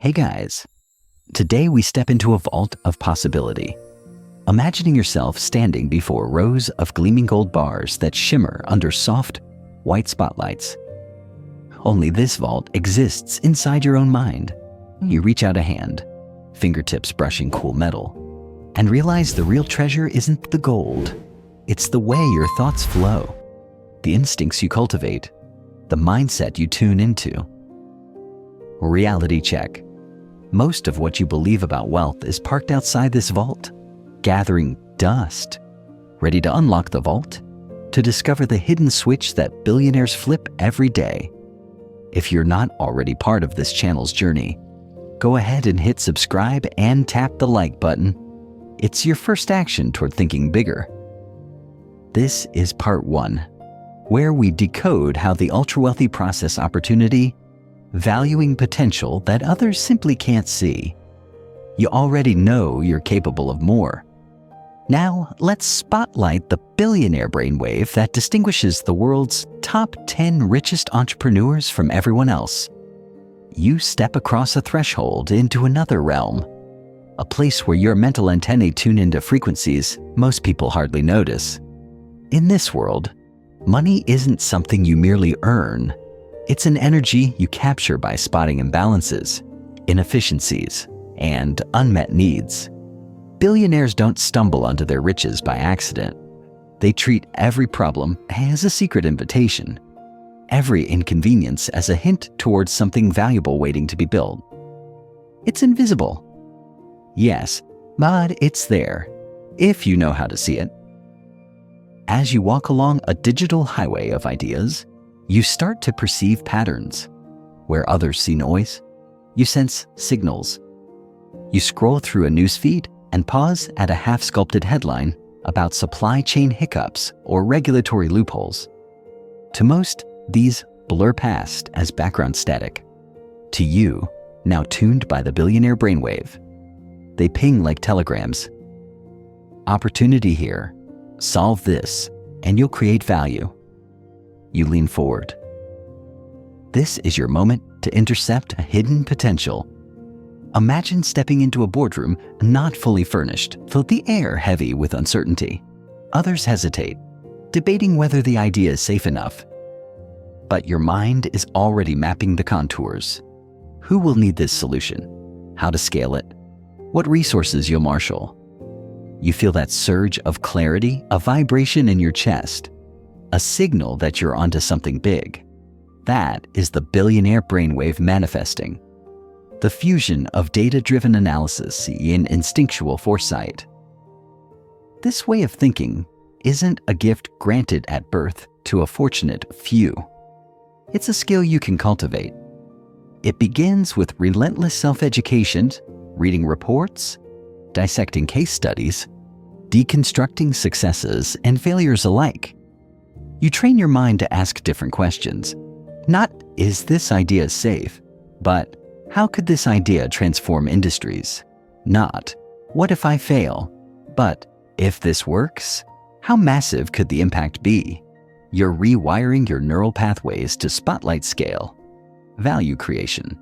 Hey guys, today we step into a vault of possibility. Imagining yourself standing before rows of gleaming gold bars that shimmer under soft, white spotlights. Only this vault exists inside your own mind. You reach out a hand, fingertips brushing cool metal, and realize the real treasure isn't the gold. It's the way your thoughts flow, the instincts you cultivate, the mindset you tune into. Reality check. Most of what you believe about wealth is parked outside this vault, gathering dust. Ready to unlock the vault? To discover the hidden switch that billionaires flip every day. If you're not already part of this channel's journey, go ahead and hit subscribe and tap the like button. It's your first action toward thinking bigger. This is part 1, where we decode how the ultra-wealthy process opportunity, valuing potential that others simply can't see. You already know you're capable of more. Now, let's spotlight the billionaire brainwave that distinguishes the world's top 10 richest entrepreneurs from everyone else. You step across a threshold into another realm, a place where your mental antennae tune into frequencies most people hardly notice. In this world, money isn't something you merely earn. It's an energy you capture by spotting imbalances, inefficiencies, and unmet needs. Billionaires don't stumble onto their riches by accident. They treat every problem as a secret invitation, every inconvenience as a hint towards something valuable waiting to be built. It's invisible. Yes, but it's there, if you know how to see it. As you walk along a digital highway of ideas, you start to perceive patterns. Where others see noise, you sense signals. You scroll through a newsfeed and pause at a half-sculpted headline about supply chain hiccups or regulatory loopholes. To most, these blur past as background static. To you, now tuned by the billionaire brainwave, they ping like telegrams. Opportunity here. Solve this, and you'll create value. You lean forward. This is your moment to intercept a hidden potential. Imagine stepping into a boardroom not fully furnished, filled the air heavy with uncertainty. Others hesitate, debating whether the idea is safe enough. But your mind is already mapping the contours. Who will need this solution? How to scale it? What resources you'll marshal? You feel that surge of clarity, a vibration in your chest, a signal that you're onto something big. That is the billionaire brainwave manifesting. The fusion of data-driven analysis and instinctual foresight. This way of thinking isn't a gift granted at birth to a fortunate few. It's a skill you can cultivate. It begins with relentless self-education, reading reports, dissecting case studies, deconstructing successes and failures alike. You train your mind to ask different questions. Not, is this idea safe? But, how could this idea transform industries? Not, what if I fail? But, if this works, how massive could the impact be? You're rewiring your neural pathways to spotlight scale, value creation,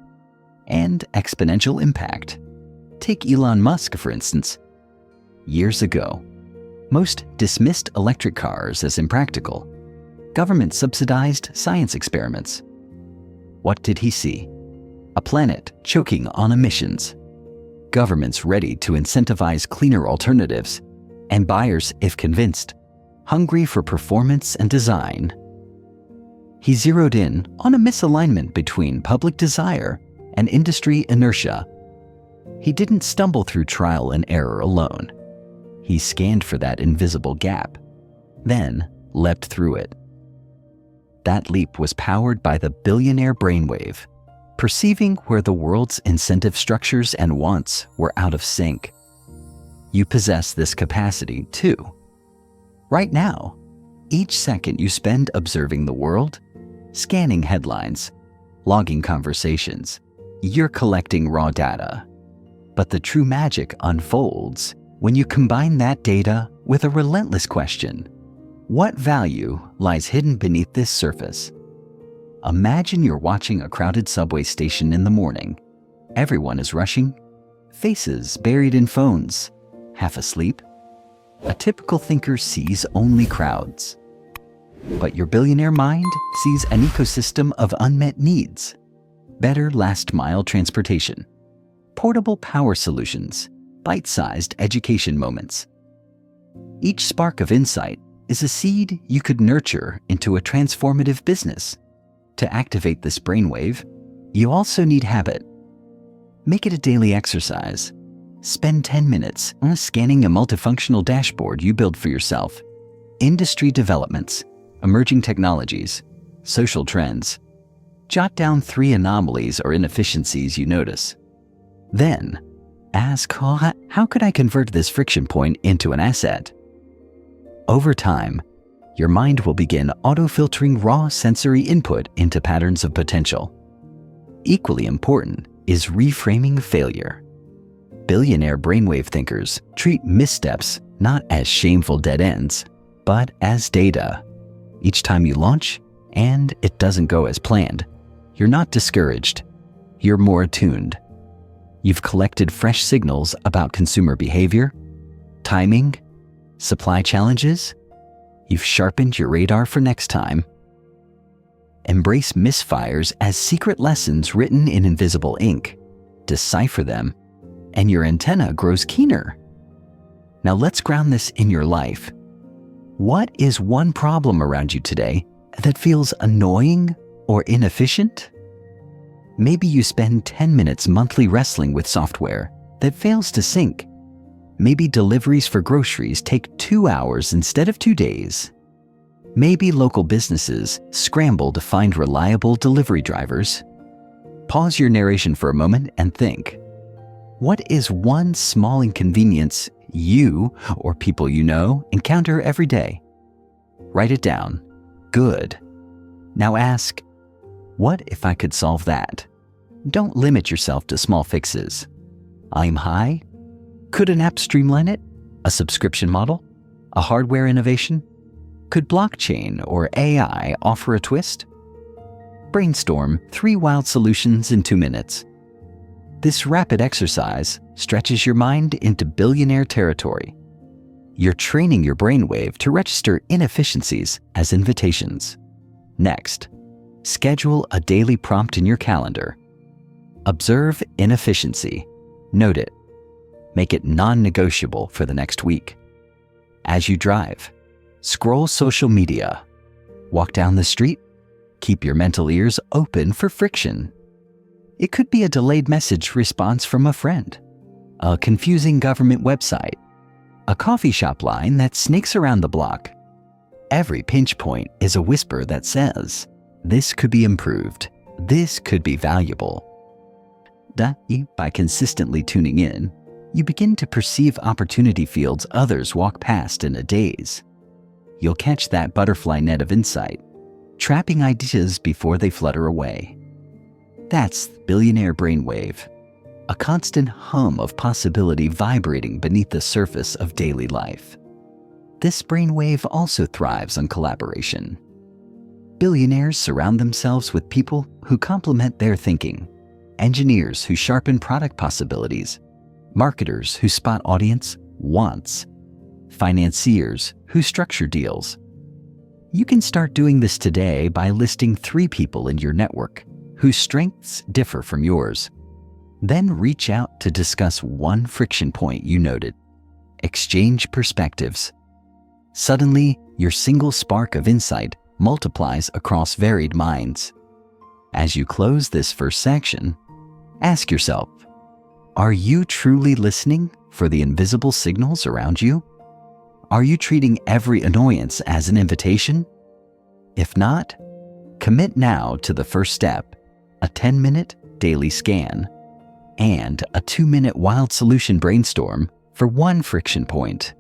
and exponential impact. Take Elon Musk, for instance. Years ago, most dismissed electric cars as impractical. Government subsidized science experiments. What did he see? A planet choking on emissions. Governments ready to incentivize cleaner alternatives, and buyers, if convinced, hungry for performance and design. He zeroed in on a misalignment between public desire and industry inertia. He didn't stumble through trial and error alone. He scanned for that invisible gap, then leapt through it. That leap was powered by the billionaire brainwave, perceiving where the world's incentive structures and wants were out of sync. You possess this capacity too. Right now, each second you spend observing the world, scanning headlines, logging conversations, you're collecting raw data. But the true magic unfolds when you combine that data with a relentless question. What value lies hidden beneath this surface? Imagine you're watching a crowded subway station in the morning. Everyone is rushing. Faces buried in phones, half asleep. A typical thinker sees only crowds. But your billionaire mind sees an ecosystem of unmet needs. Better last-mile transportation, portable power solutions, bite-sized education moments. Each spark of insight is a seed you could nurture into a transformative business. To activate this brainwave, you also need habit. Make it a daily exercise. Spend 10 minutes scanning a multifunctional dashboard you build for yourself. Industry developments, emerging technologies, social trends. Jot down 3 anomalies or inefficiencies you notice. Then, ask, how could I convert this friction point into an asset? Over time, your mind will begin auto-filtering raw sensory input into patterns of potential. Equally important is reframing failure. Billionaire brainwave thinkers treat missteps not as shameful dead ends, but as data. Each time you launch and it doesn't go as planned, you're not discouraged. You're more attuned. You've collected fresh signals about consumer behavior, timing, supply challenges. You've sharpened your radar for next time. Embrace misfires as secret lessons written in invisible ink. Decipher them, and your antenna grows keener. Now let's ground this in your life. What is one problem around you today that feels annoying or inefficient? Maybe you spend 10 minutes monthly wrestling with software that fails to sync. Maybe deliveries for groceries take 2 hours instead of 2 days. Maybe local businesses scramble to find reliable delivery drivers. Pause your narration for a moment and think. What is one small inconvenience you or people you know encounter every day? Write it down. Good. Now ask, what if I could solve that? Don't limit yourself to small fixes. I'm high. Could an app streamline it? A subscription model? A hardware innovation? Could blockchain or AI offer a twist? Brainstorm 3 wild solutions in 2 minutes. This rapid exercise stretches your mind into billionaire territory. You're training your brainwave to register inefficiencies as invitations. Next, schedule a daily prompt in your calendar. Observe inefficiency. Note it. Make it non-negotiable for the next week. As you drive, scroll social media. Walk down the street. Keep your mental ears open for friction. It could be a delayed message response from a friend, a confusing government website, a coffee shop line that snakes around the block. Every pinch point is a whisper that says, this could be improved. This could be valuable. By consistently tuning in, you begin to perceive opportunity fields others walk past in a daze. You'll catch that butterfly net of insight, trapping ideas before they flutter away. That's the billionaire brainwave, a constant hum of possibility vibrating beneath the surface of daily life. This brainwave also thrives on collaboration. Billionaires surround themselves with people who complement their thinking, engineers who sharpen product possibilities, marketers who spot audience wants, financiers who structure deals. You can start doing this today by listing 3 people in your network whose strengths differ from yours. Then reach out to discuss one friction point you noted. Exchange perspectives. Suddenly, your single spark of insight multiplies across varied minds. As you close this first section, ask yourself, are you truly listening for the invisible signals around you? Are you treating every annoyance as an invitation? If not, commit now to the first step, a 10-minute daily scan, and a 2-minute wild solution brainstorm for one friction point.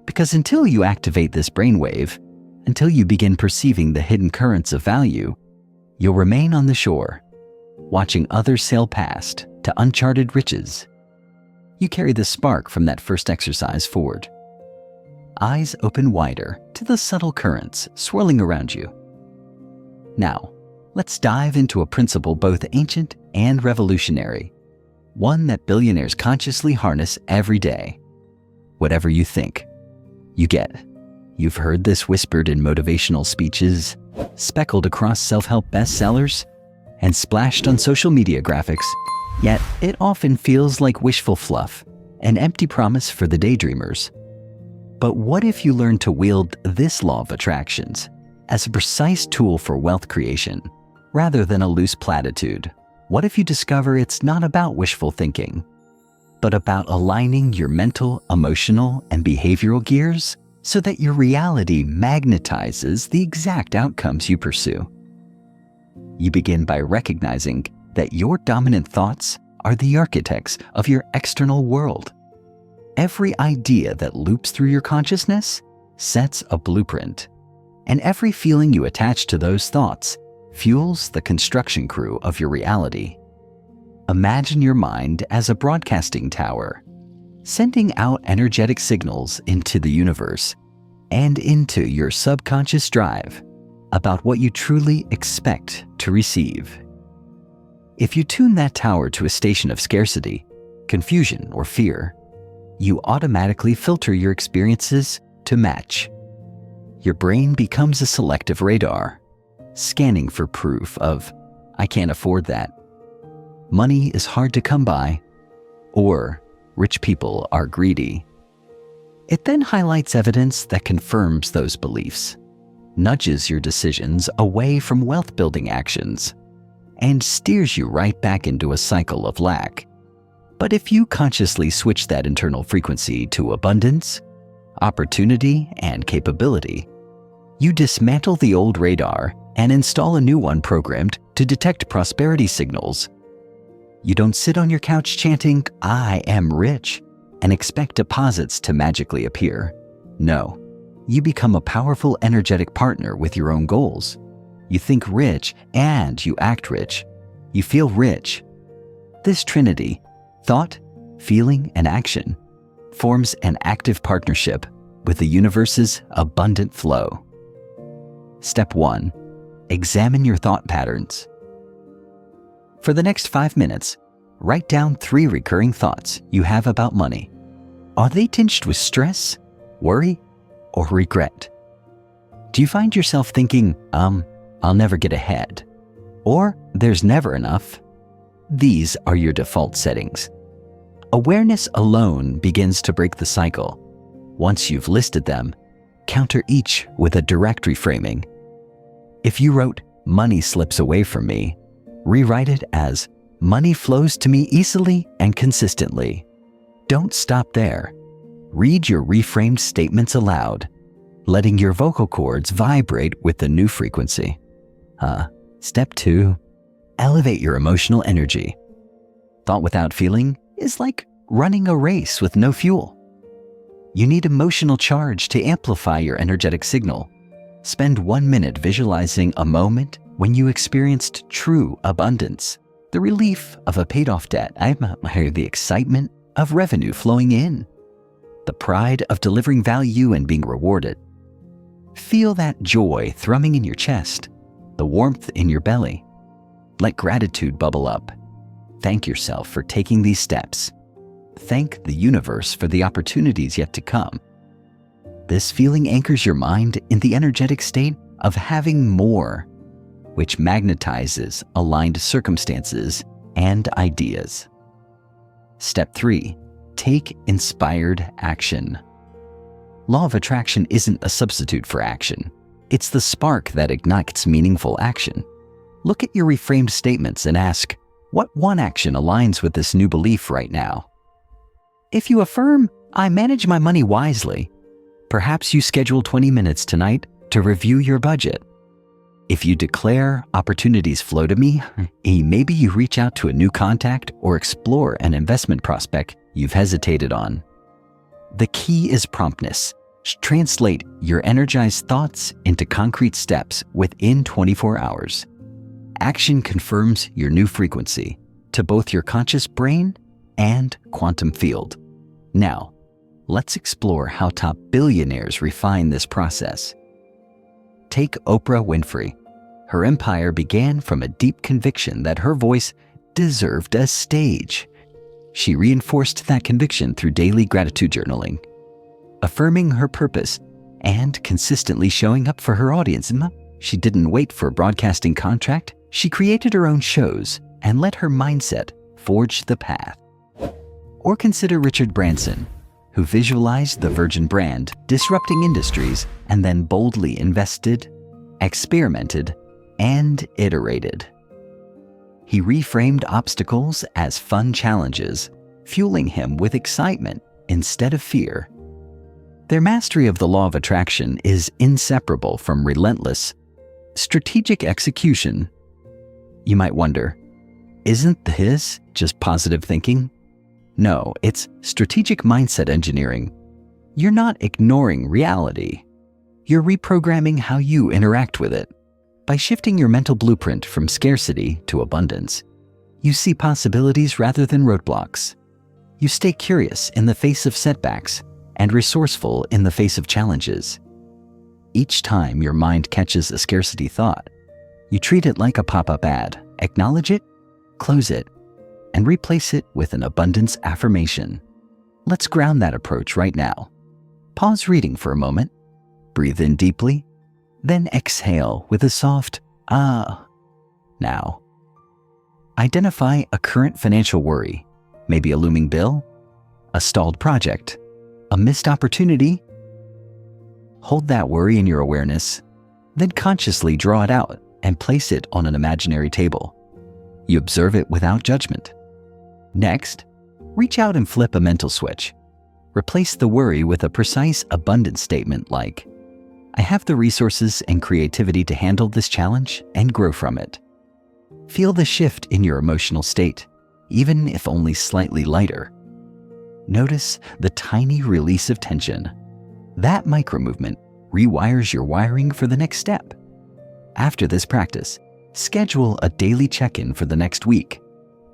Because until you activate this brainwave, until you begin perceiving the hidden currents of value, you'll remain on the shore, watching others sail past to uncharted riches. You carry the spark from that first exercise forward. Eyes open wider to the subtle currents swirling around you. Now, let's dive into a principle both ancient and revolutionary, one that billionaires consciously harness every day. Whatever you think, you get. You've heard this whispered in motivational speeches, speckled across self-help bestsellers, and splashed on social media graphics, yet it often feels like wishful fluff, an empty promise for the daydreamers. But what if you learn to wield this law of attractions as a precise tool for wealth creation, rather than a loose platitude? What if you discover it's not about wishful thinking, but about aligning your mental, emotional, and behavioral gears so that your reality magnetizes the exact outcomes you pursue? You begin by recognizing that your dominant thoughts are the architects of your external world. Every idea that loops through your consciousness sets a blueprint, and every feeling you attach to those thoughts fuels the construction crew of your reality. Imagine your mind as a broadcasting tower, sending out energetic signals into the universe and into your subconscious drive about what you truly expect to receive. If you tune that tower to a station of scarcity, confusion, or fear, you automatically filter your experiences to match. Your brain becomes a selective radar, scanning for proof of, "I can't afford that," "money is hard to come by," or "rich people are greedy." It then highlights evidence that confirms those beliefs, nudges your decisions away from wealth-building actions, and steers you right back into a cycle of lack. But if you consciously switch that internal frequency to abundance, opportunity, and capability, you dismantle the old radar and install a new one programmed to detect prosperity signals. You don't sit on your couch chanting, "I am rich," and expect deposits to magically appear. No, you become a powerful, energetic partner with your own goals. You think rich and you act rich. You feel rich. This trinity, thought, feeling, and action, forms an active partnership with the universe's abundant flow. Step 1. Examine your thought patterns. For the next 5 minutes, write down 3 recurring thoughts you have about money. Are they tinged with stress, worry, or regret? Do you find yourself thinking, I'll never get ahead, or there's never enough? These are your default settings. Awareness alone begins to break the cycle. Once you've listed them, counter each with a direct reframing. If you wrote, "Money slips away from me," rewrite it as, "Money flows to me easily and consistently." Don't stop there. Read your reframed statements aloud, letting your vocal cords vibrate with the new frequency. Step 2. Elevate your emotional energy. Thought without feeling is like running a race with no fuel. You need emotional charge to amplify your energetic signal. Spend 1 minute visualizing a moment when you experienced true abundance, the relief of a paid-off debt, the excitement of revenue flowing in, the pride of delivering value and being rewarded. Feel that joy thrumming in your chest, the warmth in your belly. Let gratitude bubble up. Thank yourself for taking these steps. Thank the universe for the opportunities yet to come. This feeling anchors your mind in the energetic state of having more, which magnetizes aligned circumstances and ideas. Step 3. Take inspired action. Law of attraction isn't a substitute for action. It's the spark that ignites meaningful action. Look at your reframed statements and ask, what one action aligns with this new belief right now? If you affirm, "I manage my money wisely," perhaps you schedule 20 minutes tonight to review your budget. If you declare, "Opportunities flow to me," maybe you reach out to a new contact or explore an investment prospect you've hesitated on. The key is promptness. Translate your energized thoughts into concrete steps within 24 hours. Action confirms your new frequency to both your conscious brain and quantum field. Now, let's explore how top billionaires refine this process. Take Oprah Winfrey. Her empire began from a deep conviction that her voice deserved a stage. She reinforced that conviction through daily gratitude journaling, affirming her purpose and consistently showing up for her audience. She didn't wait for a broadcasting contract. She created her own shows and let her mindset forge the path. Or consider Richard Branson, who visualized the Virgin brand disrupting industries and then boldly invested, experimented, and iterated. He reframed obstacles as fun challenges, fueling him with excitement instead of fear. Their mastery of the law of attraction is inseparable from relentless, strategic execution. You might wonder, isn't his just positive thinking? No, it's strategic mindset engineering. You're not ignoring reality. You're reprogramming how you interact with it. By shifting your mental blueprint from scarcity to abundance, you see possibilities rather than roadblocks. You stay curious in the face of setbacks and resourceful in the face of challenges. Each time your mind catches a scarcity thought, you treat it like a pop-up ad, acknowledge it, close it, and replace it with an abundance affirmation. Let's ground that approach right now. Pause reading for a moment, breathe in deeply, then exhale with a soft ah. Now, identify a current financial worry, maybe a looming bill, a stalled project, a missed opportunity. Hold that worry in your awareness, then consciously draw it out and place it on an imaginary table. You observe it without judgment. Next, reach out and flip a mental switch. Replace the worry with a precise abundance statement like, I have the resources and creativity to handle this challenge and grow from it. Feel the shift in your emotional state, even if only slightly lighter. Notice the tiny release of tension. That micro-movement rewires your wiring for the next step. After this practice, schedule a daily check-in for the next week.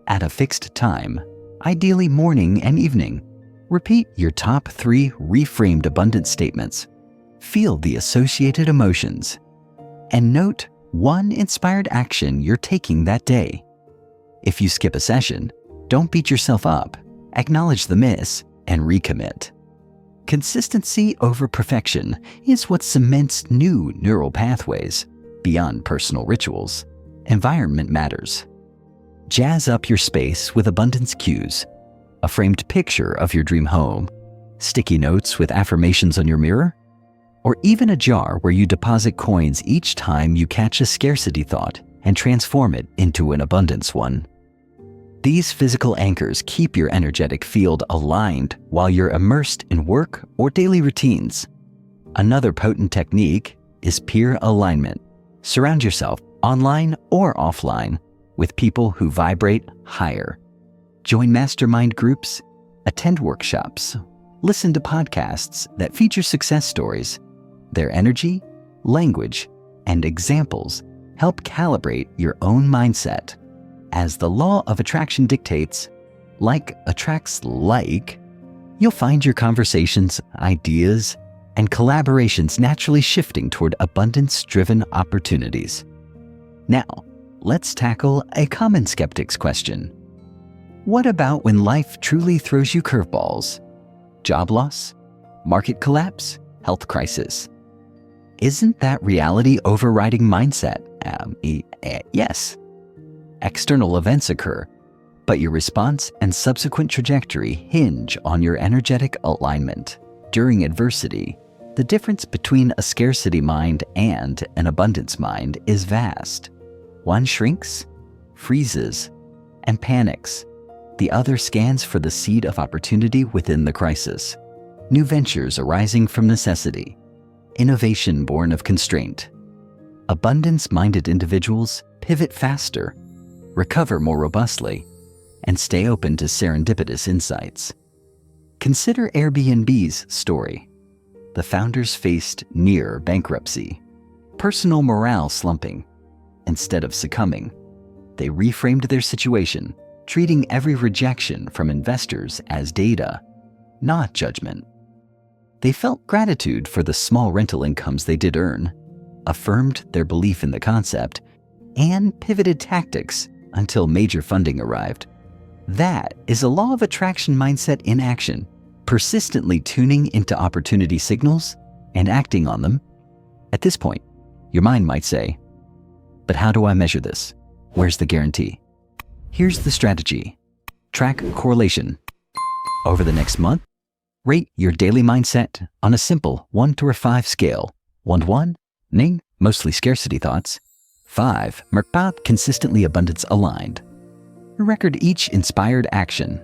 At a fixed time, ideally morning and evening, repeat your top 3 reframed abundance statements. Feel the associated emotions, and note one inspired action you're taking that day. If you skip a session, don't beat yourself up. Acknowledge the miss and recommit. Consistency over perfection is what cements new neural pathways. Beyond personal rituals, environment matters. Jazz up your space with abundance cues, a framed picture of your dream home, sticky notes with affirmations on your mirror, or even a jar where you deposit coins each time you catch a scarcity thought and transform it into an abundance one. These physical anchors keep your energetic field aligned while you're immersed in work or daily routines. Another potent technique is peer alignment. Surround yourself, online or offline, with people who vibrate higher. Join mastermind groups, attend workshops, listen to podcasts that feature success stories. Their energy, language, and examples help calibrate your own mindset. As the law of attraction dictates, like attracts like, you'll find your conversations, ideas, and collaborations naturally shifting toward abundance-driven opportunities. Now, let's tackle a common skeptic's question. What about when life truly throws you curveballs? Job loss? Market collapse? Health crisis? Isn't that reality overriding mindset? Yes. External events occur, but your response and subsequent trajectory hinge on your energetic alignment. During adversity, the difference between a scarcity mind and an abundance mind is vast. One shrinks, freezes, and panics. The other scans for the seed of opportunity within the crisis. New ventures arising from necessity. Innovation born of constraint. Abundance-minded individuals pivot faster, recover more robustly, and stay open to serendipitous insights. Consider Airbnb's story. The founders faced near bankruptcy, personal morale slumping. Instead of succumbing, they reframed their situation, treating every rejection from investors as data, not judgment. They felt gratitude for the small rental incomes they did earn, affirmed their belief in the concept, and pivoted tactics until major funding arrived. That is a law of attraction mindset in action, persistently tuning into opportunity signals and acting on them. At this point, your mind might say, but how do I measure this? Where's the guarantee? Here's the strategy. Track correlation. Over the next month, rate your daily mindset on a simple 1 to 5 scale. 1 to 1, ning, mostly scarcity thoughts. 5, merpat, consistently abundance aligned. Record each inspired action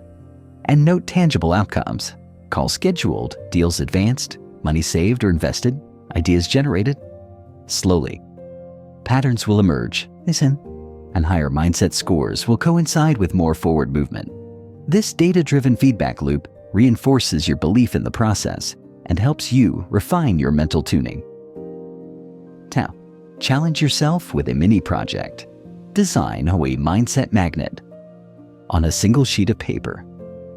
and note tangible outcomes. Call scheduled, deals advanced, money saved or invested, ideas generated. Slowly, patterns will emerge, listen, and higher mindset scores will coincide with more forward movement. This data-driven feedback loop reinforces your belief in the process and helps you refine your mental tuning. Now, challenge yourself with a mini project. Design a mindset magnet. On a single sheet of paper,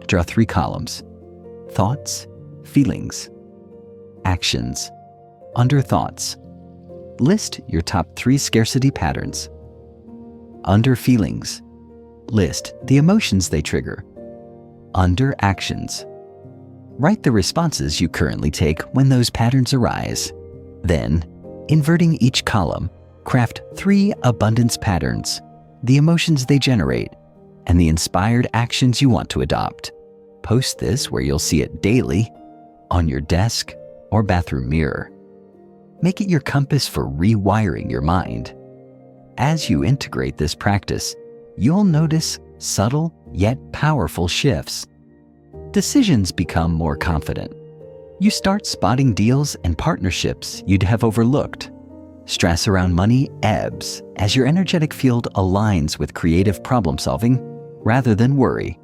draw 3 columns: thoughts, feelings, actions. Under thoughts, list your top 3 scarcity patterns. Under feelings, list the emotions they trigger. Under actions, write the responses you currently take when those patterns arise. Then, inverting each column, craft 3 abundance patterns, the emotions they generate, and the inspired actions you want to adopt. Post this where you'll see it daily, on your desk or bathroom mirror. Make it your compass for rewiring your mind. As you integrate this practice, you'll notice subtle yet powerful shifts. Decisions become more confident. You start spotting deals and partnerships you'd have overlooked. Stress around money ebbs as your energetic field aligns with creative problem solving rather than worry.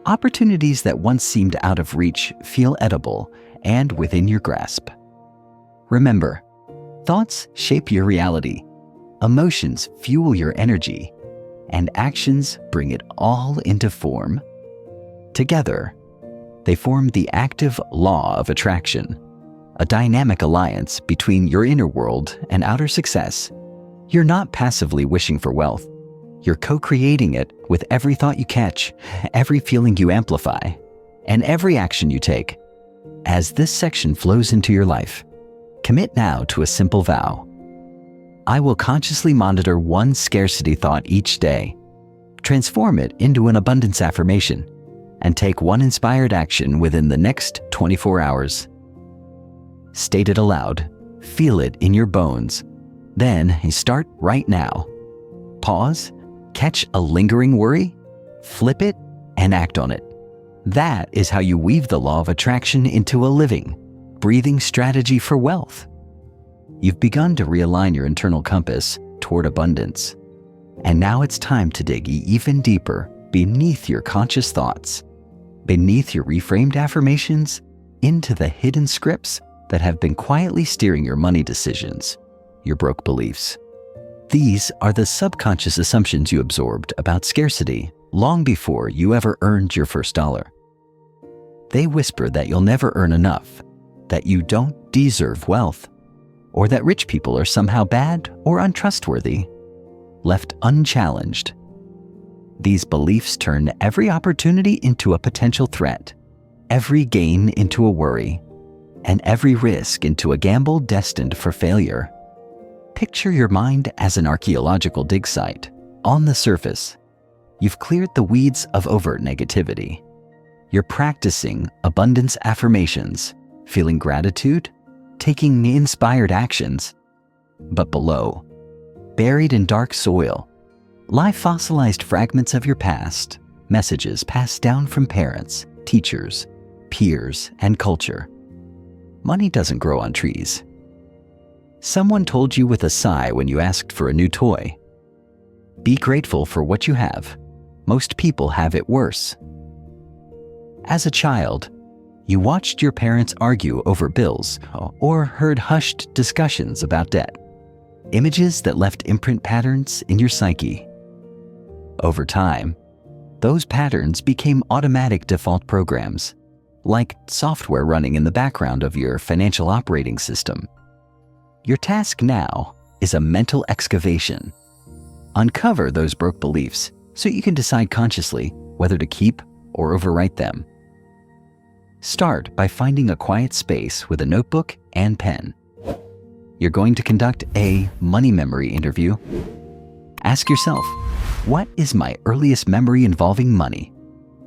Opportunities that once seemed out of reach feel edible and within your grasp. Remember, thoughts shape your reality, emotions fuel your energy, and actions bring it all into form. Together, they form the active law of attraction, a dynamic alliance between your inner world and outer success. You're not passively wishing for wealth. You're co-creating it with every thought you catch, every feeling you amplify, and every action you take. As this section flows into your life, commit now to a simple vow. I will consciously monitor 1 scarcity thought each day, transform it into an abundance affirmation, and take 1 inspired action within the next 24 hours. State it aloud, feel it in your bones. Then start right now. Pause, catch a lingering worry, flip it, and act on it. That is how you weave the law of attraction into a living, breathing strategy for wealth. You've begun to realign your internal compass toward abundance. And now it's time to dig even deeper beneath your conscious thoughts, beneath your reframed affirmations, into the hidden scripts that have been quietly steering your money decisions, your broke beliefs. These are the subconscious assumptions you absorbed about scarcity long before you ever earned your first dollar. They whisper that you'll never earn enough, that you don't deserve wealth, or that rich people are somehow bad or untrustworthy. Left unchallenged, these beliefs turn every opportunity into a potential threat, every gain into a worry, and every risk into a gamble destined for failure. Picture your mind as an archaeological dig site. On the surface, you've cleared the weeds of overt negativity. You're practicing abundance affirmations, feeling gratitude, taking inspired actions. But below, buried in dark soil, lie fossilized fragments of your past, messages passed down from parents, teachers, peers, and culture. Money doesn't grow on trees. Someone told you with a sigh when you asked for a new toy. Be grateful for what you have. Most people have it worse. As a child, you watched your parents argue over bills or heard hushed discussions about debt. Images that left imprint patterns in your psyche. Over time, those patterns became automatic default programs, like software running in the background of your financial operating system. Your task now is a mental excavation. Uncover those broke beliefs so you can decide consciously whether to keep or overwrite them. Start by finding a quiet space with a notebook and pen. You're going to conduct a money memory interview. Ask yourself, what is my earliest memory involving money?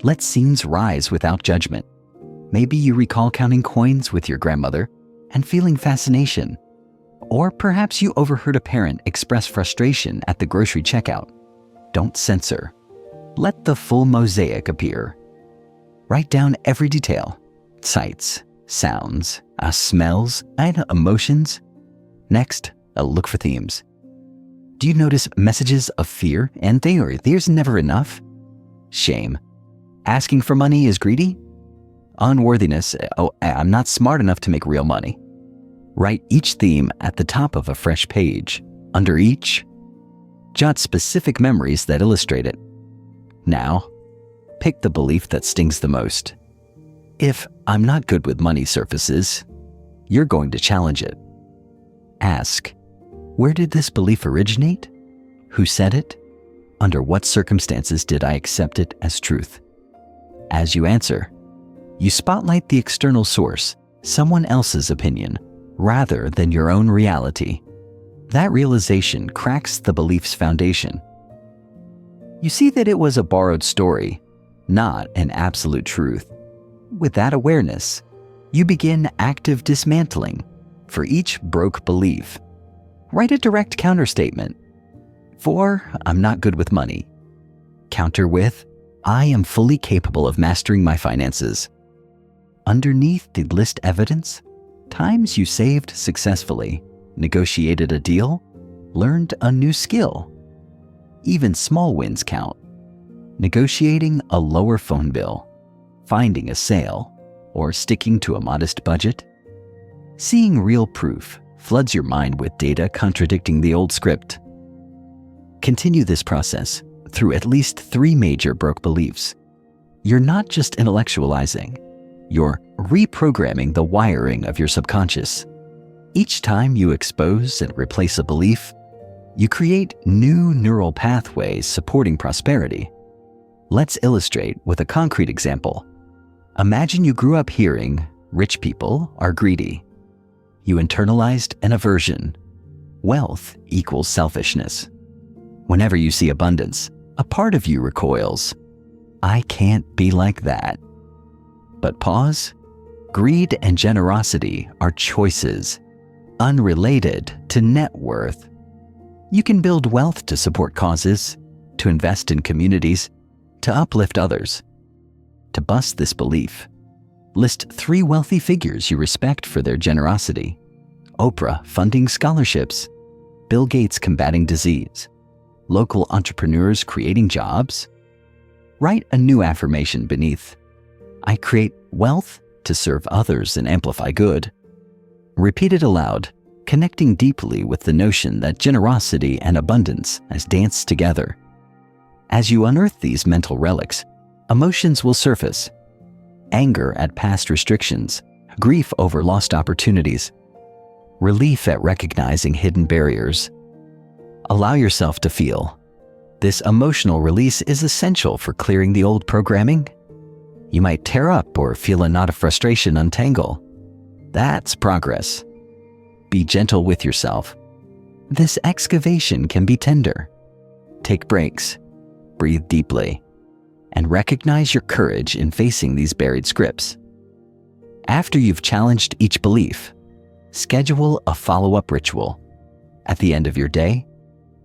Let scenes rise without judgment. Maybe you recall counting coins with your grandmother and feeling fascination. Or perhaps you overheard a parent express frustration at the grocery checkout. Don't censor. Let the full mosaic appear. Write down every detail: sights, sounds, smells, and emotions. Next, look for themes. Do you notice messages of fear, envy, or there's never enough? Shame. Asking for money is greedy? Unworthiness. Oh, I'm not smart enough to make real money. Write each theme at the top of a fresh page. Under each, jot specific memories that illustrate it. Now, pick the belief that stings the most. If "I'm not good with money" surfaces, you're going to challenge it. Ask, where did this belief originate? Who said it? Under what circumstances did I accept it as truth? As you answer, you spotlight the external source, someone else's opinion, rather than your own reality. That realization cracks the belief's foundation. You see that it was a borrowed story, not an absolute truth. With that awareness, you begin active dismantling. For each broke belief, write a direct counterstatement. For "I'm not good with money," counter with "I am fully capable of mastering my finances." Underneath the list evidence, times you saved successfully, negotiated a deal, learned a new skill. Even small wins count. Negotiating a lower phone bill, finding a sale, or sticking to a modest budget. Seeing real proof floods your mind with data contradicting the old script. Continue this process through at least 3 major broke beliefs. You're not just intellectualizing, you're reprogramming the wiring of your subconscious. Each time you expose and replace a belief, you create new neural pathways supporting prosperity. Let's illustrate with a concrete example. Imagine you grew up hearing, "Rich people are greedy." You internalized an aversion. Wealth equals selfishness. Whenever you see abundance, a part of you recoils. "I can't be like that." But pause. Greed and generosity are choices, unrelated to net worth. You can build wealth to support causes, to invest in communities, to uplift others. To bust this belief, list 3 wealthy figures you respect for their generosity. Oprah funding scholarships, Bill Gates combating disease, local entrepreneurs creating jobs. Write a new affirmation beneath. "I create wealth to serve others and amplify good." Repeat it aloud, connecting deeply with the notion that generosity and abundance has danced together. As you unearth these mental relics, emotions will surface. Anger at past restrictions, grief over lost opportunities, relief at recognizing hidden barriers. Allow yourself to feel. This emotional release is essential for clearing the old programming. You might tear up or feel a knot of frustration untangle. That's progress. Be gentle with yourself. This excavation can be tender. Take breaks, breathe deeply, and recognize your courage in facing these buried scripts. After you've challenged each belief, schedule a follow-up ritual. At the end of your day,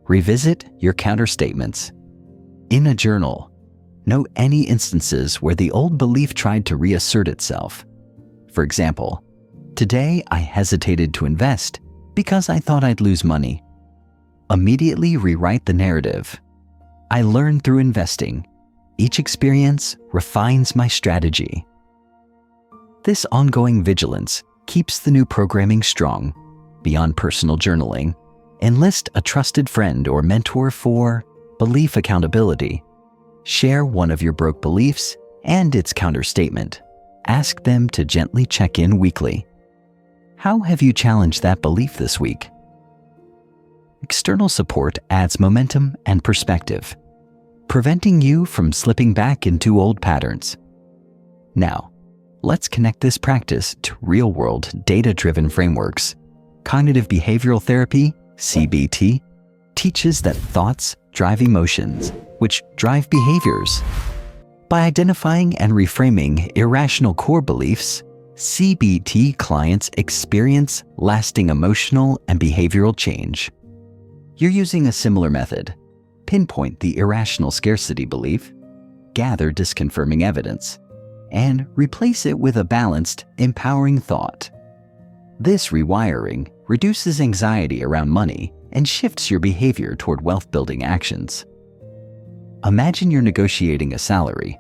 revisit your counterstatements. In a journal, note any instances where the old belief tried to reassert itself. For example, "Today I hesitated to invest because I thought I'd lose money." Immediately rewrite the narrative. "I learned through investing. Each experience refines my strategy." This ongoing vigilance keeps the new programming strong. Beyond personal journaling, enlist a trusted friend or mentor for belief accountability. Share one of your broke beliefs and its counterstatement. Ask them to gently check in weekly. How have you challenged that belief this week? External support adds momentum and perspective. preventing you from slipping back into old patterns. Now, let's connect this practice to real-world data-driven frameworks. Cognitive behavioral therapy, CBT, teaches that thoughts drive emotions, which drive behaviors. By identifying and reframing irrational core beliefs, CBT clients experience lasting emotional and behavioral change. You're using a similar method. Pinpoint the irrational scarcity belief, gather disconfirming evidence, and replace it with a balanced, empowering thought. This rewiring reduces anxiety around money and shifts your behavior toward wealth-building actions. Imagine you're negotiating a salary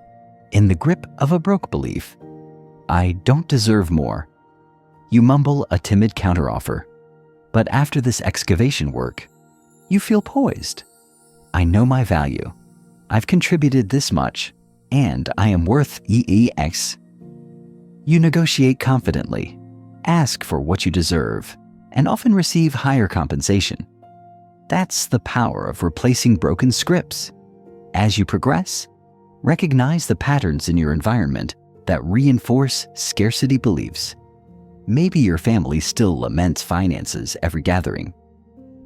in the grip of a broke belief. I don't deserve more. You mumble a timid counteroffer, but after this excavation work, you feel poised. I know my value. I've contributed this much, and I am worth EEX. You negotiate confidently, ask for what you deserve, and often receive higher compensation. That's the power of replacing broken scripts. As you progress, recognize the patterns in your environment that reinforce scarcity beliefs. Maybe your family still laments finances every gathering,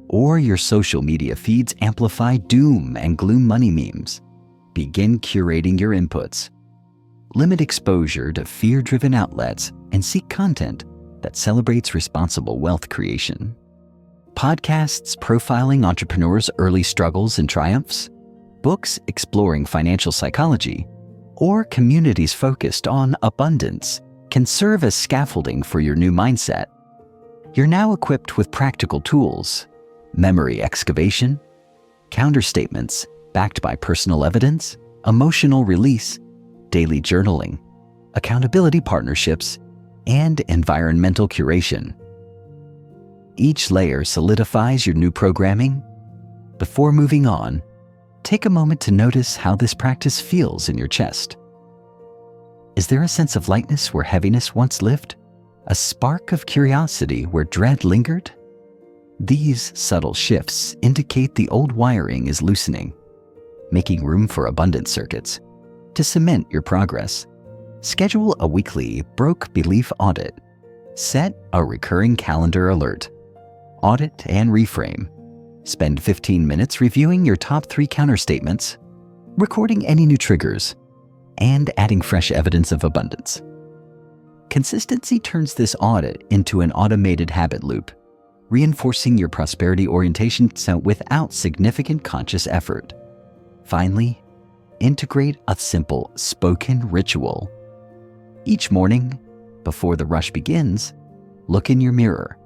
or your social media feeds amplify doom and gloom money memes. Begin curating your inputs. Limit exposure to fear-driven outlets and seek content that celebrates responsible wealth creation. Podcasts profiling entrepreneurs' early struggles and triumphs, books exploring financial psychology, or communities focused on abundance can serve as scaffolding for your new mindset. You're now equipped with practical tools, memory excavation, counterstatements backed by personal evidence, emotional release, daily journaling, accountability partnerships, and environmental curation. Each layer solidifies your new programming. Before moving on, take a moment to notice how this practice feels in your chest. Is there a sense of lightness where heaviness once lived? A spark of curiosity where dread lingered? These subtle shifts indicate the old wiring is loosening, making room for abundant circuits. To cement your progress, schedule a weekly broke belief audit. Set a recurring calendar alert. Audit and reframe. Spend 15 minutes reviewing your top 3 counterstatements, recording any new triggers, and adding fresh evidence of abundance. Consistency turns this audit into an automated habit loop, reinforcing your prosperity orientation without significant conscious effort. Finally, integrate a simple spoken ritual. Each morning, before the rush begins, look in your mirror,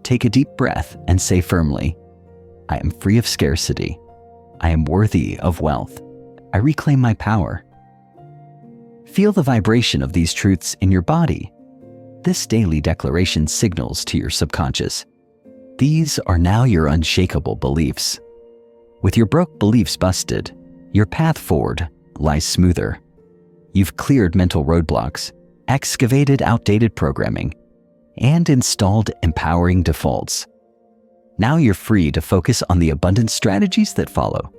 take a deep breath, and say firmly, I am free of scarcity. I am worthy of wealth. I reclaim my power. Feel the vibration of these truths in your body. This daily declaration signals to your subconscious. These are now your unshakable beliefs. With your broke beliefs busted, your path forward lies smoother. You've cleared mental roadblocks, excavated outdated programming, and installed empowering defaults. Now you're free to focus on the abundant strategies that follow.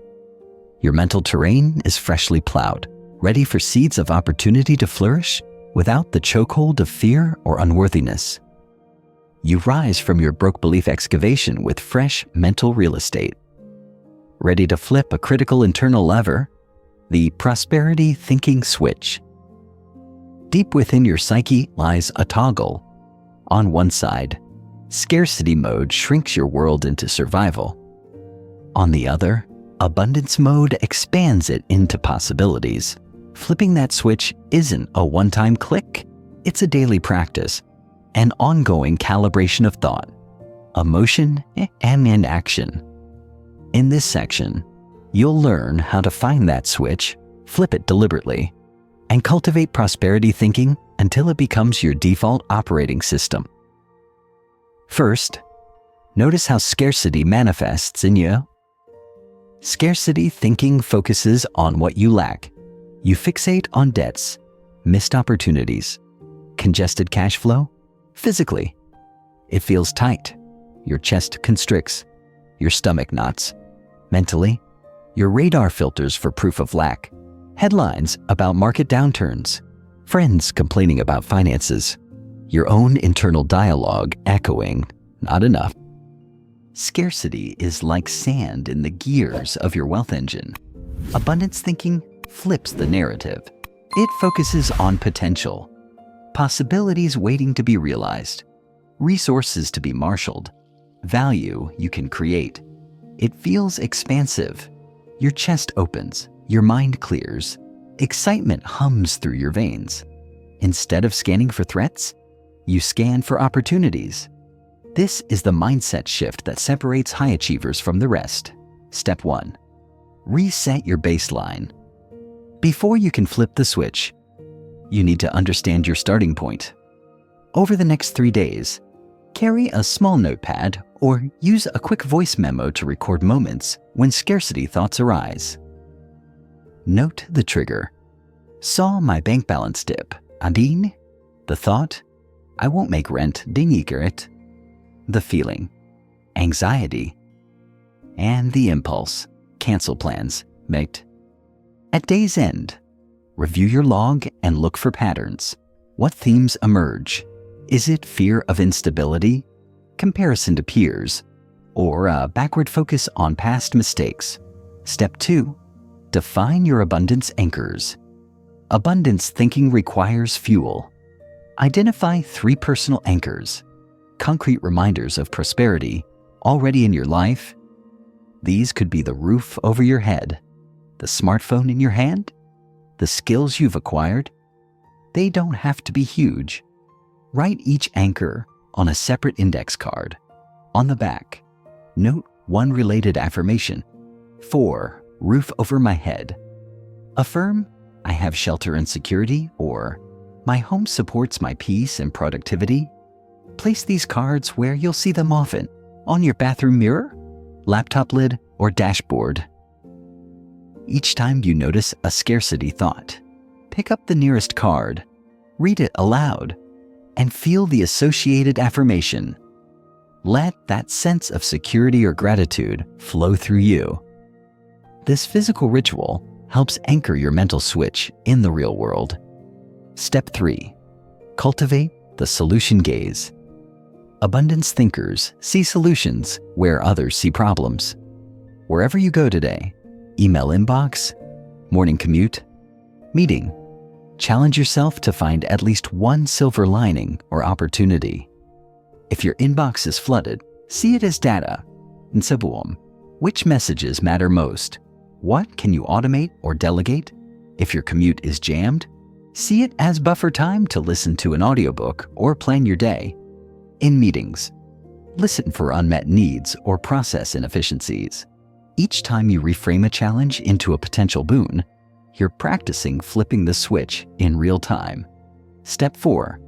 Your mental terrain is freshly plowed, ready for seeds of opportunity to flourish without the chokehold of fear or unworthiness. You rise from your broke belief excavation with fresh mental real estate. Ready to flip a critical internal lever, the prosperity thinking switch. Deep within your psyche lies a toggle. On one side, scarcity mode shrinks your world into survival. On the other, abundance mode expands it into possibilities. Flipping that switch isn't a one-time click, it's a daily practice, an ongoing calibration of thought, emotion, and action. In this section, you'll learn how to find that switch, flip it deliberately, and cultivate prosperity thinking until it becomes your default operating system. First, notice how scarcity manifests in you. Scarcity thinking focuses on what you lack. You fixate on debts, missed opportunities, congested cash flow. Physically, it feels tight. Your chest constricts, your stomach knots. Mentally, your radar filters for proof of lack, headlines about market downturns, friends complaining about finances, your own internal dialogue echoing, "Not enough." Scarcity is like sand in the gears of your wealth engine. Abundance thinking flips the narrative. It focuses on potential, possibilities waiting to be realized, resources to be marshaled, value you can create. It feels expansive. Your chest opens, your mind clears, excitement hums through your veins. Instead of scanning for threats, you scan for opportunities. This is the mindset shift that separates high achievers from the rest. Step 1. Reset your baseline. Before you can flip the switch, you need to understand your starting point. Over the next 3 days, carry a small notepad or use a quick voice memo to record moments when scarcity thoughts arise. Note the trigger. Saw my bank balance dip. Adin? The thought, I won't make rent, dingigerit. The feeling, anxiety. And the impulse, cancel plans, mate. At day's end, review your log and look for patterns. What themes emerge? Is it fear of instability, comparison to peers, or a backward focus on past mistakes? Step 2. Define your abundance anchors. Abundance thinking requires fuel. Identify 3 personal anchors, concrete reminders of prosperity already in your life. These could be the roof over your head, the smartphone in your hand, the skills you've acquired. They don't have to be huge. Write each anchor on a separate index card. On the back, note 1 related affirmation. 4. Roof over my head. Affirm, I have shelter and security, or my home supports my peace and productivity. Place these cards where you'll see them often, on your bathroom mirror, laptop lid, or dashboard. Each time you notice a scarcity thought, pick up the nearest card, read it aloud, and feel the associated affirmation. Let that sense of security or gratitude flow through you. This physical ritual helps anchor your mental switch in the real world. Step 3. Cultivate the solution gaze. Abundance thinkers see solutions where others see problems. Wherever you go today, email inbox, morning commute, meeting, challenge yourself to find at least one silver lining or opportunity. If your inbox is flooded, see it as data. Nsabuom, which messages matter most? What can you automate or delegate? If your commute is jammed, see it as buffer time to listen to an audiobook or plan your day. In meetings, listen for unmet needs or process inefficiencies. Each time you reframe a challenge into a potential boon, you're practicing flipping the switch in real time. Step 4.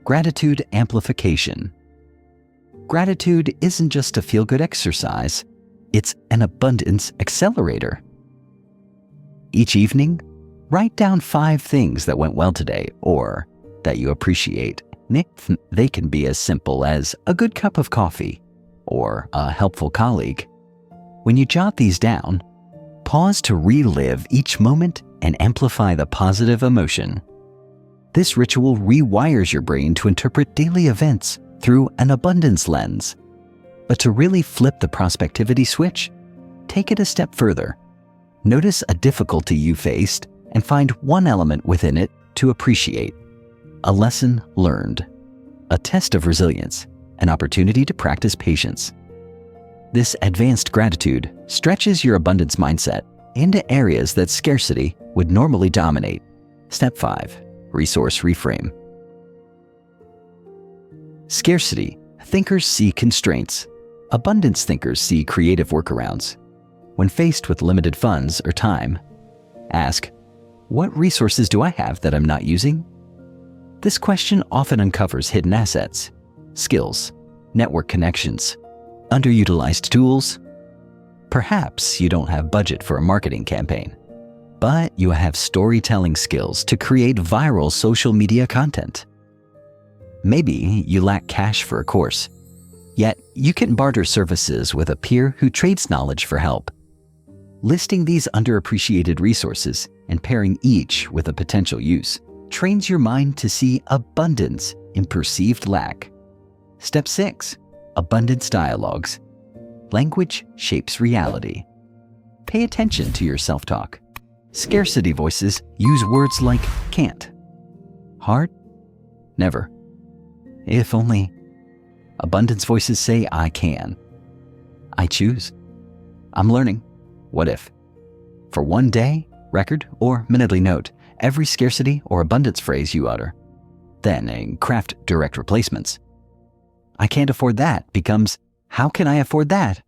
Gratitude amplification. Gratitude isn't just a feel-good exercise, it's an abundance accelerator. Each evening, write down 5 things that went well today or that you appreciate. They can be as simple as a good cup of coffee or a helpful colleague. When you jot these down, pause to relive each moment and amplify the positive emotion. This ritual rewires your brain to interpret daily events through an abundance lens. But to really flip the prospectivity switch, take it a step further. Notice a difficulty you faced and find one element within it to appreciate. A lesson learned, a test of resilience, an opportunity to practice patience. This advanced gratitude stretches your abundance mindset into areas that scarcity would normally dominate. Step 5. Resource reframe. Scarcity thinkers see constraints. Abundance thinkers see creative workarounds. When faced with limited funds or time, ask, what resources do I have that I'm not using? This question often uncovers hidden assets, skills, network connections, underutilized tools. Perhaps you don't have budget for a marketing campaign, but you have storytelling skills to create viral social media content. Maybe you lack cash for a course, yet you can barter services with a peer who trades knowledge for help. Listing these underappreciated resources and pairing each with a potential use trains your mind to see abundance in perceived lack. Step 6. Abundance dialogues. Language shapes reality. Pay attention to your self-talk. Scarcity voices use words like can't, hard, never, if only. Abundance voices say I can, I choose, I'm learning, what if. For one day, record, or minutely note every scarcity or abundance phrase you utter. Then craft direct replacements. I can't afford that becomes how can I afford that?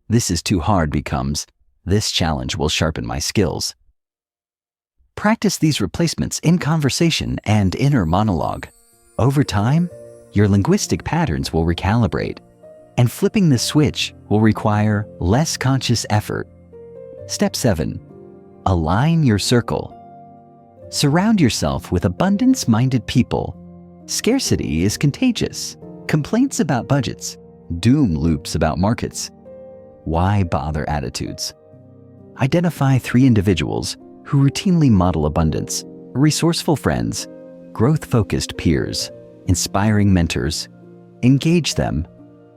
This is too hard becomes this challenge will sharpen my skills. Practice these replacements in conversation and inner monologue. Over time, your linguistic patterns will recalibrate, and flipping the switch will require less conscious effort. Step 7. Align your circle. Surround yourself with abundance-minded people. Scarcity is contagious. Complaints about budgets, doom loops about markets. Why bother attitudes? Identify 3 individuals who routinely model abundance, resourceful friends, growth-focused peers, inspiring mentors. Engage them.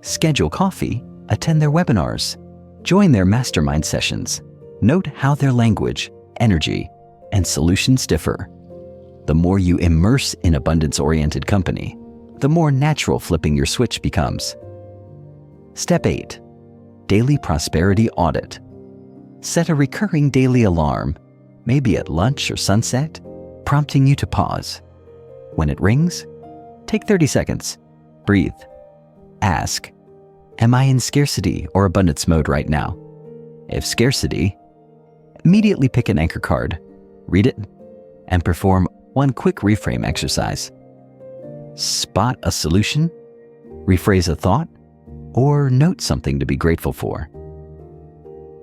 Schedule coffee, attend their webinars, join their mastermind sessions. Note how their language, energy, and solutions differ. The more you immerse in abundance-oriented company, the more natural flipping your switch becomes. Step 8. Daily prosperity audit. Set a recurring daily alarm, maybe at lunch or sunset, prompting you to pause. When it rings, take 30 seconds. Breathe. Ask, am I in scarcity or abundance mode right now? If scarcity, immediately pick an anchor card, read it, and perform one quick reframe exercise. Spot a solution, rephrase a thought, or note something to be grateful for.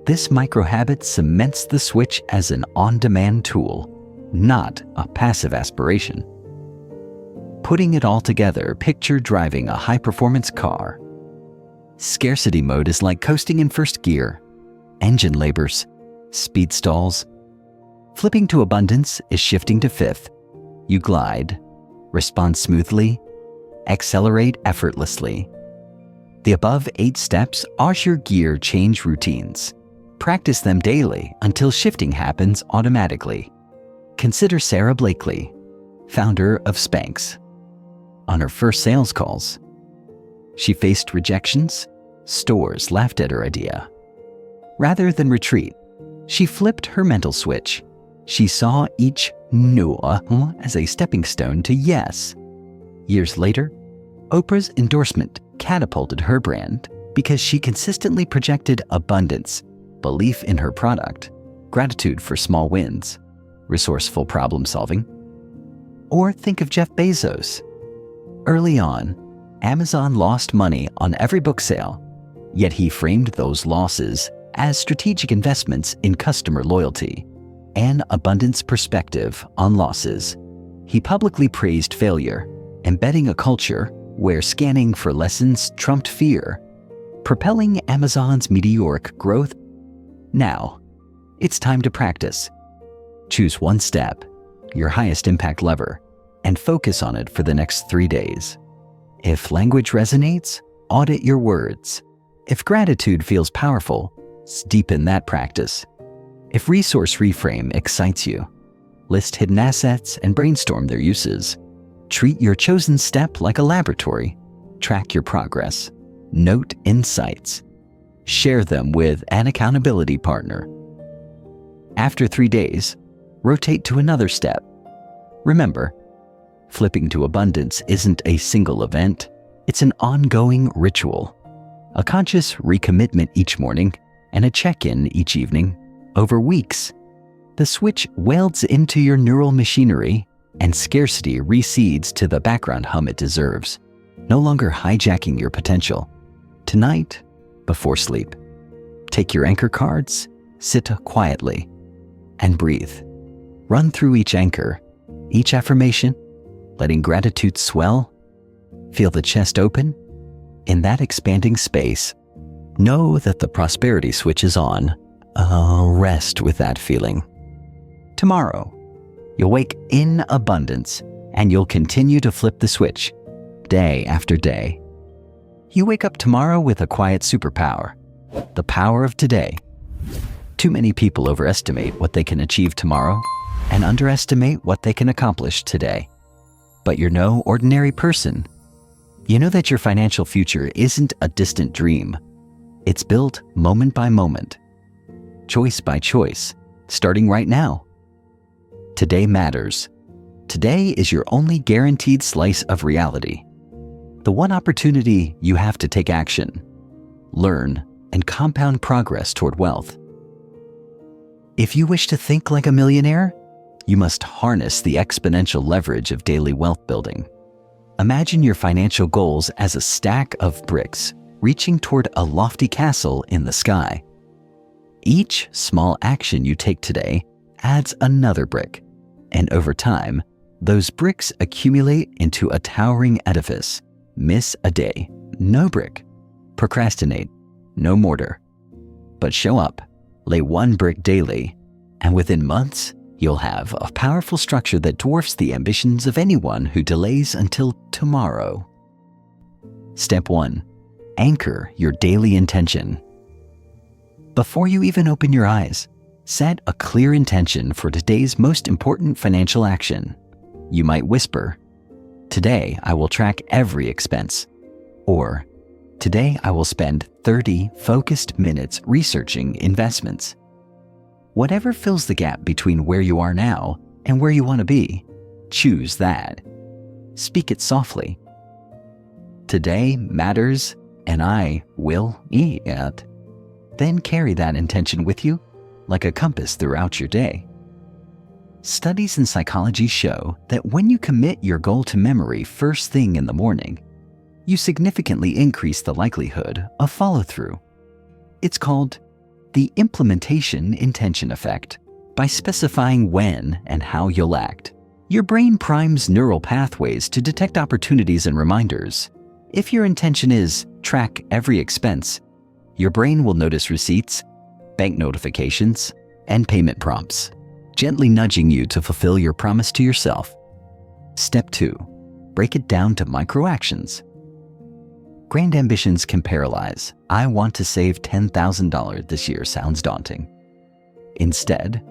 This micro-habit cements the switch as an on-demand tool, not a passive aspiration. Putting it all together, picture driving a high-performance car. Scarcity mode is like coasting in first gear. Engine labors, speed stalls. Flipping to abundance is shifting to 5th. You glide, respond smoothly, accelerate effortlessly. The above 8 steps are your gear change routines. Practice them daily until shifting happens automatically. Consider Sarah Blakely, founder of Spanx. On her first sales calls, she faced rejections. Stores laughed at her idea. Rather than retreat, she flipped her mental switch. She saw each no as a stepping stone to yes. Years later, Oprah's endorsement catapulted her brand because she consistently projected abundance, belief in her product, gratitude for small wins, resourceful problem solving. Or think of Jeff Bezos. Early on, Amazon lost money on every book sale, yet he framed those losses as strategic investments in customer loyalty and abundance perspective on losses. He publicly praised failure, embedding a culture where scanning for lessons trumped fear, propelling Amazon's meteoric growth. Now, it's time to practice. Choose one step, your highest impact lever, and focus on it for the next 3 days. If language resonates, audit your words. If gratitude feels powerful, deepen that practice. If resource reframe excites you, list hidden assets and brainstorm their uses. Treat your chosen step like a laboratory. Track your progress. Note insights. Share them with an accountability partner. After 3 days, rotate to another step. Remember, flipping to abundance isn't a single event. It's an ongoing ritual. A conscious recommitment each morning and a check-in each evening. Over weeks, the switch welds into your neural machinery and scarcity recedes to the background hum it deserves, no longer hijacking your potential. Tonight, before sleep, take your anchor cards, sit quietly, and breathe. Run through each anchor, each affirmation, letting gratitude swell. Feel the chest open. In that expanding space, know that the prosperity switch is on. rest with that feeling. Tomorrow, you'll wake in abundance and you'll continue to flip the switch day after day. You wake up tomorrow with a quiet superpower, the power of today. Too many people overestimate what they can achieve tomorrow and underestimate what they can accomplish today. But you're no ordinary person. You know that your financial future isn't a distant dream. It's built moment by moment, choice by choice, starting right now. Today matters. Today is your only guaranteed slice of reality. The one opportunity you have to take action, learn, and compound progress toward wealth. If you wish to think like a millionaire, you must harness the exponential leverage of daily wealth building. Imagine your financial goals as a stack of bricks reaching toward a lofty castle in the sky. Each small action you take today adds another brick, and over time, those bricks accumulate into a towering edifice. Miss a day, no brick. Procrastinate, no mortar. But show up, lay one brick daily, and within months, you'll have a powerful structure that dwarfs the ambitions of anyone who delays until tomorrow. Step 1. Anchor your daily intention. Before you even open your eyes, set a clear intention for today's most important financial action. You might whisper, "Today I will track every expense," or "Today I will spend 30 focused minutes researching investments." Whatever fills the gap between where you are now and where you want to be, choose that. Speak it softly. Today matters, and I will eat it. Then carry that intention with you like a compass throughout your day. Studies in psychology show that when you commit your goal to memory first thing in the morning, you significantly increase the likelihood of follow-through. It's called the implementation intention effect. By specifying when and how you'll act, your brain primes neural pathways to detect opportunities and reminders. If your intention is track every expense, your brain will notice receipts, bank notifications, and payment prompts, gently nudging you to fulfill your promise to yourself. Step 2. Break it down to micro actions. Grand ambitions can paralyze. I want to save $10,000 this year sounds daunting. Instead,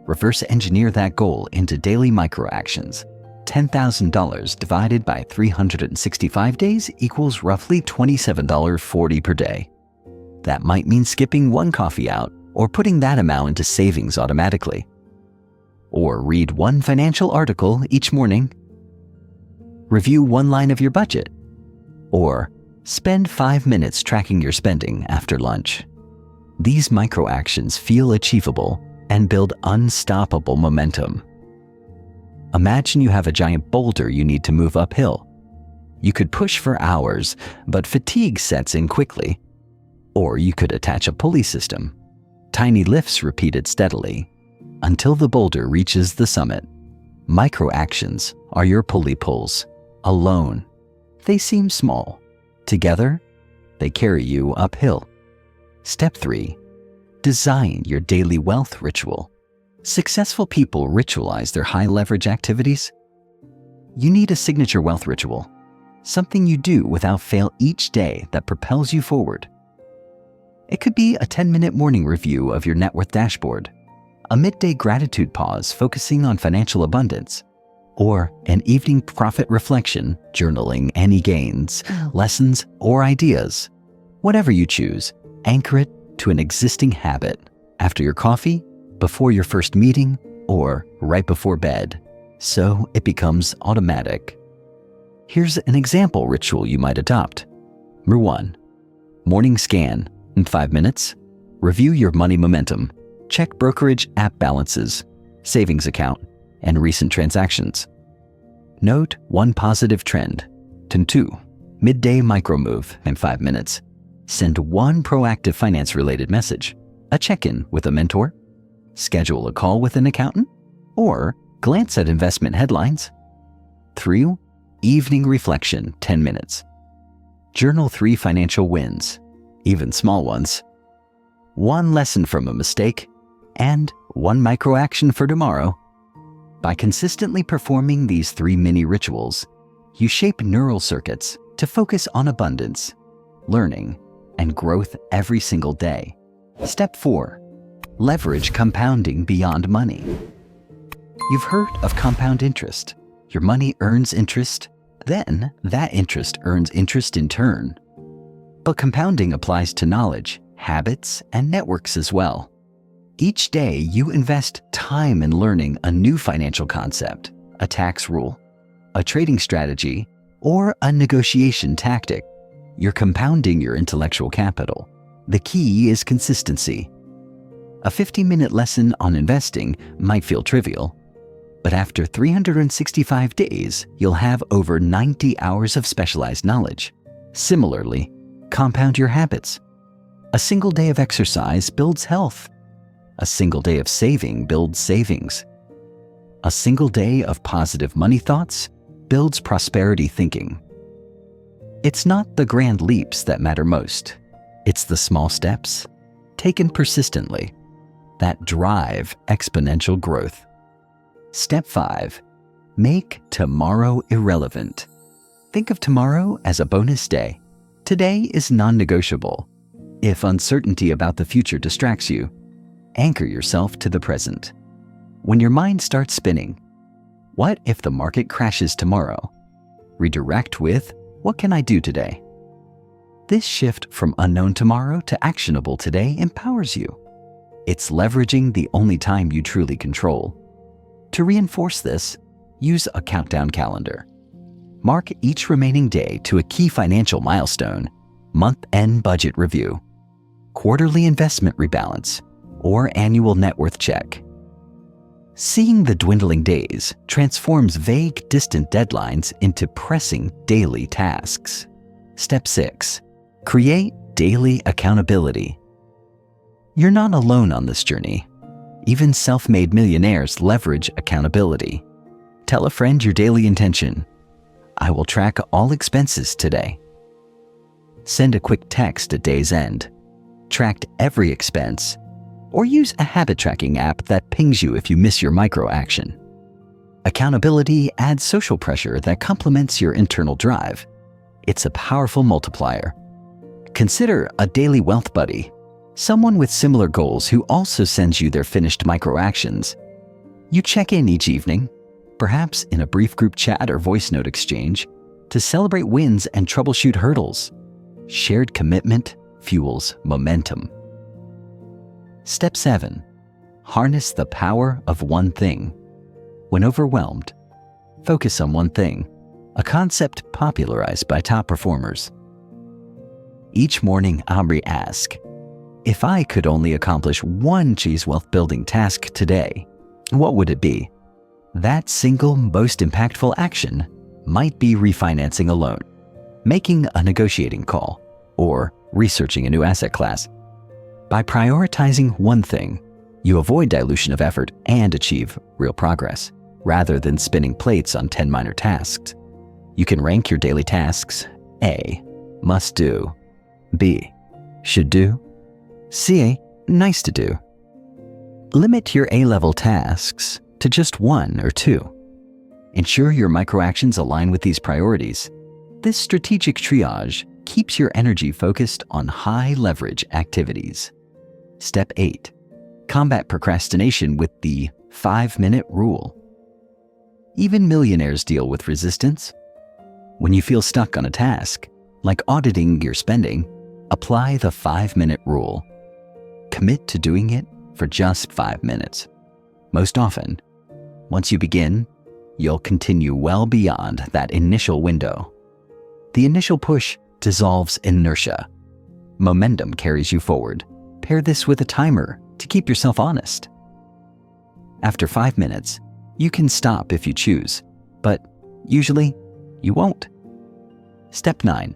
reverse engineer that goal into daily micro actions. $10,000 divided by 365 days equals roughly $27.40 per day. That might mean skipping one coffee out or putting that amount into savings automatically. Or read one financial article each morning. Review one line of your budget. Or spend 5 minutes tracking your spending after lunch. These micro actions feel achievable and build unstoppable momentum. Imagine you have a giant boulder you need to move uphill. You could push for hours, but fatigue sets in quickly. Or you could attach a pulley system. Tiny lifts repeated steadily until the boulder reaches the summit. Micro actions are your pulley pulls. Alone, they seem small. Together, they carry you uphill. Step 3. Design your daily wealth ritual. Successful people ritualize their high-leverage activities. You need a signature wealth ritual, something you do without fail each day that propels you forward. It could be a 10-minute morning review of your net worth dashboard, a midday gratitude pause focusing on financial abundance, or an evening profit reflection, journaling any gains, lessons, or ideas. Whatever you choose, anchor it to an existing habit after your coffee, before your first meeting, or right before bed, so it becomes automatic. Here's an example ritual you might adopt. Number 1. Morning scan. In 5 minutes, review your money momentum. Check brokerage app balances, savings account, and recent transactions. Note one positive trend. 2. Midday micro move in 5 minutes. Send one proactive finance-related message, a check-in with a mentor, schedule a call with an accountant, or glance at investment headlines. 3. Evening reflection, 10 minutes. Journal 3 financial wins, even small ones. one lesson from a mistake, and one micro action for tomorrow. By consistently performing these 3 mini rituals, you shape neural circuits to focus on abundance, learning, and growth every single day. Step 4. Leverage compounding beyond money. You've heard of compound interest. Your money earns interest, then that interest earns interest in turn. But compounding applies to knowledge, habits, and networks as well. Each day you invest time in learning a new financial concept, a tax rule, a trading strategy, or a negotiation tactic. You're compounding your intellectual capital. The key is consistency. A 50-minute lesson on investing might feel trivial, but after 365 days, you'll have over 90 hours of specialized knowledge. Similarly, compound your habits. A single day of exercise builds health. A single day of saving builds savings. A single day of positive money thoughts builds prosperity thinking. It's not the grand leaps that matter most. It's the small steps, taken persistently, that drive exponential growth. Step 5. Make tomorrow irrelevant. Think of tomorrow as a bonus day. Today is non-negotiable. If uncertainty about the future distracts you, anchor yourself to the present. When your mind starts spinning, what if the market crashes tomorrow? Redirect with, what can I do today? This shift from unknown tomorrow to actionable today empowers you. It's leveraging the only time you truly control. To reinforce this, use a countdown calendar. Mark each remaining day to a key financial milestone, month-end budget review, quarterly investment rebalance, or annual net worth check. Seeing the dwindling days transforms vague, distant deadlines into pressing daily tasks. Step 6. Create daily accountability. You're not alone on this journey. Even self-made millionaires leverage accountability. Tell a friend your daily intention. I will track all expenses today. Send a quick text at day's end. Track every expense. Or use a habit tracking app that pings you if you miss your micro action. Accountability adds social pressure that complements your internal drive. It's a powerful multiplier. Consider a daily wealth buddy, someone with similar goals who also sends you their finished micro actions. You check in each evening, perhaps in a brief group chat or voice note exchange, to celebrate wins and troubleshoot hurdles. Shared commitment fuels momentum. Step 7. Harness the power of one thing. When overwhelmed, focus on one thing, a concept popularized by top performers. Each morning, Aubrey asks, if I could only accomplish one wealth building task today, what would it be? That single most impactful action might be refinancing a loan, making a negotiating call, or researching a new asset class. By prioritizing one thing, you avoid dilution of effort and achieve real progress, rather than spinning plates on 10 minor tasks. You can rank your daily tasks: A, must do; B, should do; C, nice to do. Limit your A-level tasks to just 1 or 2. Ensure your microactions align with these priorities. This strategic triage keeps your energy focused on high-leverage activities. Step 8. Combat procrastination with the 5-minute rule. Even millionaires deal with resistance. When you feel stuck on a task, like auditing your spending, apply the 5-minute rule. Commit to doing it for just 5 minutes. Most often, once you begin, you'll continue well beyond that initial window. The initial push dissolves inertia. Momentum carries you forward. Pair this with a timer to keep yourself honest. After 5 minutes, you can stop if you choose, but usually you won't. Step 9.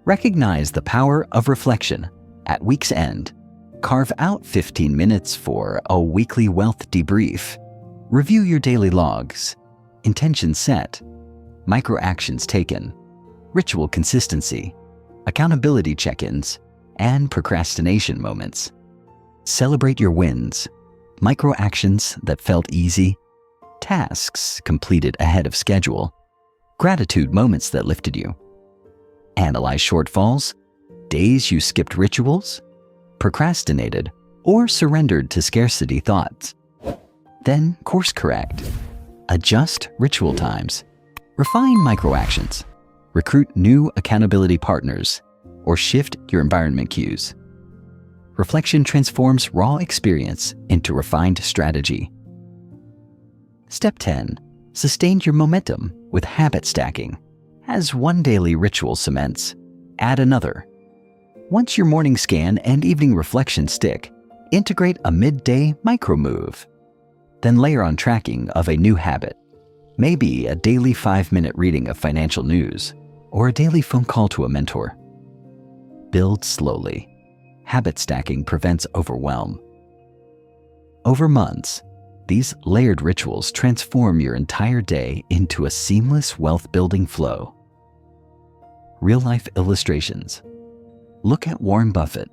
Recognize the power of reflection. At week's end, carve out 15 minutes for a weekly wealth debrief. Review your daily logs, intentions set, micro actions taken, ritual consistency, accountability check-ins, and procrastination moments. Celebrate your wins, micro actions that felt easy, tasks completed ahead of schedule, gratitude moments that lifted you. Analyze shortfalls, days you skipped rituals, procrastinated, or surrendered to scarcity thoughts. Then course correct. Adjust ritual times. Refine micro actions. Recruit new accountability partners, or shift your environment cues. Reflection transforms raw experience into refined strategy. Step 10. Sustain your momentum with habit stacking. As one daily ritual cements, add another. Once your morning scan and evening reflection stick, integrate a midday micro move. Then layer on tracking of a new habit. Maybe a daily 5-minute reading of financial news, or a daily phone call to a mentor. Build slowly. Habit stacking prevents overwhelm. Over months, these layered rituals transform your entire day into a seamless wealth-building flow. Real-life illustrations. Look at Warren Buffett.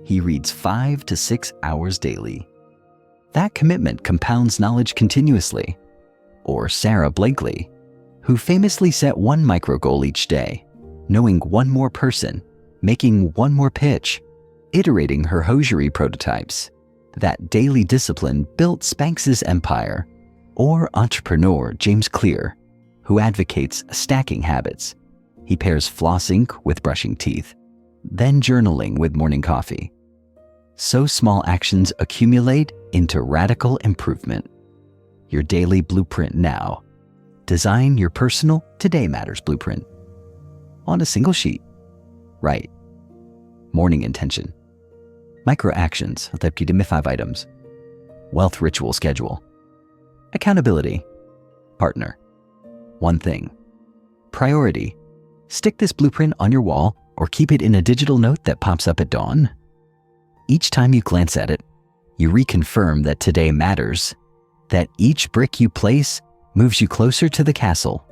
He reads 5 to 6 hours daily. That commitment compounds knowledge continuously. Or Sarah Blakely, who famously set one micro goal each day, knowing one more person, making one more pitch, iterating her hosiery prototypes. That daily discipline built Spanx's empire. Or entrepreneur James Clear, who advocates stacking habits. He pairs flossing with brushing teeth, then journaling with morning coffee. So small actions accumulate into radical improvement. Your daily blueprint now. Design your personal Today Matters blueprint. On a single sheet. Write. Morning intention. Micro actions that give me 5 items. Wealth ritual schedule. Accountability. Partner. One thing. Priority. Stick this blueprint on your wall or keep it in a digital note that pops up at dawn. Each time you glance at it, you reconfirm that today matters, that each brick you place moves you closer to the castle.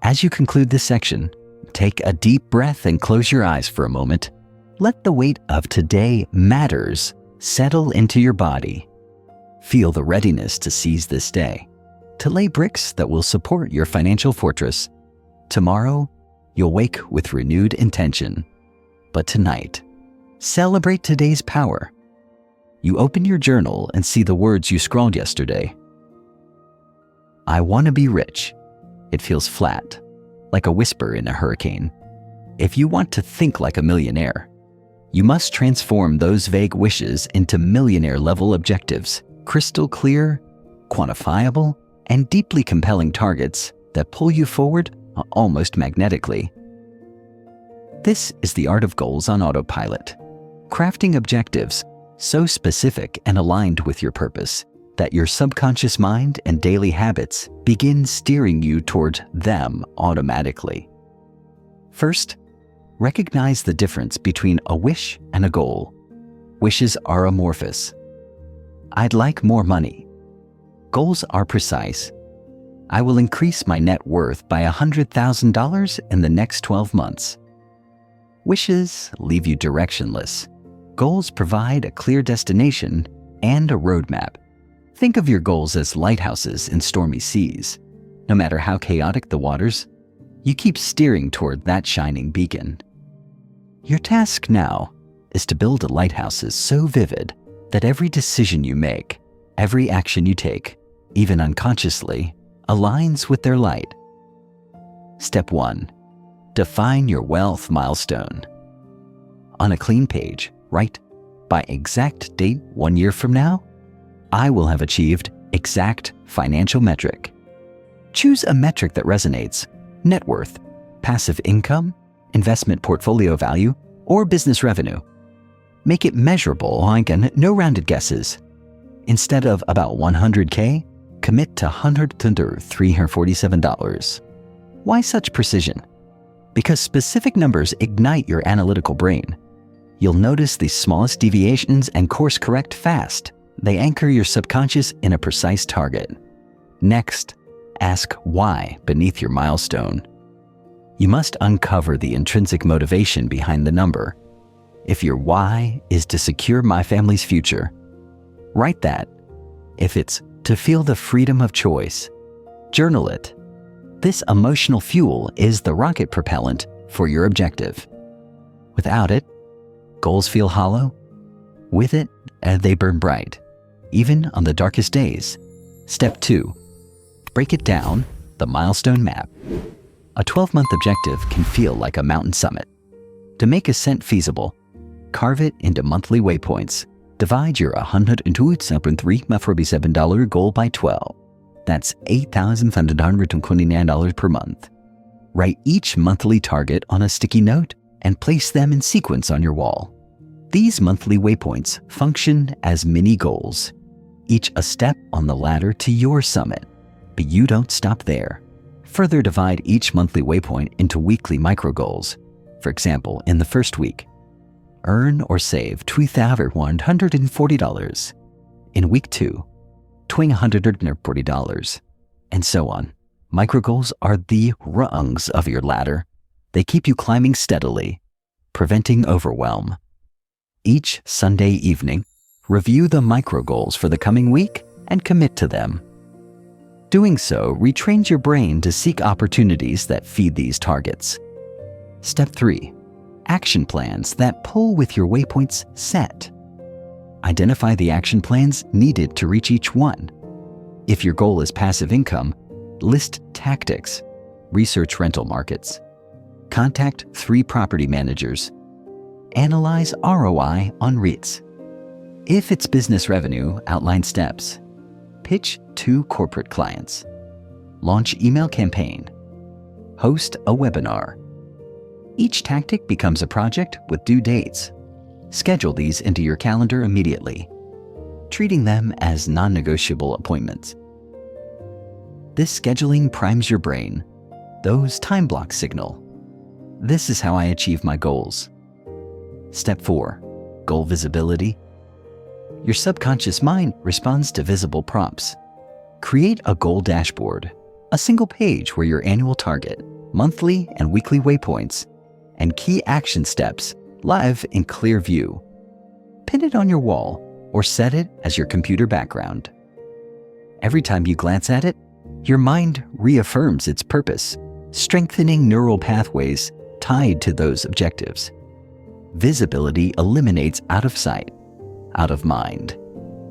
As you conclude this section, take a deep breath and close your eyes for a moment. Let the weight of today matters settle into your body. Feel the readiness to seize this day, to lay bricks that will support your financial fortress. Tomorrow, you'll wake with renewed intention. But tonight, celebrate today's power. You open your journal and see the words you scrawled yesterday. I want to be rich. It feels flat, like a whisper in a hurricane. If you want to think like a millionaire, you must transform those vague wishes into millionaire-level objectives, crystal clear, quantifiable, and deeply compelling targets that pull you forward almost magnetically. This is the art of goals on autopilot. Crafting objectives so specific and aligned with your purpose that your subconscious mind and daily habits begin steering you toward them automatically. First, recognize the difference between a wish and a goal. Wishes are amorphous. I'd like more money. Goals are precise. I will increase my net worth by $100,000 in the next 12 months. Wishes leave you directionless. Goals provide a clear destination and a roadmap. Think of your goals as lighthouses in stormy seas. No matter how chaotic the waters, you keep steering toward that shining beacon. Your task now is to build lighthouses so vivid that every decision you make, every action you take, even unconsciously, aligns with their light. Step 1. Define your wealth milestone. On a clean page, write, by exact date 1 year from now, I will have achieved exact financial metric. Choose a metric that resonates: net worth, passive income, investment portfolio value, or business revenue. Make it measurable, again, no rounded guesses. Instead of about $100K, commit to $347. Why such precision? Because specific numbers ignite your analytical brain. You'll notice the smallest deviations and course correct fast. They anchor your subconscious in a precise target. Next, ask why beneath your milestone. You must uncover the intrinsic motivation behind the number. If your why is to secure my family's future, write that. If it's to feel the freedom of choice, journal it. This emotional fuel is the rocket propellant for your objective. Without it, goals feel hollow. With it, they burn bright, even on the darkest days. Step 2. Break it down, the milestone map. A 12-month objective can feel like a mountain summit. To make ascent feasible, carve it into monthly waypoints. Divide your $102.3 goal by 12. That's $8,529 per month. Write each monthly target on a sticky note and place them in sequence on your wall. These monthly waypoints function as mini goals, each a step on the ladder to your summit. But you don't stop there. Further divide each monthly waypoint into weekly micro goals. For example, in the first week, earn or save $2,140. In week 2, $2,140, and so on. Micro goals are the rungs of your ladder. They keep you climbing steadily, preventing overwhelm. Each Sunday evening, review the micro goals for the coming week and commit to them. Doing so retrains your brain to seek opportunities that feed these targets. Step 3. Action plans that pull with your waypoints set. Identify the action plans needed to reach each one. If your goal is passive income, list tactics, research rental markets, contact 3 property managers, analyze ROI on REITs. If it's business revenue, outline steps. Pitch 2 corporate clients. Launch email campaign. Host a webinar. Each tactic becomes a project with due dates. Schedule these into your calendar immediately, treating them as non-negotiable appointments. This scheduling primes your brain. Those time blocks signal. This is how I achieve my goals. Step 4. Goal visibility. Your subconscious mind responds to visible prompts. Create a goal dashboard, a single page where your annual target, monthly and weekly waypoints, and key action steps live in clear view. Pin it on your wall or set it as your computer background. Every time you glance at it, your mind reaffirms its purpose, strengthening neural pathways tied to those objectives. Visibility eliminates out of sight, out of mind.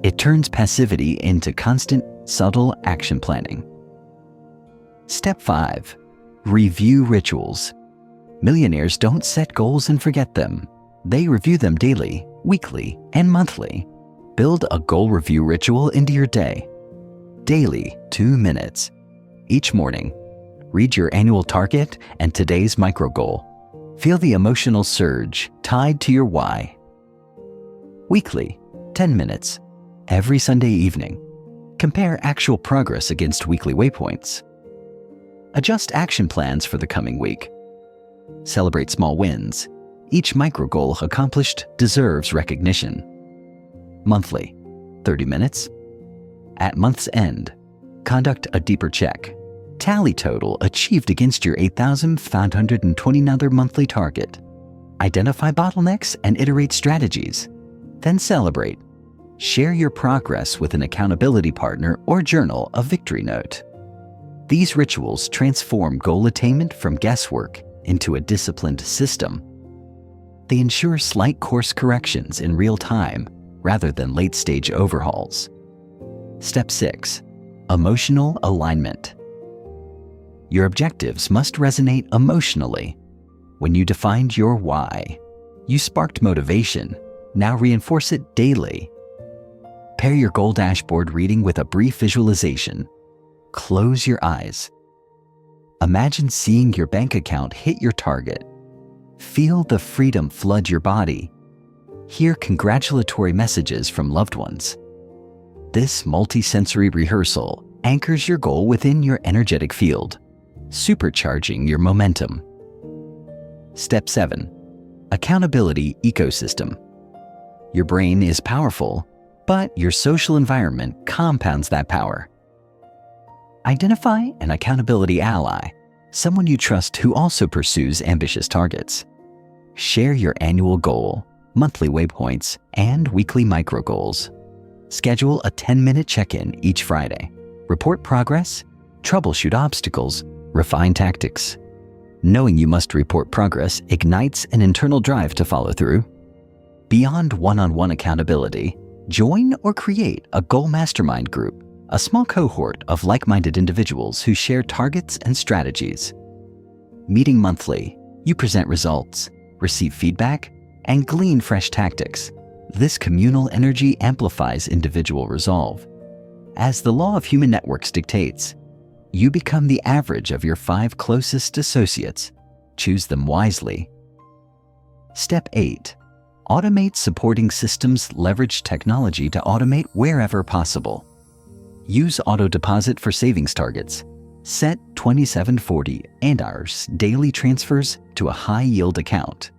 It turns passivity into constant, subtle action planning. Step 5. Review rituals. Millionaires don't set goals and forget them. They review them daily, weekly, and monthly. Build a goal review ritual into your day. Daily, 2 minutes. Each morning, read your annual target and today's micro goal. Feel the emotional surge tied to your why. Weekly, 10 minutes. Every Sunday evening, compare actual progress against weekly waypoints. Adjust action plans for the coming week. Celebrate small wins. Each micro goal accomplished deserves recognition. Monthly, 30 minutes. At month's end, conduct a deeper check. Tally total achieved against your $8,529 monthly target. Identify bottlenecks and iterate strategies. Then celebrate. Share your progress with an accountability partner or journal a victory note. These rituals transform goal attainment from guesswork into a disciplined system. They ensure slight course corrections in real time rather than late-stage overhauls. Step 6. Emotional alignment. Your objectives must resonate emotionally. When you defined your why, you sparked motivation. Now reinforce it daily. Pair your goal dashboard reading with a brief visualization. Close your eyes. Imagine seeing your bank account hit your target. Feel the freedom flood your body. Hear congratulatory messages from loved ones. This multisensory rehearsal anchors your goal within your energetic field, supercharging your momentum. Step 7. Accountability ecosystem. Your brain is powerful, but your social environment compounds that power. Identify an accountability ally, someone you trust who also pursues ambitious targets. Share your annual goal, monthly waypoints, and weekly micro goals. Schedule a 10-minute check-in each Friday. Report progress, troubleshoot obstacles, refine tactics. Knowing you must report progress ignites an internal drive to follow through. Beyond one-on-one accountability, join or create a goal mastermind group, a small cohort of like-minded individuals who share targets and strategies. Meeting monthly, you present results, receive feedback, and glean fresh tactics. This communal energy amplifies individual resolve. As the law of human networks dictates, you become the average of your 5 closest associates. Choose them wisely. Step 8. Automate supporting systems. Leverage technology to automate wherever possible. Use auto deposit for savings targets. Set 2740 and hours daily transfers to a high-yield account.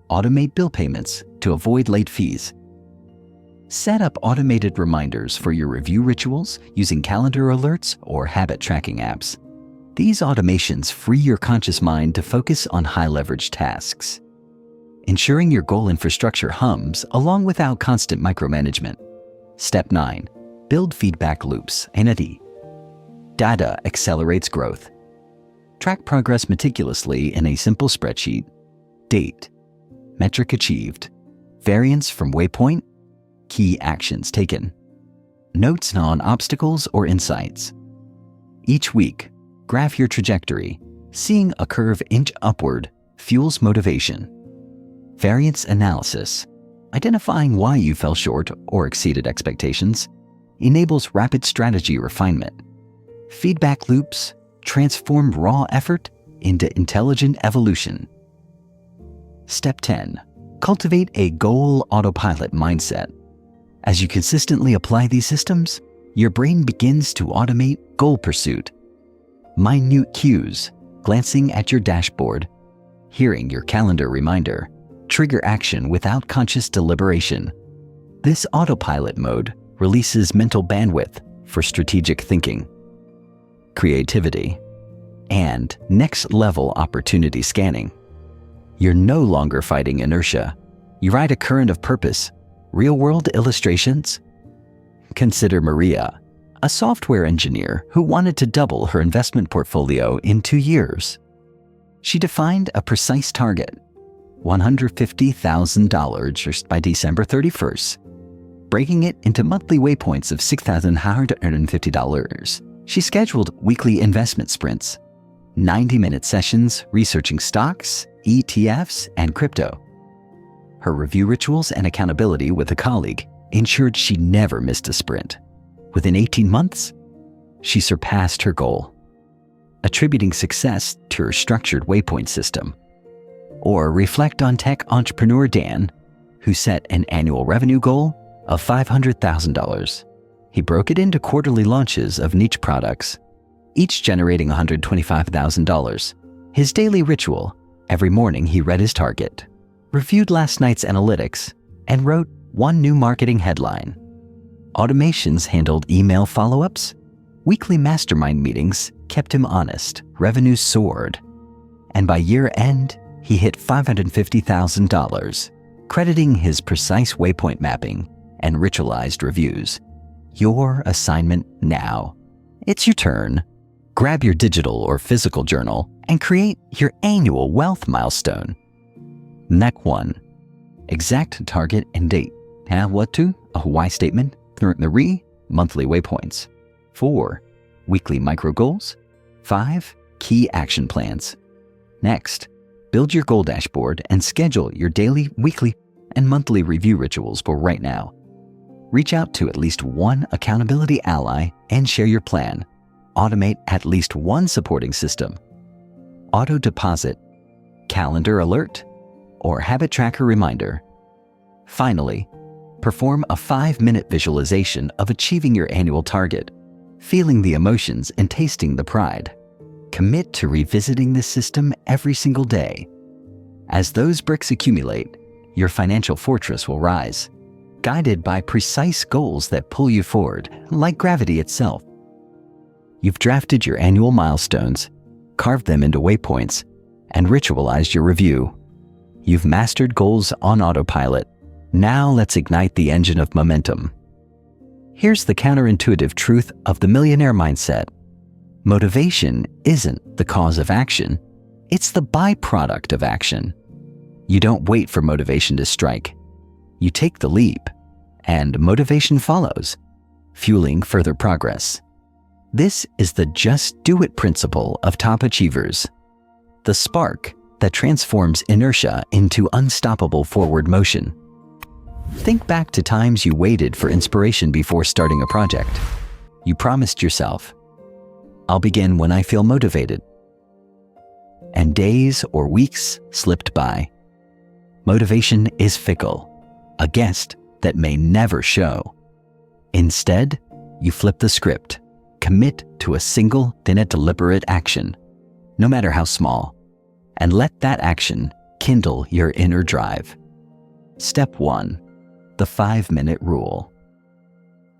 Automate bill payments to avoid late fees. Set up automated reminders for your review rituals using calendar alerts or habit tracking apps. These automations free your conscious mind to focus on high-leverage tasks, ensuring your goal infrastructure hums along without constant micromanagement. Step 9. Build feedback loops. Entity. Data accelerates growth. Track progress meticulously in a simple spreadsheet. Date, metric achieved, variance from waypoint, key actions taken, notes on obstacles or insights. Each week, graph your trajectory. Seeing a curve inch upward fuels motivation. Variance analysis, identifying why you fell short or exceeded expectations, enables rapid strategy refinement. Feedback loops transform raw effort into intelligent evolution. Step 10. Cultivate a goal autopilot mindset. As you consistently apply these systems, your brain begins to automate goal pursuit. Minute cues, glancing at your dashboard, hearing your calendar reminder, trigger action without conscious deliberation. This autopilot mode releases mental bandwidth for strategic thinking, creativity, and next-level opportunity scanning. You're no longer fighting inertia. You ride a current of purpose. Real-world illustrations? Consider Maria, a software engineer who wanted to double her investment portfolio in 2 years. She defined a precise target, $150,000 by December 31st, breaking it into monthly waypoints of $6,150. She scheduled weekly investment sprints, 90-minute sessions researching stocks, ETFs, and crypto. Her review rituals and accountability with a colleague ensured she never missed a sprint. Within 18 months, she surpassed her goal, attributing success to her structured waypoint system. Or reflect on tech entrepreneur Dan, who set an annual revenue goal of $500,000. He broke it into quarterly launches of niche products, each generating $125,000. His daily ritual: every morning he read his target, reviewed last night's analytics, and wrote one new marketing headline. Automations handled email follow-ups. Weekly mastermind meetings kept him honest. Revenue soared. And by year end, he hit $550,000, crediting his precise waypoint mapping and ritualized reviews. Your assignment now. It's your turn. Grab your digital or physical journal and create your annual wealth milestone. Neck 1. Exact target and date. What to? A why statement. 3. Monthly waypoints. 4. Weekly micro goals. 5. Key action plans. Next, build your goal dashboard and schedule your daily, weekly, and monthly review rituals for right now. Reach out to at least one accountability ally and share your plan. Automate at least one supporting system. Auto deposit, calendar alert, or habit tracker reminder. Finally, perform a 5-minute visualization of achieving your annual target, feeling the emotions and tasting the pride. Commit to revisiting this system every single day. As those bricks accumulate, your financial fortress will rise, guided by precise goals that pull you forward, like gravity itself. You've drafted your annual milestones, carved them into waypoints, and ritualized your review. You've mastered goals on autopilot, Now let's ignite the engine of momentum. Here's the counterintuitive truth of the millionaire mindset. Motivation isn't the cause of action, it's the byproduct of action. You don't wait for motivation to strike. You take the leap, and motivation follows, fueling further progress. This is the just do it principle of top achievers, the spark that transforms inertia into unstoppable forward motion. Think back to times you waited for inspiration before starting a project. You promised yourself, "I'll begin when I feel motivated." And days or weeks slipped by. Motivation is fickle, a guest that may never show. Instead, you flip the script, commit to a single, then a deliberate action, no matter how small, and let that action kindle your inner drive. Step 1. The 5-minute rule.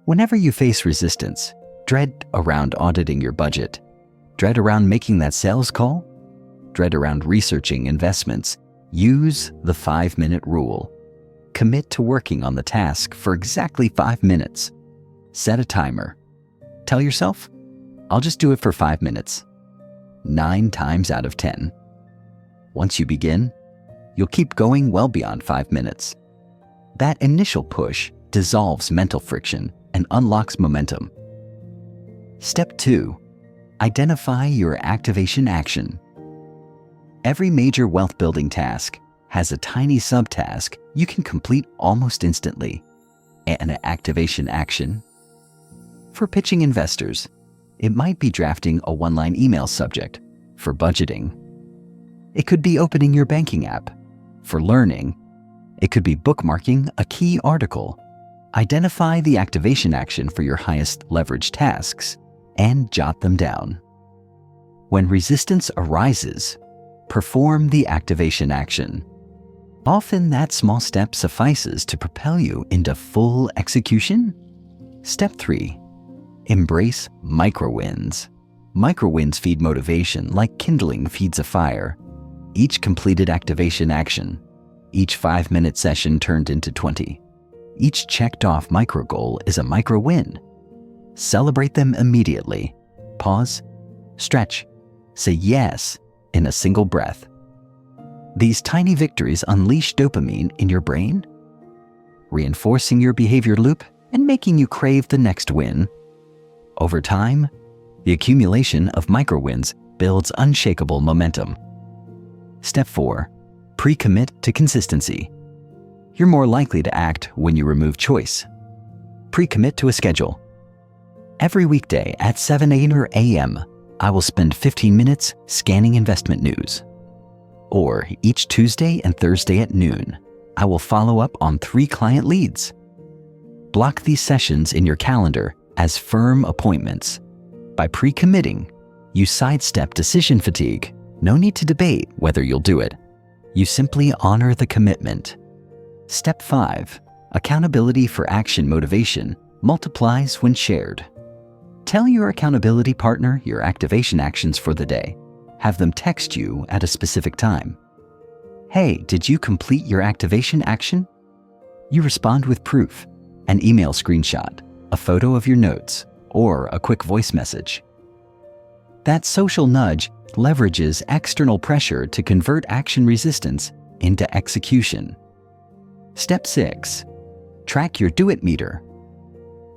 Whenever you face resistance, dread around auditing your budget, dread around making that sales call, dread around researching investments, use the 5-minute rule. Commit to working on the task for exactly 5 minutes. Set a timer. Tell yourself, "I'll just do it for 5 minutes." 9 times out of 10. Once you begin, you'll keep going well beyond 5 minutes. That initial push dissolves mental friction and unlocks momentum. Step 2. Identify your activation action. Every major wealth-building task has a tiny subtask you can complete almost instantly. An activation action. For pitching investors, it might be drafting a one-line email subject. For budgeting, it could be opening your banking app. For learning, it could be bookmarking a key article. Identify the activation action for your highest leverage tasks and jot them down. When resistance arises, perform the activation action. Often that small step suffices to propel you into full execution. Step 3. Embrace micro-wins. Micro-wins feed motivation like kindling feeds a fire. Each completed activation action, each 5-minute session turned into 20. Each checked off micro-goal is a micro-win. Celebrate them immediately. Pause, stretch, say yes in a single breath. These tiny victories unleash dopamine in your brain, reinforcing your behavior loop and making you crave the next win. Over time, the accumulation of micro-wins builds unshakable momentum. Step 4. Pre-commit to consistency. You're more likely to act when you remove choice. Pre-commit to a schedule. Every weekday at 7 a.m., I will spend 15 minutes scanning investment news. Or each Tuesday and Thursday at noon, I will follow up on 3 client leads. Block these sessions in your calendar as firm appointments. By pre-committing, you sidestep decision fatigue. No need to debate whether you'll do it. You simply honor the commitment. Step 5. Accountability for action motivation multiplies when shared. Tell your accountability partner your activation actions for the day. Have them text you at a specific time. "Hey, did you complete your activation action?" You respond with proof, an email screenshot, a photo of your notes, or a quick voice message. That social nudge leverages external pressure to convert action resistance into execution. Step 6. Track your do-it meter.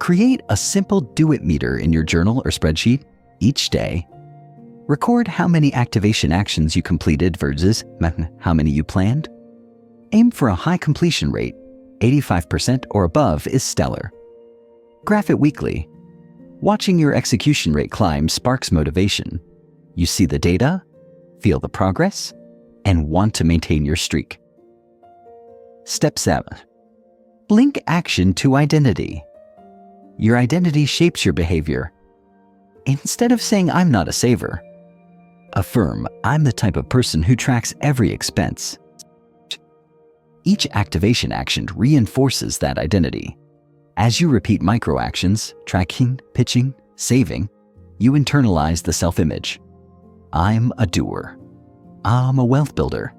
Create a simple do-it meter in your journal or spreadsheet each day. Record how many activation actions you completed versus how many you planned. Aim for a high completion rate. 85% or above is stellar. Graph it weekly. Watching your execution rate climb sparks motivation. You see the data, feel the progress, and want to maintain your streak. Step 7. Link action to identity. Your identity shapes your behavior. Instead of saying, "I'm not a saver," affirm, "I'm the type of person who tracks every expense." Each activation action reinforces that identity. As you repeat micro-actions, tracking, pitching, saving, you internalize the self-image. I'm a doer. I'm a wealth builder.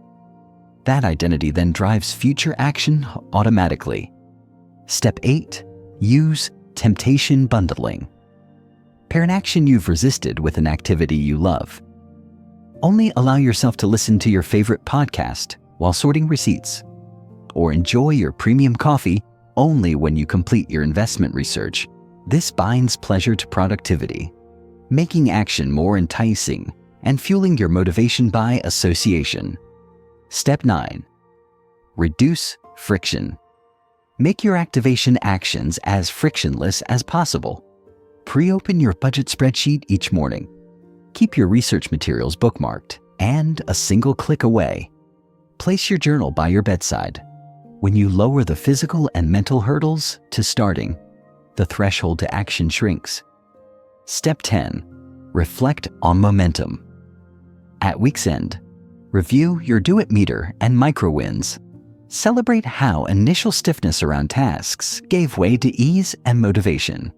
That identity then drives future action automatically. Step 8. Use temptation bundling. Pair an action you've resisted with an activity you love. Only allow yourself to listen to your favorite podcast while sorting receipts, or enjoy your premium coffee only when you complete your investment research. This binds pleasure to productivity, making action more enticing and fueling your motivation by association. Step 9. Reduce friction. Make your activation actions as frictionless as possible. Pre-open your budget spreadsheet each morning. Keep your research materials bookmarked and a single click away. Place your journal by your bedside. When you lower the physical and mental hurdles to starting, the threshold to action shrinks. Step 10. Reflect on momentum. At week's end, review your do-it meter and micro wins. Celebrate how initial stiffness around tasks gave way to ease and motivation.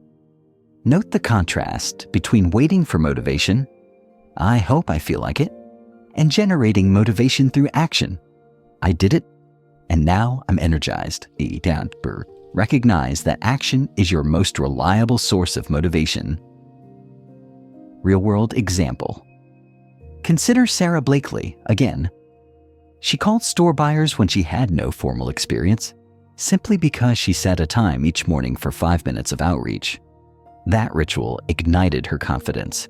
Note the contrast between waiting for motivation, I hope I feel like it, and generating motivation through action. I did it, and now I'm energized. Recognize that action is your most reliable source of motivation. Real-world example. Consider Sarah Blakely again. She called store buyers when she had no formal experience, simply because she set a time each morning for 5 minutes of outreach. That ritual ignited her confidence,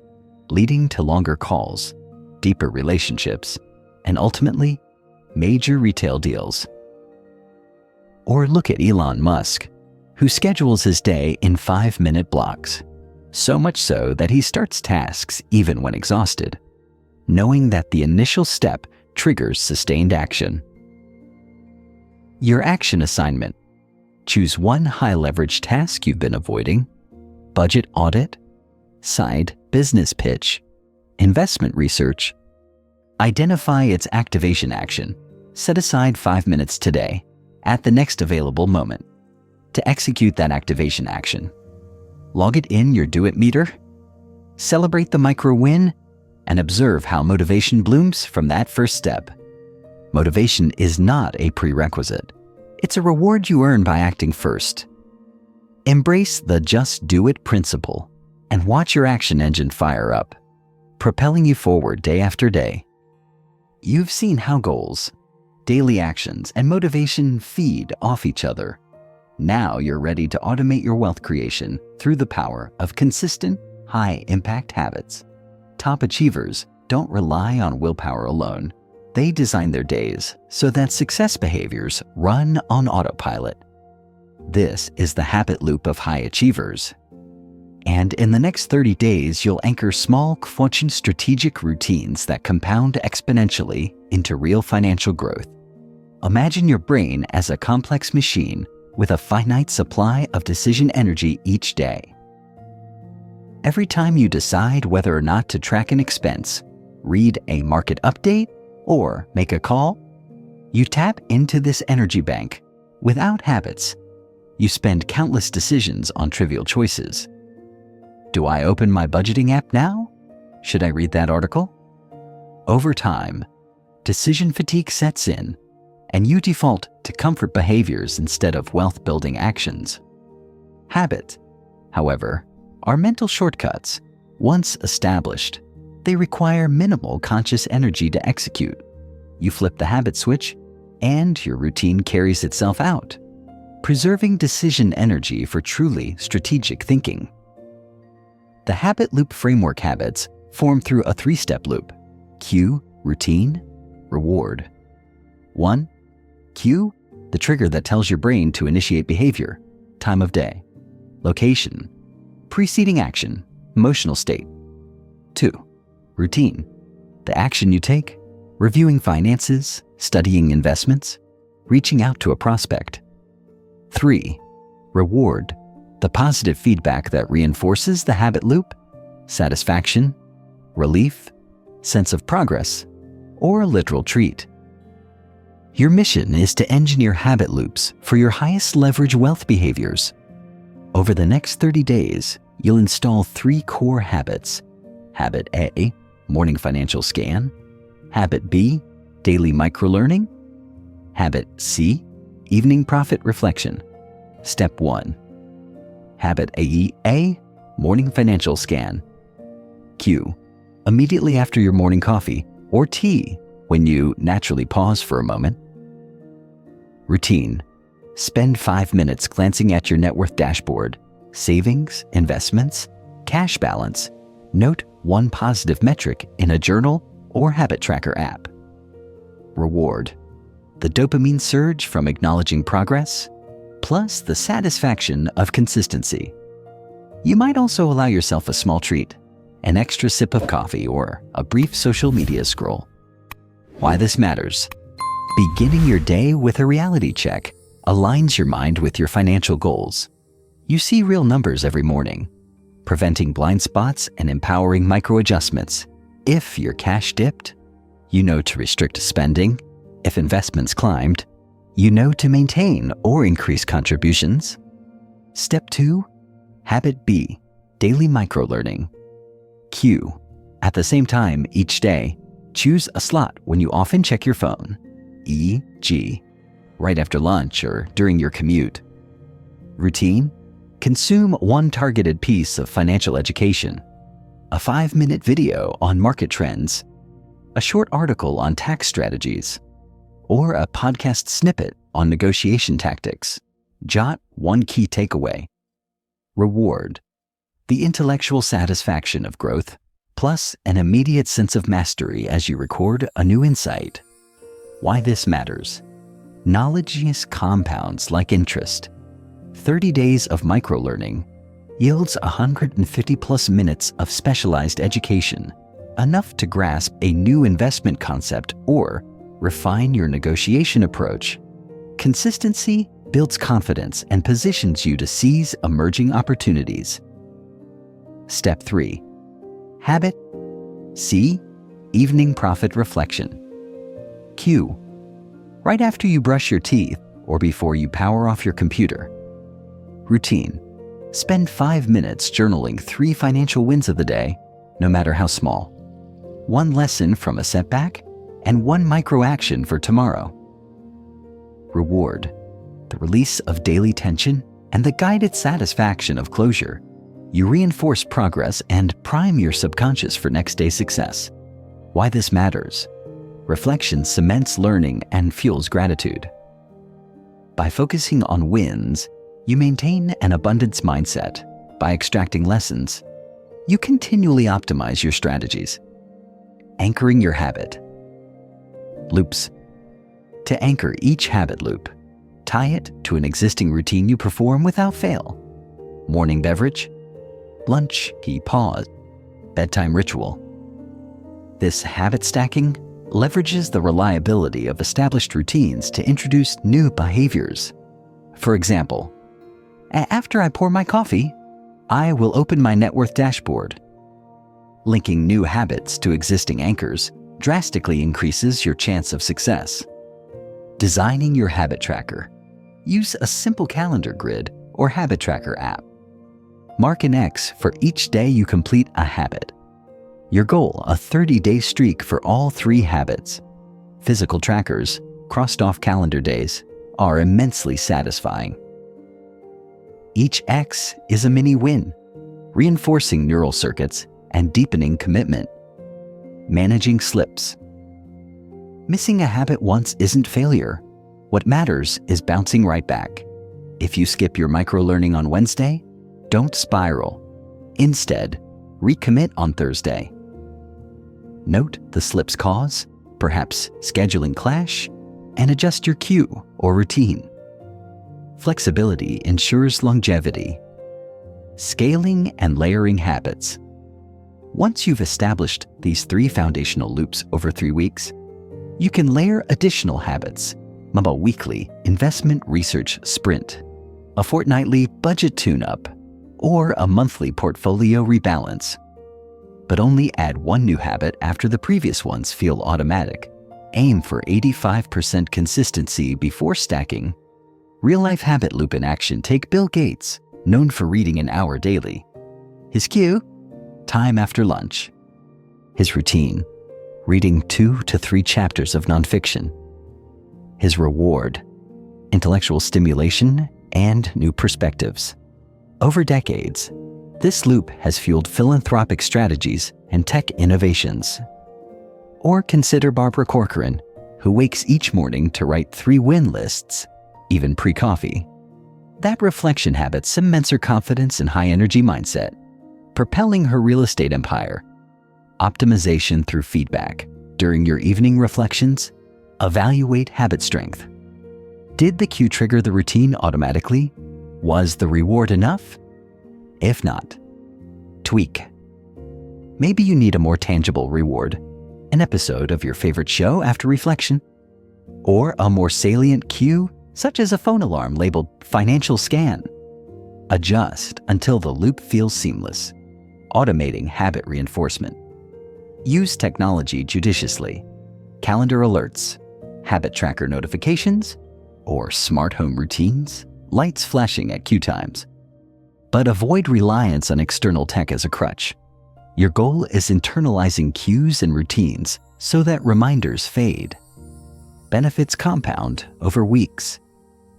leading to longer calls, deeper relationships, and ultimately, major retail deals. Or look at Elon Musk, who schedules his day in 5-minute blocks, so much so that he starts tasks even when exhausted, knowing that the initial step triggers sustained action. Your action assignment. Choose one high-leverage task you've been avoiding: budget audit, side business pitch, investment research. Identify its activation action. Set aside 5 minutes today, at the next available moment, to execute that activation action. Log it in your do-it meter. Celebrate the micro win and observe how motivation blooms from that first step. Motivation is not a prerequisite. It's a reward you earn by acting first. Embrace the just do it principle and watch your action engine fire up, propelling you forward day after day. You've seen how goals, daily actions, and motivation feed off each other. Now you're ready to automate your wealth creation through the power of consistent, high-impact habits. Top achievers don't rely on willpower alone. They design their days so that success behaviors run on autopilot. This is the habit loop of high achievers. And in the next 30 days, you'll anchor small, fortune strategic routines that compound exponentially into real financial growth. Imagine your brain as a complex machine with a finite supply of decision energy each day. Every time you decide whether or not to track an expense, read a market update, or make a call, you tap into this energy bank. Without habits, you spend countless decisions on trivial choices. Do I open my budgeting app now? Should I read that article? Over time, decision fatigue sets in, and you default to comfort behaviors instead of wealth-building actions. Habit, however, are mental shortcuts. Once established, they require minimal conscious energy to execute. You flip the habit switch, and your routine carries itself out, preserving decision energy for truly strategic thinking. The habit loop framework habits form through a 3-step loop: cue, routine, reward. 1. Cue, the trigger that tells your brain to initiate behavior, time of day, location, preceding action, emotional state. 2. Routine, the action you take, reviewing finances, studying investments, reaching out to a prospect. 3. Reward, the positive feedback that reinforces the habit loop, satisfaction, relief, sense of progress, or a literal treat. Your mission is to engineer habit loops for your highest leverage wealth behaviors. Over the next 30 days, you'll install 3 core habits. Habit A, morning financial scan. Habit B, daily microlearning. Habit C, evening profit reflection. Step 1. Habit A, morning financial scan. Q, immediately after your morning coffee or tea when you naturally pause for a moment. Routine, spend 5 minutes glancing at your net worth dashboard, savings, investments, cash balance. Note one positive metric in a journal or habit tracker app. Reward, the dopamine surge from acknowledging progress, plus the satisfaction of consistency. You might also allow yourself a small treat, an extra sip of coffee or a brief social media scroll. Why this matters. Beginning your day with a reality check aligns your mind with your financial goals. You see real numbers every morning, preventing blind spots and empowering micro adjustments. If your cash dipped, you know to restrict spending. If investments climbed, you know to maintain or increase contributions. Step 2, Habit B, daily micro-learning. Q, at the same time each day, choose a slot when you often check your phone, e.g., right after lunch or during your commute. Routine, consume one targeted piece of financial education, a 5-minute video on market trends, a short article on tax strategies, or a podcast snippet on negotiation tactics. Jot one key takeaway. Reward, the intellectual satisfaction of growth, plus an immediate sense of mastery as you record a new insight. Why this matters. Knowledge compounds like interest. 30 days of micro-learning yields 150 plus minutes of specialized education, enough to grasp a new investment concept or refine your negotiation approach. Consistency builds confidence and positions you to seize emerging opportunities. Step 3. Habit C, evening profit reflection. Q, right after you brush your teeth or before you power off your computer. Routine, spend 5 minutes journaling 3 financial wins of the day, no matter how small. 1 lesson from a setback and 1 micro action for tomorrow. Reward, the release of daily tension and the guided satisfaction of closure. You reinforce progress and prime your subconscious for next day success. Why this matters. Reflection cements learning and fuels gratitude. By focusing on wins, you maintain an abundance mindset. By extracting lessons, you continually optimize your strategies. Anchoring your habit. Loops. To anchor each habit loop, tie it to an existing routine you perform without fail. Morning beverage, lunch, key pause, bedtime ritual. This habit stacking leverages the reliability of established routines to introduce new behaviors. For example, after I pour my coffee, I will open my net worth dashboard. Linking new habits to existing anchors drastically increases your chance of success. Designing your habit tracker. Use a simple calendar grid or habit tracker app. Mark an X for each day you complete a habit. Your goal, a 30-day streak for all 3 habits. Physical trackers, crossed off calendar days, are immensely satisfying. Each X is a mini win, reinforcing neural circuits and deepening commitment. Managing slips. Missing a habit once isn't failure. What matters is bouncing right back. If you skip your micro-learning on Wednesday, don't spiral. Instead, recommit on Thursday. Note the slip's cause, perhaps scheduling clash, and adjust your cue or routine. Flexibility ensures longevity. Scaling and layering habits. Once you've established these 3 foundational loops over 3 weeks, you can layer additional habits, a weekly investment research sprint, a fortnightly budget tune-up, or a monthly portfolio rebalance. But only add 1 new habit after the previous ones feel automatic. Aim for 85% consistency before stacking. Real-life habit loop in action. Take Bill Gates, known for reading an hour daily. His cue, time after lunch. His routine, reading 2 to 3 chapters of nonfiction. his reward: intellectual stimulation and new perspectives. Over decades, this loop has fueled philanthropic strategies and tech innovations. Or consider Barbara Corcoran, who wakes each morning to write 3 win lists, even pre-coffee. That reflection habit cements her confidence and high-energy mindset, propelling her real estate empire. Optimization through feedback. During your evening reflections, evaluate habit strength. Did the cue trigger the routine automatically? Was the reward enough? If not, tweak. Maybe you need a more tangible reward, an episode of your favorite show after reflection, or a more salient cue, such as a phone alarm labeled financial scan. Adjust until the loop feels seamless. Automating habit reinforcement. Use technology judiciously. Calendar alerts, habit tracker notifications, or smart home routines, lights flashing at cue times. But avoid reliance on external tech as a crutch. Your goal is internalizing cues and routines so that reminders fade. Benefits compound over weeks.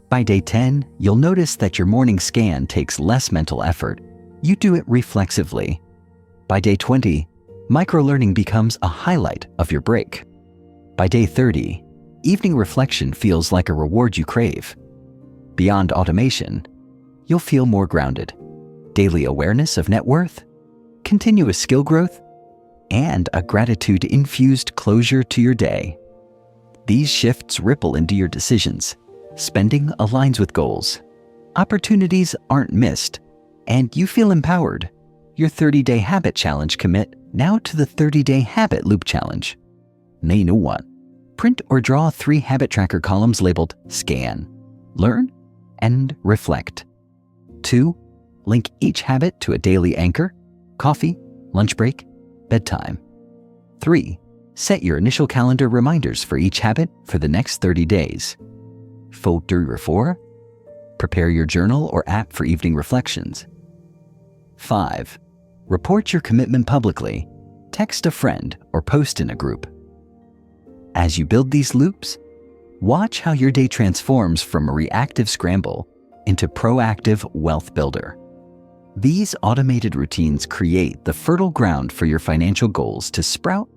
By day 10, you'll notice that your morning scan takes less mental effort. You do it reflexively. By day 20, microlearning becomes a highlight of your break. By day 30, evening reflection feels like a reward you crave. Beyond automation, you'll feel more grounded. Daily awareness of net worth, continuous skill growth, and a gratitude-infused closure to your day. These shifts ripple into your decisions. Spending aligns with goals. Opportunities aren't missed, and you feel empowered. Your 30-day habit challenge commit now to the 30-day habit loop challenge. Nay, no one. Print or draw 3 habit tracker columns labeled Scan, Learn, and Reflect. 2. Link each habit to a daily anchor: coffee, lunch break, bedtime. 3. Set your initial calendar reminders for each habit for the next 30 days. 4. Prepare your journal or app for evening reflections. 5. Report your commitment publicly. Text a friend or post in a group. As you build these loops, watch how your day transforms from a reactive scramble into proactive wealth builder. These automated routines create the fertile ground for your financial goals to sprout,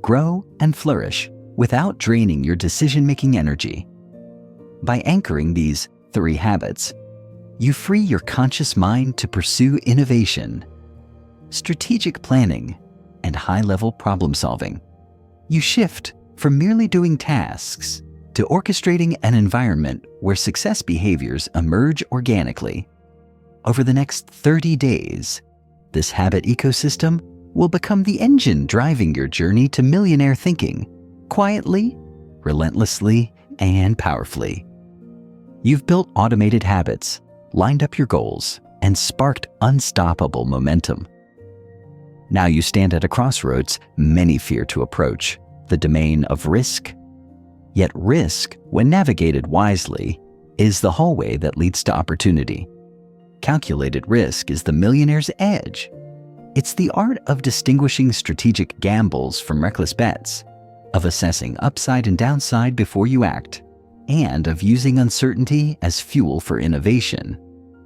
grow, and flourish without draining your decision-making energy. By anchoring these 3 habits, you free your conscious mind to pursue innovation, strategic planning, and high-level problem-solving. You shift from merely doing tasks to orchestrating an environment where success behaviors emerge organically. Over the next 30 days, this habit ecosystem will become the engine driving your journey to millionaire thinking, quietly, relentlessly, and powerfully. You've built automated habits, lined up your goals, and sparked unstoppable momentum. Now you stand at a crossroads many fear to approach, the domain of risk. Yet risk, when navigated wisely, is the hallway that leads to opportunity. Calculated risk is the millionaire's edge. It's the art of distinguishing strategic gambles from reckless bets, of assessing upside and downside before you act, and of using uncertainty as fuel for innovation.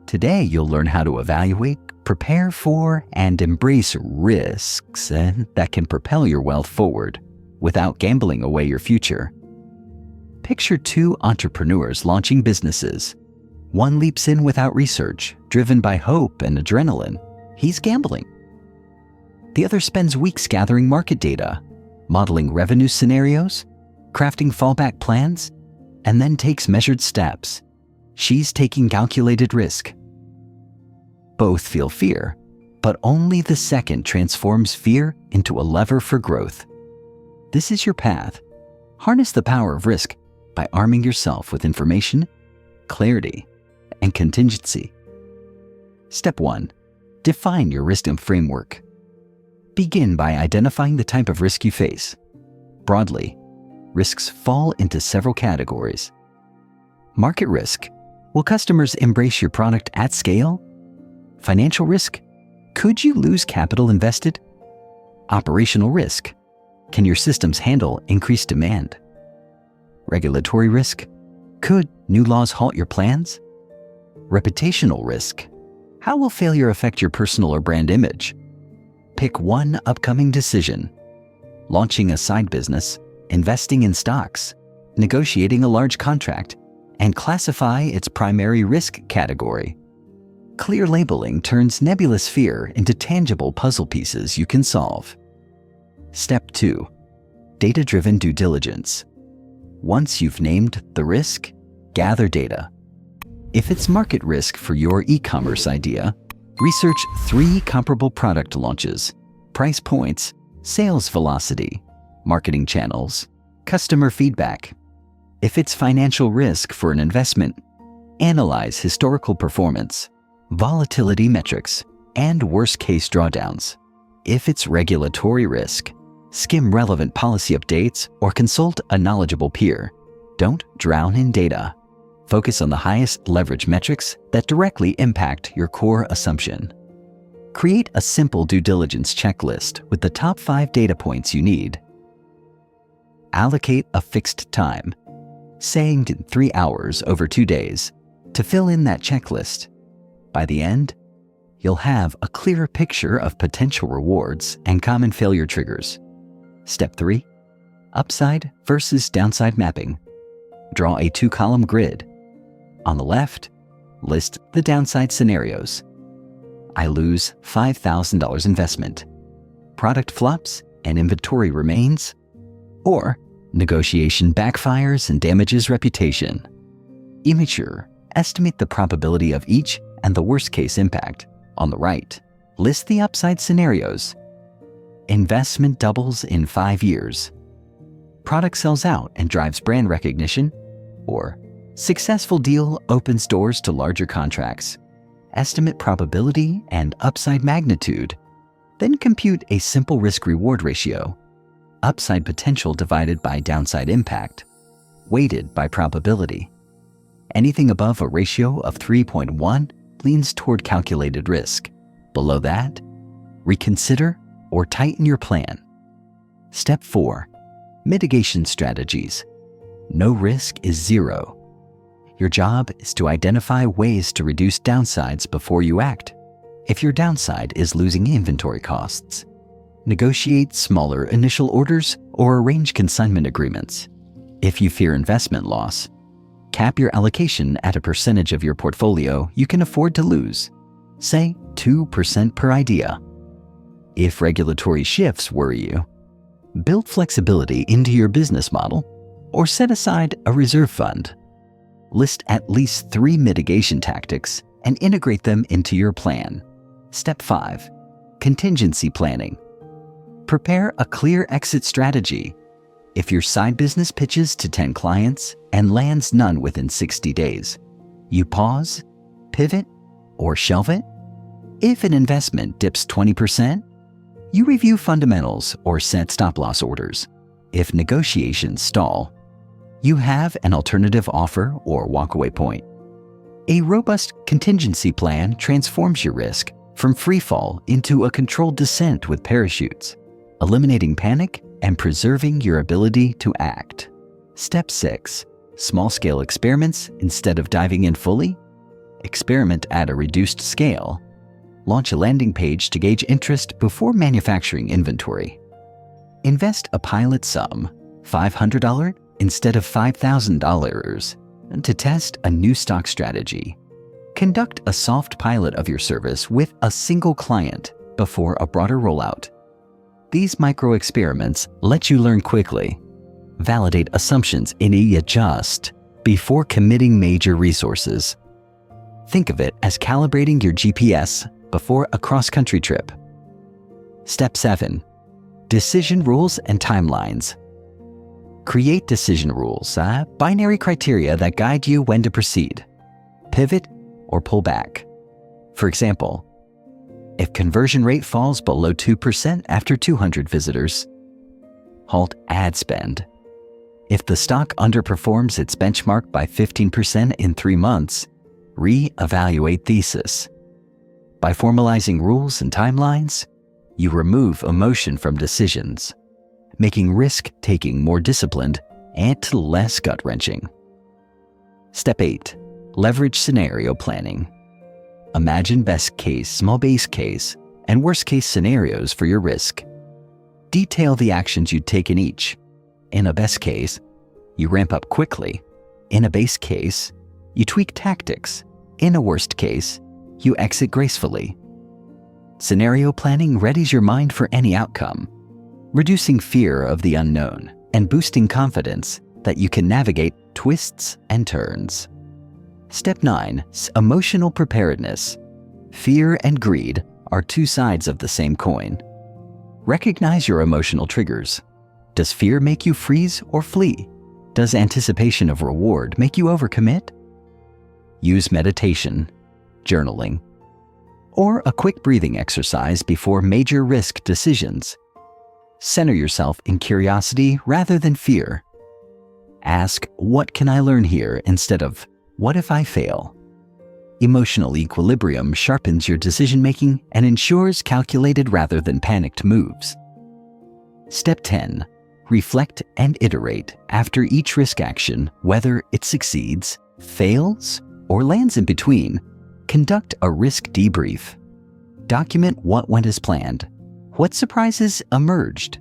Today, you'll learn how to evaluate, prepare for, and embrace risks that can propel your wealth forward without gambling away your future. Picture 2 entrepreneurs launching businesses. One leaps in without research, driven by hope and adrenaline. He's gambling. The other spends weeks gathering market data, modeling revenue scenarios, crafting fallback plans, and then takes measured steps. She's taking calculated risk. Both feel fear, but only the second transforms fear into a lever for growth. This is your path. Harness the power of risk by arming yourself with information, clarity, and contingency. Step 1. Define your risk framework. Begin by identifying the type of risk you face. Broadly, risks fall into several categories. Market risk. Will customers embrace your product at scale? Financial risk. Could you lose capital invested? Operational risk. Can your systems handle increased demand? Regulatory risk. Could new laws halt your plans? Reputational risk. How will failure affect your personal or brand image? Pick one upcoming decision. Launching a side business, investing in stocks, negotiating a large contract, and classify its primary risk category. Clear labeling turns nebulous fear into tangible puzzle pieces you can solve. Step 2. Data-driven due diligence. Once you've named the risk, gather data. If it's market risk for your e-commerce idea, research 3 comparable product launches, price points, sales velocity, marketing channels, customer feedback. If it's financial risk for an investment, analyze historical performance, volatility metrics, and worst-case drawdowns. If it's regulatory risk, skim relevant policy updates or consult a knowledgeable peer. Don't drown in data. Focus on the highest leverage metrics that directly impact your core assumption. Create a simple due diligence checklist with the top 5 data points you need. Allocate a fixed time, say 3 hours over 2 days, to fill in that checklist. By the end, you'll have a clearer picture of potential rewards and common failure triggers. Step 3. Upside versus downside mapping. Draw a 2-column grid. On the left, list the downside scenarios. I lose $5,000 investment. Product flops and inventory remains. Or negotiation backfires and damages reputation. Immature, estimate the probability of each and the worst-case impact. On the right, list the upside scenarios. Investment doubles in 5 years. Product sells out and drives brand recognition. Or successful deal opens doors to larger contracts. Estimate probability and upside magnitude. Then compute a simple risk-reward ratio. Upside potential divided by downside impact, weighted by probability. Anything above a ratio of 3.1 leans toward calculated risk. Below that, reconsider or tighten your plan. Step 4. Mitigation strategies. No risk is 0. Your job is to identify ways to reduce downsides before you act. If your downside is losing inventory costs, negotiate smaller initial orders or arrange consignment agreements. If you fear investment loss, cap your allocation at a percentage of your portfolio you can afford to lose, say 2% per idea. If regulatory shifts worry you, build flexibility into your business model or set aside a reserve fund. List at least 3 mitigation tactics and integrate them into your plan. Step 5. Contingency planning. Prepare a clear exit strategy. If your side business pitches to 10 clients and lands none within 60 days, you pause, pivot, or shelve it. If an investment dips 20%, you review fundamentals or set stop-loss orders. If negotiations stall, you have an alternative offer or walkaway point. A robust contingency plan transforms your risk from freefall into a controlled descent with parachutes, eliminating panic and preserving your ability to act. Step 6. Small-scale experiments instead of diving in fully. Experiment at a reduced scale. Launch a landing page to gauge interest before manufacturing inventory. Invest a pilot sum, $500 instead of $5,000, to test a new stock strategy. Conduct a soft pilot of your service with a single client before a broader rollout. These micro-experiments let you learn quickly, validate assumptions, and adjust before committing major resources. Think of it as calibrating your GPS before a cross-country trip. Step 7. Decision rules and timelines. Create decision rules, binary criteria that guide you when to proceed, pivot, or pull back. For example, if conversion rate falls below 2% after 200 visitors, halt ad spend. If the stock underperforms its benchmark by 15% in 3 months, re-evaluate thesis. By formalizing rules and timelines, you remove emotion from decisions, making risk-taking more disciplined and less gut-wrenching. Step 8. Leverage scenario planning. Imagine best case, small base case, and worst case scenarios for your risk. Detail the actions you'd take in each. In a best case, you ramp up quickly. In a base case, you tweak tactics. In a worst case, you exit gracefully. Scenario planning readies your mind for any outcome, reducing fear of the unknown and boosting confidence that you can navigate twists and turns. Step 9. Emotional preparedness. Fear and greed are two sides of the same coin. Recognize your emotional triggers. Does fear make you freeze or flee? Does anticipation of reward make you overcommit? Use meditation, journaling, or a quick breathing exercise before major risk decisions. Center yourself in curiosity rather than fear. Ask, what can I learn here, instead of, what if I fail? Emotional equilibrium sharpens your decision-making and ensures calculated rather than panicked moves. Step 10. Reflect and iterate after each risk action, whether it succeeds, fails, or lands in between. Conduct a risk debrief. Document what went as planned, what surprises emerged,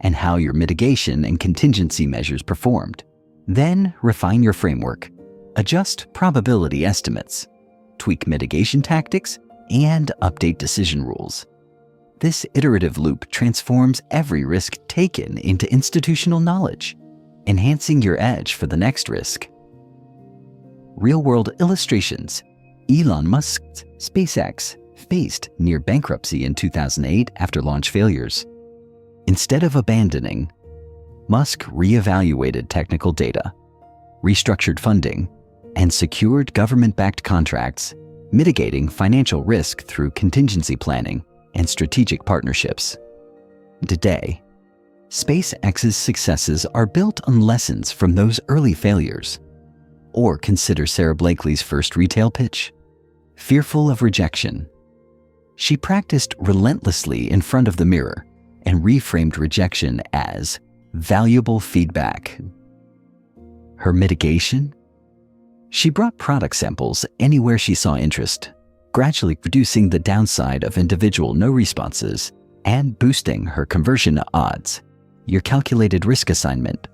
and how your mitigation and contingency measures performed. Then refine your framework. Adjust probability estimates, tweak mitigation tactics, and update decision rules. This iterative loop transforms every risk taken into institutional knowledge, enhancing your edge for the next risk. Real-world illustrations. Elon Musk's SpaceX faced near bankruptcy in 2008 after launch failures. Instead of abandoning, Musk reevaluated technical data, restructured funding, and secured government-backed contracts, mitigating financial risk through contingency planning and strategic partnerships. Today, SpaceX's successes are built on lessons from those early failures. Or consider Sarah Blakely's first retail pitch. Fearful of rejection, she practiced relentlessly in front of the mirror and reframed rejection as valuable feedback. Her mitigation? She brought product samples anywhere she saw interest, gradually reducing the downside of individual no responses and boosting her conversion odds. Your calculated risk assignment.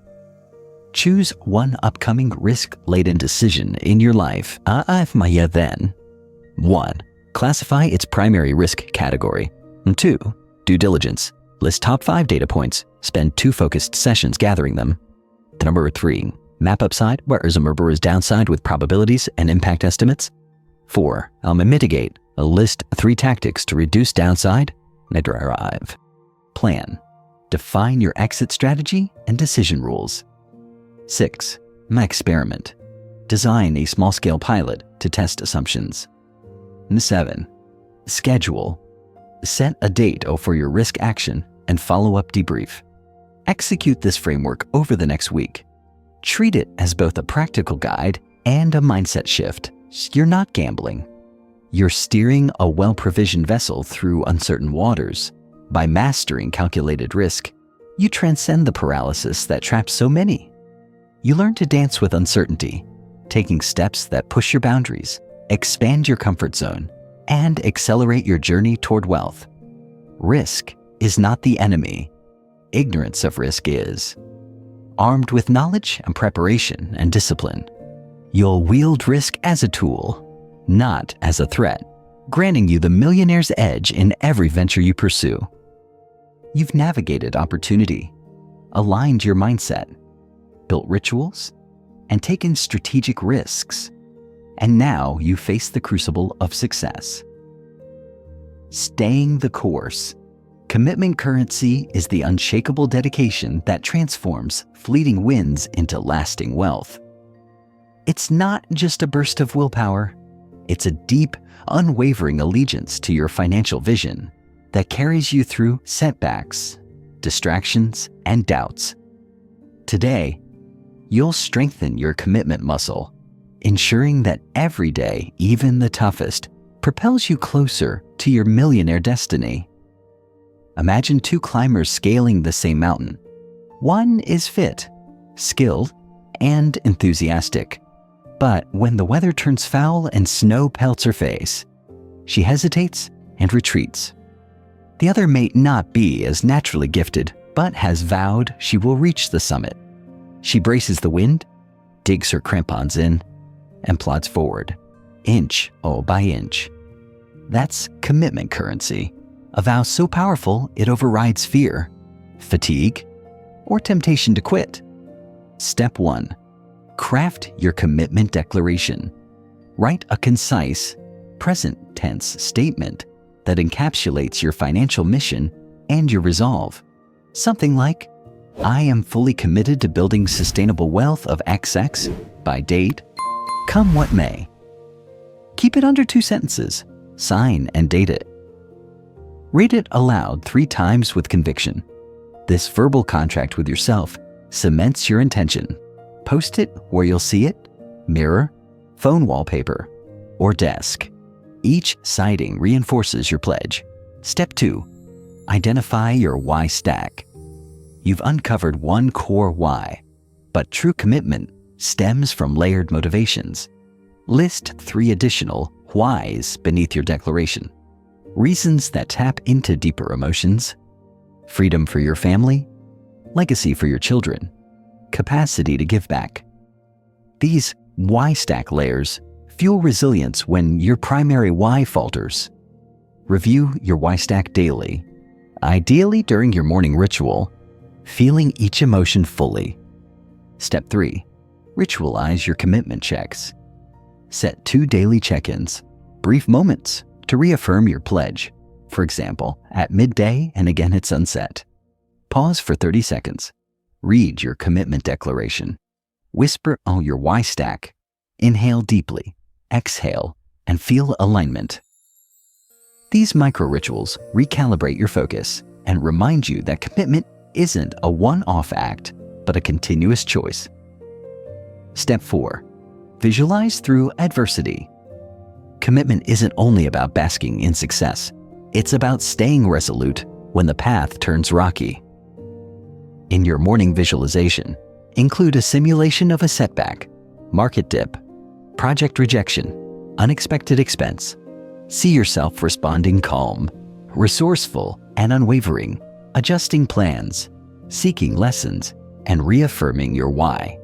Choose one upcoming risk-laden decision in your life. Then. 1. Classify its primary risk category. 2. Due diligence. List top 5 data points. Spend 2 focused sessions gathering them. Number 3. Map upside, whereas is downside with probabilities and impact estimates. 4. Mitigate. List 3 tactics to reduce downside. Drive. Plan. Define your exit strategy and decision rules. 6. Experiment. Design a small-scale pilot to test assumptions. 7. Schedule. Set a date for your risk action and follow-up debrief. Execute this framework over the next week. Treat it as both a practical guide and a mindset shift. You're not gambling. You're steering a well-provisioned vessel through uncertain waters. By mastering calculated risk, you transcend the paralysis that traps so many. You learn to dance with uncertainty, taking steps that push your boundaries, expand your comfort zone, and accelerate your journey toward wealth. Risk is not the enemy. Ignorance of risk is. Armed with knowledge and preparation and discipline, you'll wield risk as a tool, not as a threat, granting you the millionaire's edge in every venture you pursue. You've navigated opportunity, aligned your mindset, built rituals, and taken strategic risks. And now you face the crucible of success. Staying the course. Commitment currency is the unshakable dedication that transforms fleeting wins into lasting wealth. It's not just a burst of willpower. It's a deep, unwavering allegiance to your financial vision that carries you through setbacks, distractions, and doubts. Today, you'll strengthen your commitment muscle, ensuring that every day, even the toughest, propels you closer to your millionaire destiny. Imagine 2 climbers scaling the same mountain. One is fit, skilled, and enthusiastic. But when the weather turns foul and snow pelts her face, she hesitates and retreats. The other may not be as naturally gifted, but has vowed she will reach the summit. She braces the wind, digs her crampons in, and plods forward, inch by inch. That's commitment currency, a vow so powerful it overrides fear, fatigue, or temptation to quit. Step 1. Craft your commitment declaration. Write a concise, present tense statement that encapsulates your financial mission and your resolve. Something like, I am fully committed to building sustainable wealth of XX by date, come what may. Keep it under 2 sentences. Sign and date it. Read it aloud 3 times with conviction. This verbal contract with yourself cements your intention. Post it where you'll see it, mirror, phone wallpaper, or desk. Each citing reinforces your pledge. Step 2. Identify your why stack. You've uncovered one core why, but true commitment stems from layered motivations. List 3 additional whys beneath your declaration. Reasons that tap into deeper emotions: freedom for your family, legacy for your children, capacity to give back. These why stack layers fuel resilience when your primary why falters. Review your why stack daily, ideally during your morning ritual, feeling each emotion fully. Step 3. Ritualize your commitment checks. Set 2 daily check-ins, brief moments to reaffirm your pledge. For example, at midday and again at sunset. Pause for 30 seconds. Read your commitment declaration. Whisper your why stack. Inhale deeply, exhale, and feel alignment. These micro-rituals recalibrate your focus and remind you that commitment isn't a one-off act, but a continuous choice. Step 4. Visualize through adversity. Commitment isn't only about basking in success. It's about staying resolute when the path turns rocky. In your morning visualization, include a simulation of a setback, market dip, project rejection, unexpected expense. See yourself responding calm, resourceful, and unwavering, adjusting plans, seeking lessons, and reaffirming your why.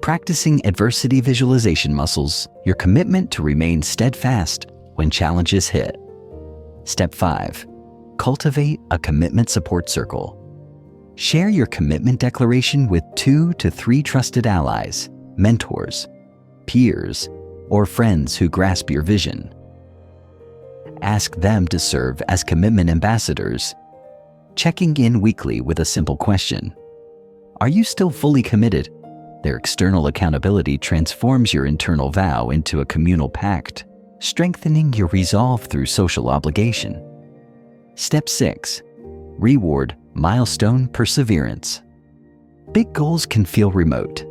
Practicing adversity visualization muscles your commitment to remain steadfast when challenges hit. Step 5. Cultivate a commitment support circle. Share your commitment declaration with 2 to 3 trusted allies, mentors, peers, or friends who grasp your vision. Ask them to serve as commitment ambassadors, checking in weekly with a simple question. Are you still fully committed? Their external accountability transforms your internal vow into a communal pact, strengthening your resolve through social obligation. Step 6. Reward milestone perseverance. Big goals can feel remote.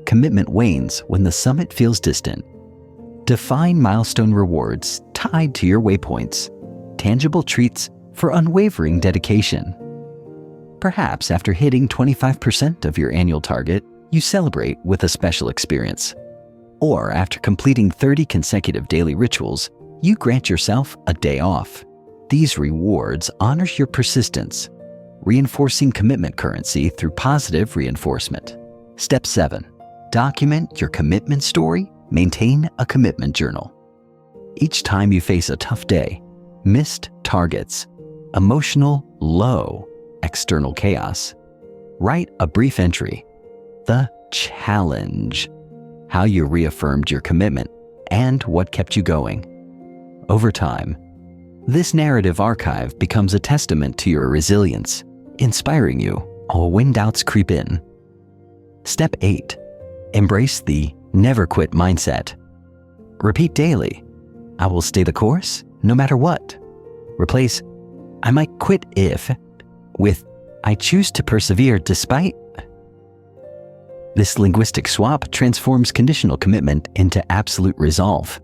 Commitment wanes when the summit feels distant. Define milestone rewards tied to your waypoints, tangible treats for unwavering dedication. Perhaps after hitting 25% of your annual target, you celebrate with a special experience. Or after completing 30 consecutive daily rituals, you grant yourself a day off. These rewards honor your persistence, reinforcing commitment currency through positive reinforcement. Step 7. Document your commitment story. Maintain a commitment journal. Each time you face a tough day, missed targets, emotional low, external chaos, write a brief entry. The challenge, how you reaffirmed your commitment, and what kept you going. Over time, this narrative archive becomes a testament to your resilience, inspiring you when doubts creep in. Step 8. Embrace the never quit mindset. Repeat daily, I will stay the course no matter what. Replace, I might quit if, with, I choose to persevere despite. This linguistic swap transforms conditional commitment into absolute resolve.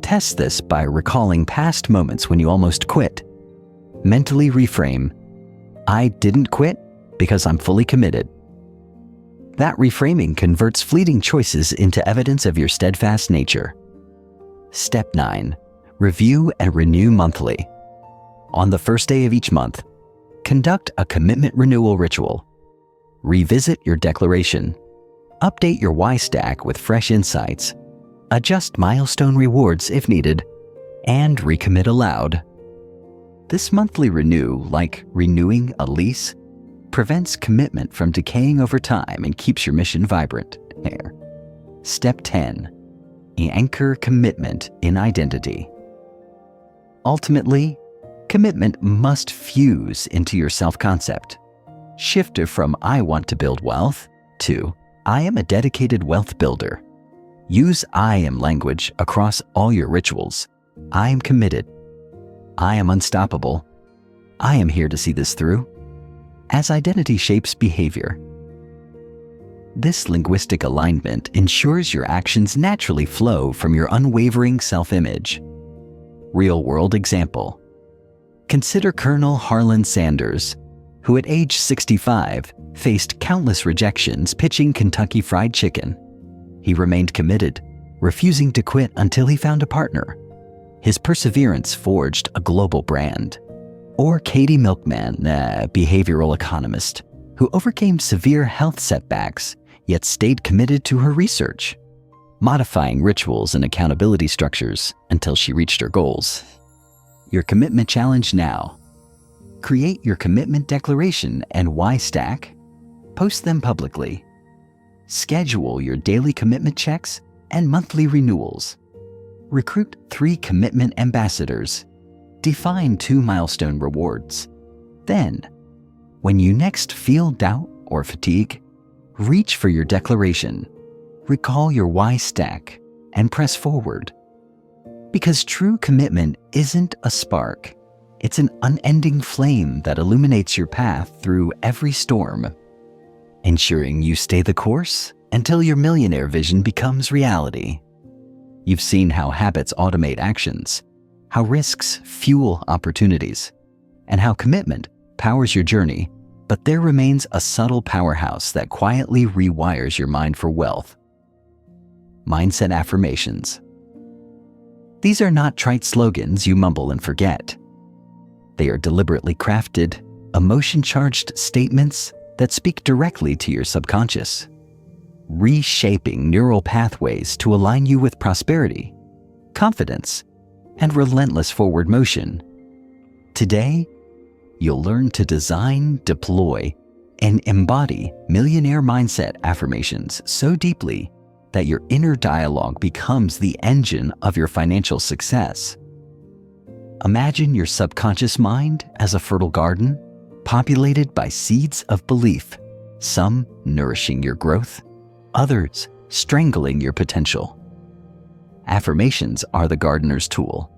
Test this by recalling past moments when you almost quit. Mentally reframe, I didn't quit because I'm fully committed. That reframing converts fleeting choices into evidence of your steadfast nature. Step 9. Review and renew monthly. On the first day of each month, conduct a commitment renewal ritual. Revisit your declaration. Update your why stack with fresh insights. Adjust milestone rewards if needed, and recommit aloud. This monthly renew, like renewing a lease, prevents commitment from decaying over time and keeps your mission vibrant. Step 10. Anchor commitment in identity. Ultimately, commitment must fuse into your self-concept. Shift from "I want to build wealth" to "I am a dedicated wealth builder." Use "I am" language across all your rituals. I am committed. I am unstoppable. I am here to see this through. As identity shapes behavior, this linguistic alignment ensures your actions naturally flow from your unwavering self-image. Real-world example. Consider Colonel Harlan Sanders, who at age 65 faced countless rejections pitching Kentucky Fried Chicken. He remained committed, refusing to quit until he found a partner. His perseverance forged a global brand. Or Katie Milkman, a behavioral economist, who overcame severe health setbacks yet stayed committed to her research, modifying rituals and accountability structures until she reached her goals. Your commitment challenge now. Create your commitment declaration and why stack. Post them publicly. Schedule your daily commitment checks and monthly renewals. Recruit 3 commitment ambassadors. Define 2 milestone rewards. Then, when you next feel doubt or fatigue, reach for your declaration. Recall your why stack and press forward. Because true commitment isn't a spark. It's an unending flame that illuminates your path through every storm, ensuring you stay the course until your millionaire vision becomes reality. You've seen how habits automate actions, how risks fuel opportunities, and how commitment powers your journey, but there remains a subtle powerhouse that quietly rewires your mind for wealth. Mindset affirmations. These are not trite slogans you mumble and forget. They are deliberately crafted, emotion-charged statements that speak directly to your subconscious, reshaping neural pathways to align you with prosperity, confidence, and relentless forward motion. Today, you'll learn to design, deploy, and embody millionaire mindset affirmations so deeply that your inner dialogue becomes the engine of your financial success. Imagine your subconscious mind as a fertile garden, populated by seeds of belief, some nourishing your growth, others strangling your potential. Affirmations are the gardener's tool,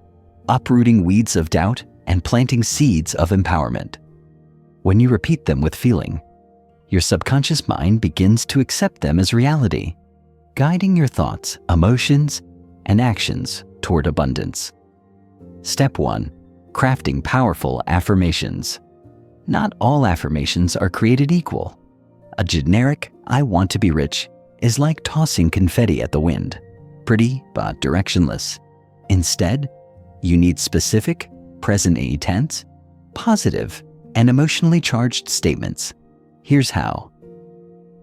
uprooting weeds of doubt and planting seeds of empowerment. When you repeat them with feeling, your subconscious mind begins to accept them as reality, guiding your thoughts, emotions, and actions toward abundance. Step 1. Crafting powerful affirmations. Not all affirmations are created equal. A generic "I want to be rich" is like tossing confetti at the wind, pretty but directionless. Instead, you need specific, present tense, positive, and emotionally charged statements. Here's how.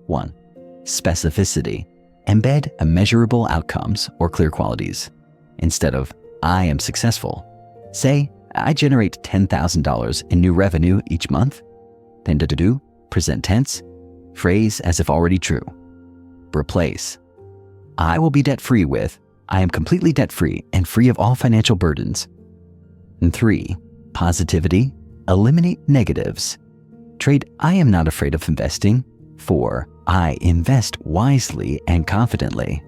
1. Specificity. Embed measurable outcomes or clear qualities. Instead of "I am successful," say "I generate $10,000 in new revenue each month." Then present tense, phrase as if already true. Replace "I will be debt-free" with "I am completely debt-free and free of all financial burdens." And 3. Positivity. Eliminate negatives. Trade "I am not afraid of investing" for "I invest wisely and confidently."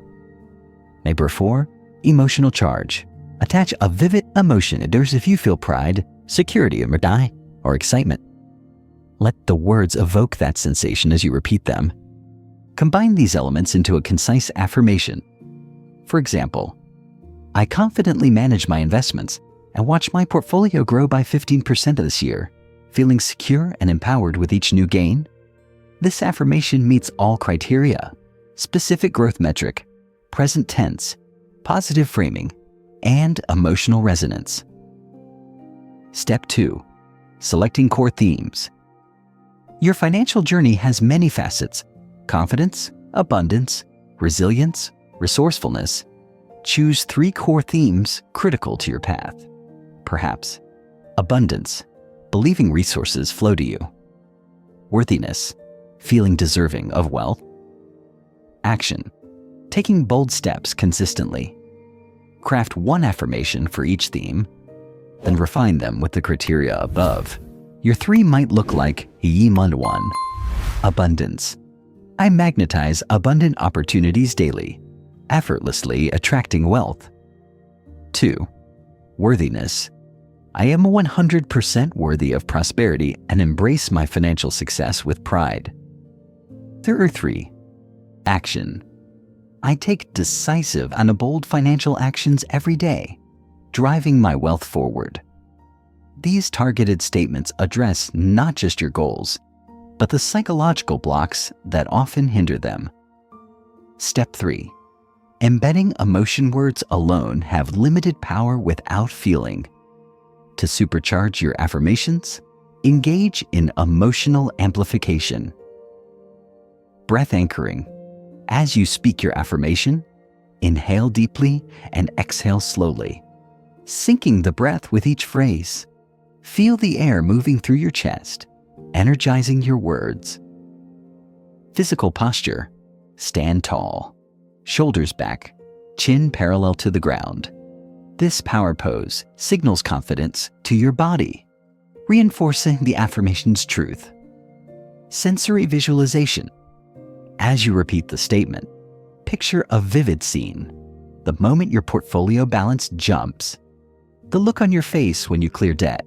Number 4. Emotional charge. Attach a vivid emotion as if you feel pride, security, or excitement. Let the words evoke that sensation as you repeat them. Combine these elements into a concise affirmation. For example, "I confidently manage my investments and watch my portfolio grow by 15% this year, feeling secure and empowered with each new gain." This affirmation meets all criteria: specific growth metric, present tense, positive framing, and emotional resonance. Step 2. Selecting core themes. Your financial journey has many facets: confidence, abundance, resilience, resourcefulness. Choose 3 core themes critical to your path. Perhaps abundance, believing resources flow to you. Worthiness, feeling deserving of wealth. Action, taking bold steps consistently. Craft one affirmation for each theme, then refine them with the criteria above. Your 3 might look like Yiman 1. Abundance. I magnetize abundant opportunities daily, effortlessly attracting wealth. 2. Worthiness. I am 100% worthy of prosperity and embrace my financial success with pride. There are 3. Action. I take decisive and bold financial actions every day, driving my wealth forward. These targeted statements address not just your goals, but the psychological blocks that often hinder them. Step 3. Embedding emotion words alone have limited power without feeling. To supercharge your affirmations, engage in emotional amplification. Breath anchoring. As you speak your affirmation, inhale deeply and exhale slowly, syncing the breath with each phrase. Feel the air moving through your chest, energizing your words. Physical posture. Stand tall, shoulders back, chin parallel to the ground. This power pose signals confidence to your body, reinforcing the affirmation's truth. Sensory visualization. As you repeat the statement, picture a vivid scene. The moment your portfolio balance jumps, the look on your face when you clear debt,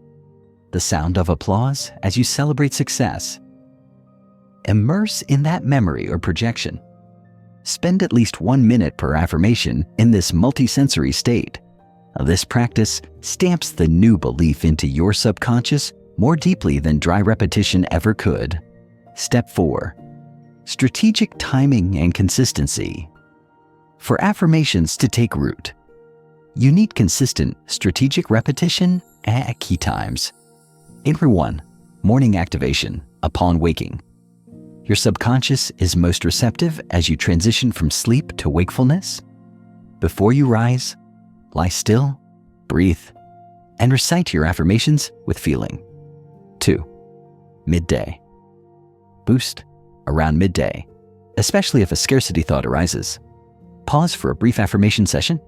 the sound of applause as you celebrate success. Immerse in that memory or projection. Spend at least 1 minute per affirmation in this multisensory state. This practice stamps the new belief into your subconscious more deeply than dry repetition ever could. Step 4. Strategic timing and consistency. For affirmations to take root, you need consistent, strategic repetition at key times. Entry 1. Morning activation upon waking. Your subconscious is most receptive as you transition from sleep to wakefulness. Before you rise, lie still, breathe, and recite your affirmations with feeling. 2. Midday. Boost around midday, especially if a scarcity thought arises. Pause for a brief affirmation session.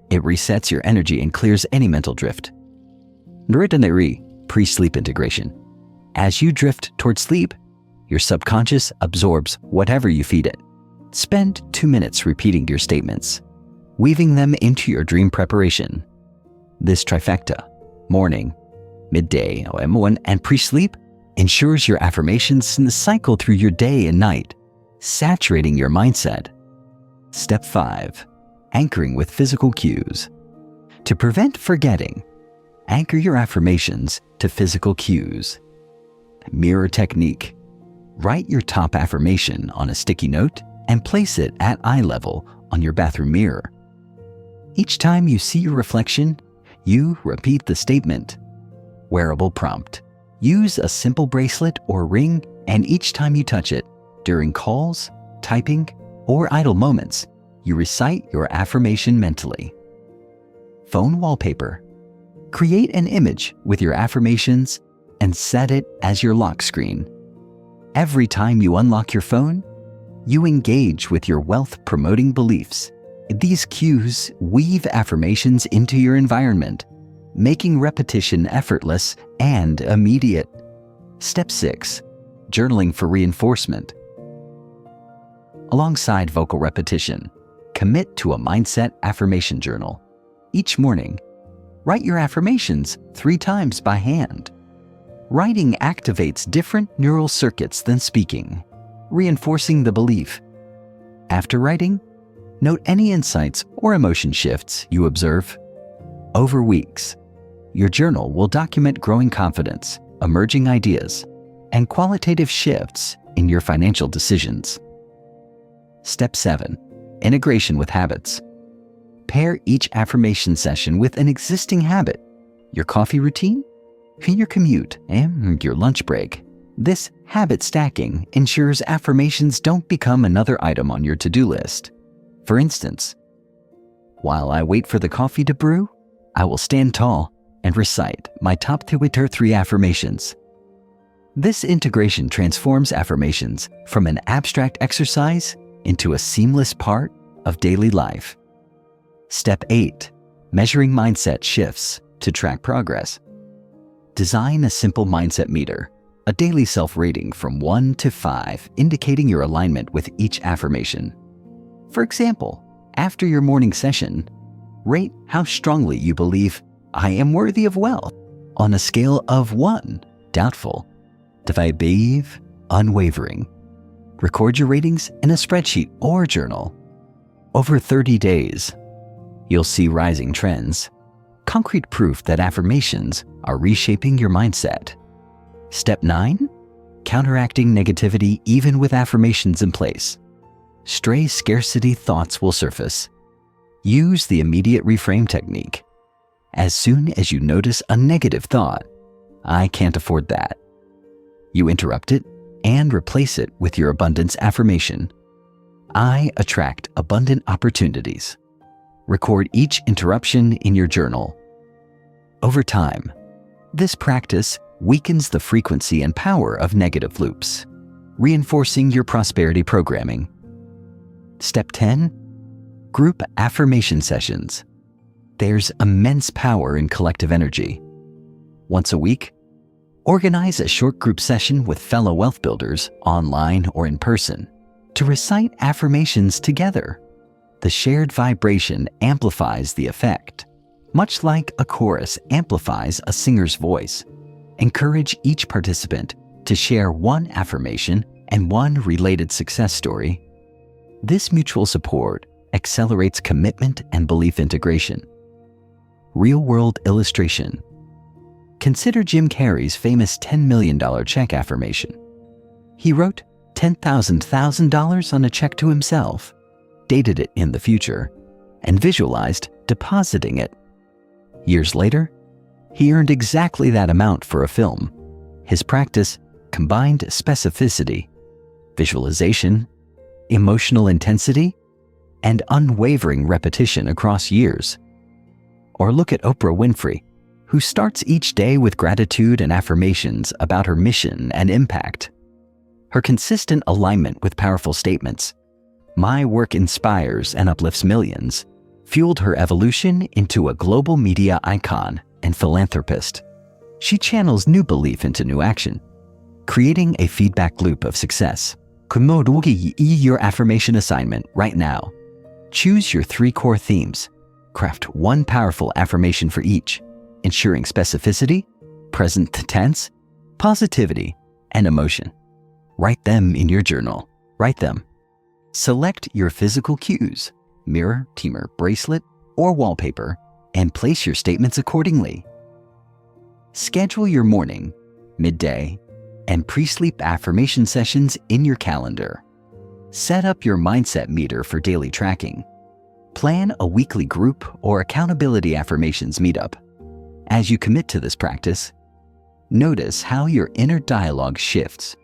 It resets your energy and clears any mental drift. Nritaneri, pre-sleep integration. As you drift towards sleep, your subconscious absorbs whatever you feed it. Spend 2 minutes repeating your statements, weaving them into your dream preparation. This trifecta, morning, midday, OM1, and pre-sleep, ensures your affirmations cycle through your day and night, saturating your mindset. Step 5. Anchoring with physical cues. To prevent forgetting, anchor your affirmations to physical cues. Mirror technique. Write your top affirmation on a sticky note and place it at eye level on your bathroom mirror. Each time you see your reflection, you repeat the statement. Wearable prompt. Use a simple bracelet or ring, and each time you touch it, during calls, typing, or idle moments, you recite your affirmation mentally. Phone wallpaper. Create an image with your affirmations and set it as your lock screen. Every time you unlock your phone, you engage with your wealth-promoting beliefs. These cues weave affirmations into your environment, making repetition effortless and immediate. Step 6. Journaling for reinforcement. Alongside vocal repetition, commit to a mindset affirmation journal. Each morning, write your affirmations 3 times by hand. Writing activates different neural circuits than speaking, reinforcing the belief. After writing, note any insights or emotion shifts you observe. Over weeks, your journal will document growing confidence, emerging ideas, and qualitative shifts in your financial decisions. Step 7. Integration with habits. Pair each affirmation session with an existing habit, your coffee routine, your commute, and your lunch break. This habit stacking ensures affirmations don't become another item on your to-do list. For instance, while I wait for the coffee to brew, I will stand tall and recite my top Twitter 3 affirmations. This integration transforms affirmations from an abstract exercise into a seamless part of daily life. Step 8. Measuring mindset shifts to track progress. Design a simple mindset meter, a daily self-rating from 1 to 5, indicating your alignment with each affirmation. For example, after your morning session, rate how strongly you believe I am worthy of wealth on a scale of 1, doubtful, to 5, unwavering. Record your ratings in a spreadsheet or journal. Over 30 days, you'll see rising trends, concrete proof that affirmations are reshaping your mindset. Step 9. Counteracting negativity even with affirmations in place. Stray scarcity thoughts will surface. Use the immediate reframe technique. As soon as you notice a negative thought, I can't afford that, you interrupt it and replace it with your abundance affirmation. I attract abundant opportunities. Record each interruption in your journal. Over time, this practice weakens the frequency and power of negative loops, reinforcing your prosperity programming. Step 10. Group affirmation sessions. There's immense power in collective energy. Once a week, organize a short group session with fellow wealth builders, online or in person, to recite affirmations together. The shared vibration amplifies the effect, much like a chorus amplifies a singer's voice. Encourage each participant to share one affirmation and one related success story. This mutual support accelerates commitment and belief integration. Real-world illustration. Consider Jim Carrey's famous $10 million check affirmation. He wrote $10,000 on a check to himself, dated it in the future, and visualized depositing it. Years later, he earned exactly that amount for a film. His practice combined specificity, visualization, emotional intensity, and unwavering repetition across years. Or look at Oprah Winfrey, who starts each day with gratitude and affirmations about her mission and impact. Her consistent alignment with powerful statements, "My work inspires and uplifts millions," fueled her evolution into a global media icon and philanthropist. She channels new belief into new action, creating a feedback loop of success. Your affirmation assignment right now. Choose your 3 core themes. Craft one powerful affirmation for each, ensuring specificity, present tense, positivity, and emotion. Write them in your journal. Write them. Select your physical cues, mirror, teamer, bracelet, or wallpaper, and place your statements accordingly. Schedule your morning, midday, and pre-sleep affirmation sessions in your calendar. Set up your mindset meter for daily tracking. Plan a weekly group or accountability affirmations meetup. As you commit to this practice, notice how your inner dialogue shifts.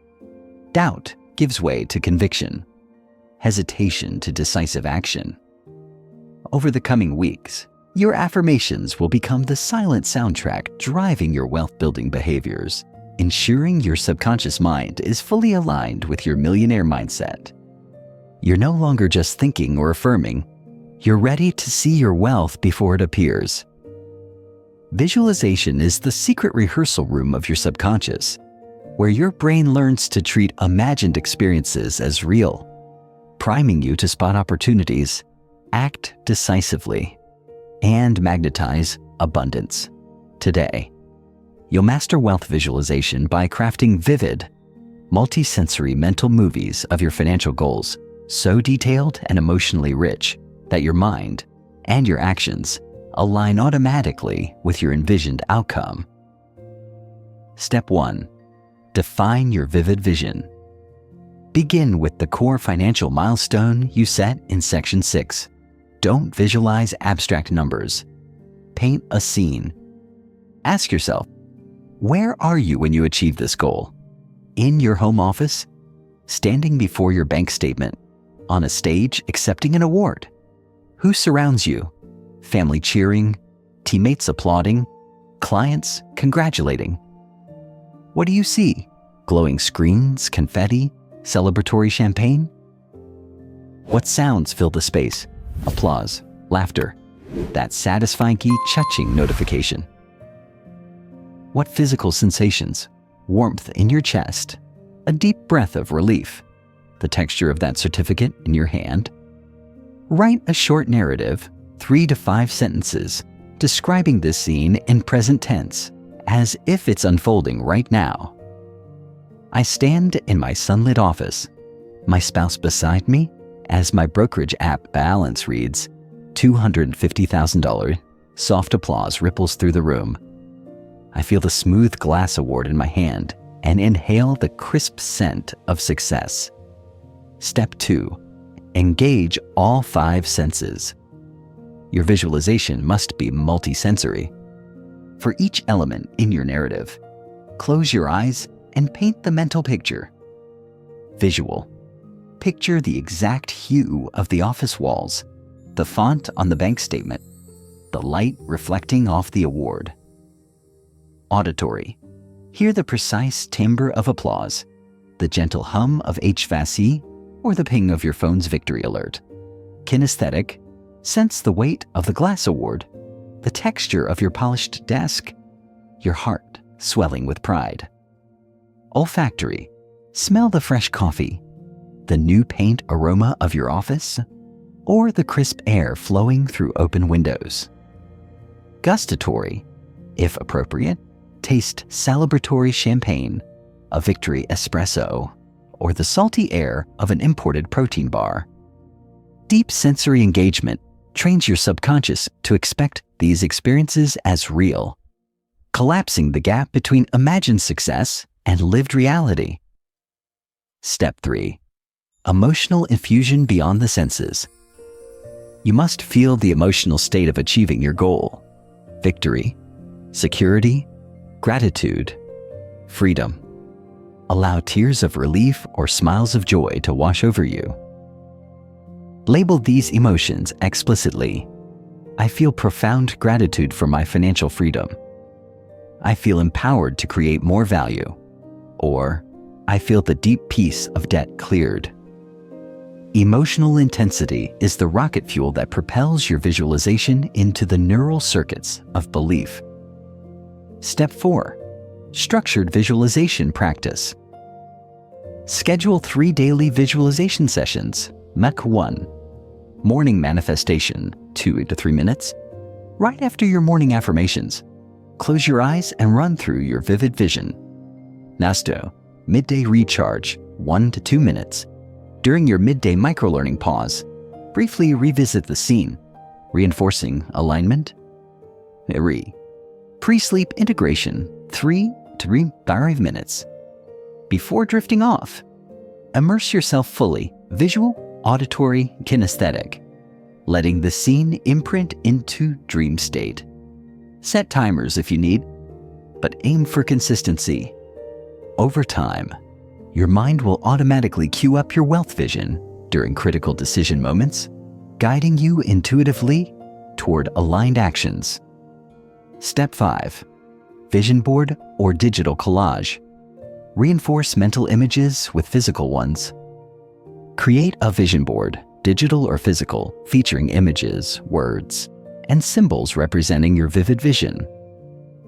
Doubt gives way to conviction, hesitation to decisive action. Over the coming weeks, your affirmations will become the silent soundtrack driving your wealth-building behaviors, ensuring your subconscious mind is fully aligned with your millionaire mindset. You're no longer just thinking or affirming. You're ready to see your wealth before it appears. Visualization is the secret rehearsal room of your subconscious, where your brain learns to treat imagined experiences as real, priming you to spot opportunities, act decisively, and magnetize abundance. Today, you'll master wealth visualization by crafting vivid, multi-sensory mental movies of your financial goals, so detailed and emotionally rich that your mind and your actions align automatically with your envisioned outcome. Step 1. define your vivid vision. Begin with the core financial milestone you set in Section 6. Don't visualize abstract numbers. Paint a scene. Ask yourself, where are you when you achieve this goal? In your home office? Standing before your bank statement? On a stage accepting an award? Who surrounds you? Family cheering? Teammates applauding? Clients congratulating? What do you see? Glowing screens, confetti, celebratory champagne? What sounds fill the space? Applause, laughter, that satisfying cha-ching notification. What physical sensations? Warmth in your chest, a deep breath of relief, the texture of that certificate in your hand. Write a short narrative, 3 to 5 sentences, describing this scene in present tense, as if it's unfolding right now. I stand in my sunlit office, my spouse beside me, as my brokerage app balance reads $250,000. Soft applause ripples through the room. I feel the smooth glass award in my hand and inhale the crisp scent of success. Step 2. Engage all 5 senses. Your visualization must be multisensory. For each element in your narrative, close your eyes and paint the mental picture. Visual. Picture the exact hue of the office walls, the font on the bank statement, the light reflecting off the award. Auditory. Hear the precise timbre of applause, the gentle hum of HVAC, or the ping of your phone's victory alert. Kinesthetic. Sense the weight of the glass award, the texture of your polished desk, your heart swelling with pride. Olfactory. Smell the fresh coffee, the new paint aroma of your office, or the crisp air flowing through open windows. Gustatory. If appropriate, taste celebratory champagne, a victory espresso, or the salty air of an imported protein bar. Deep sensory engagement trains your subconscious to expect these experiences as real, collapsing the gap between imagined success and lived reality. Step 3. Emotional infusion beyond the senses. You must feel the emotional state of achieving your goal. Victory, security, gratitude, freedom. Allow tears of relief or smiles of joy to wash over you. Label these emotions explicitly. I feel profound gratitude for my financial freedom. I feel empowered to create more value. Or, I feel the deep peace of debt cleared. Emotional intensity is the rocket fuel that propels your visualization into the neural circuits of belief. Step 4. Structured visualization practice. Schedule 3 daily visualization sessions. MEC 1. Morning manifestation, 2 to 3 minutes. Right after your morning affirmations, close your eyes and run through your vivid vision. Nasto, midday recharge, 1 to 2 minutes. During your midday microlearning pause, briefly revisit the scene, reinforcing alignment. Pre-sleep integration, 3 to 5 minutes. Before drifting off, immerse yourself fully, visual, auditory, kinesthetic, letting the scene imprint into dream state. Set timers if you need, but aim for consistency. Over time, your mind will automatically cue up your wealth vision during critical decision moments, guiding you intuitively toward aligned actions. Step 5. Vision board or digital collage. Reinforce mental images with physical ones. Create a vision board, digital or physical, featuring images, words, and symbols representing your vivid vision.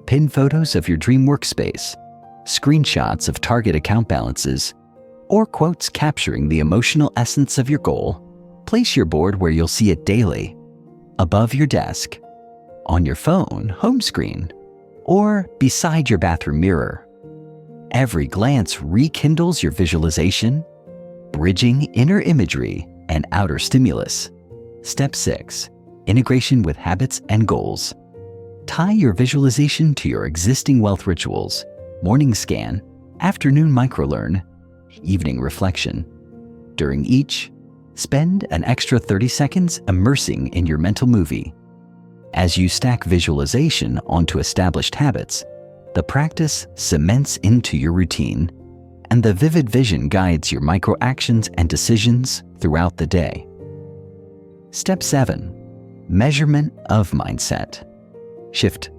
Pin photos of your dream workspace, screenshots of target account balances, or quotes capturing the emotional essence of your goal. Place your board where you'll see it daily, above your desk, on your phone home screen, or beside your bathroom mirror. Every glance rekindles your visualization, bridging inner imagery and outer stimulus. Step 6. Integration with habits and goals. Tie your visualization to your existing wealth rituals, morning scan, afternoon microlearn, evening reflection. During each, spend an extra 30 seconds immersing in your mental movie. As you stack visualization onto established habits, the practice cements into your routine, and the vivid vision guides your micro actions and decisions throughout the day. Step 7. Measurement of mindset. Shift.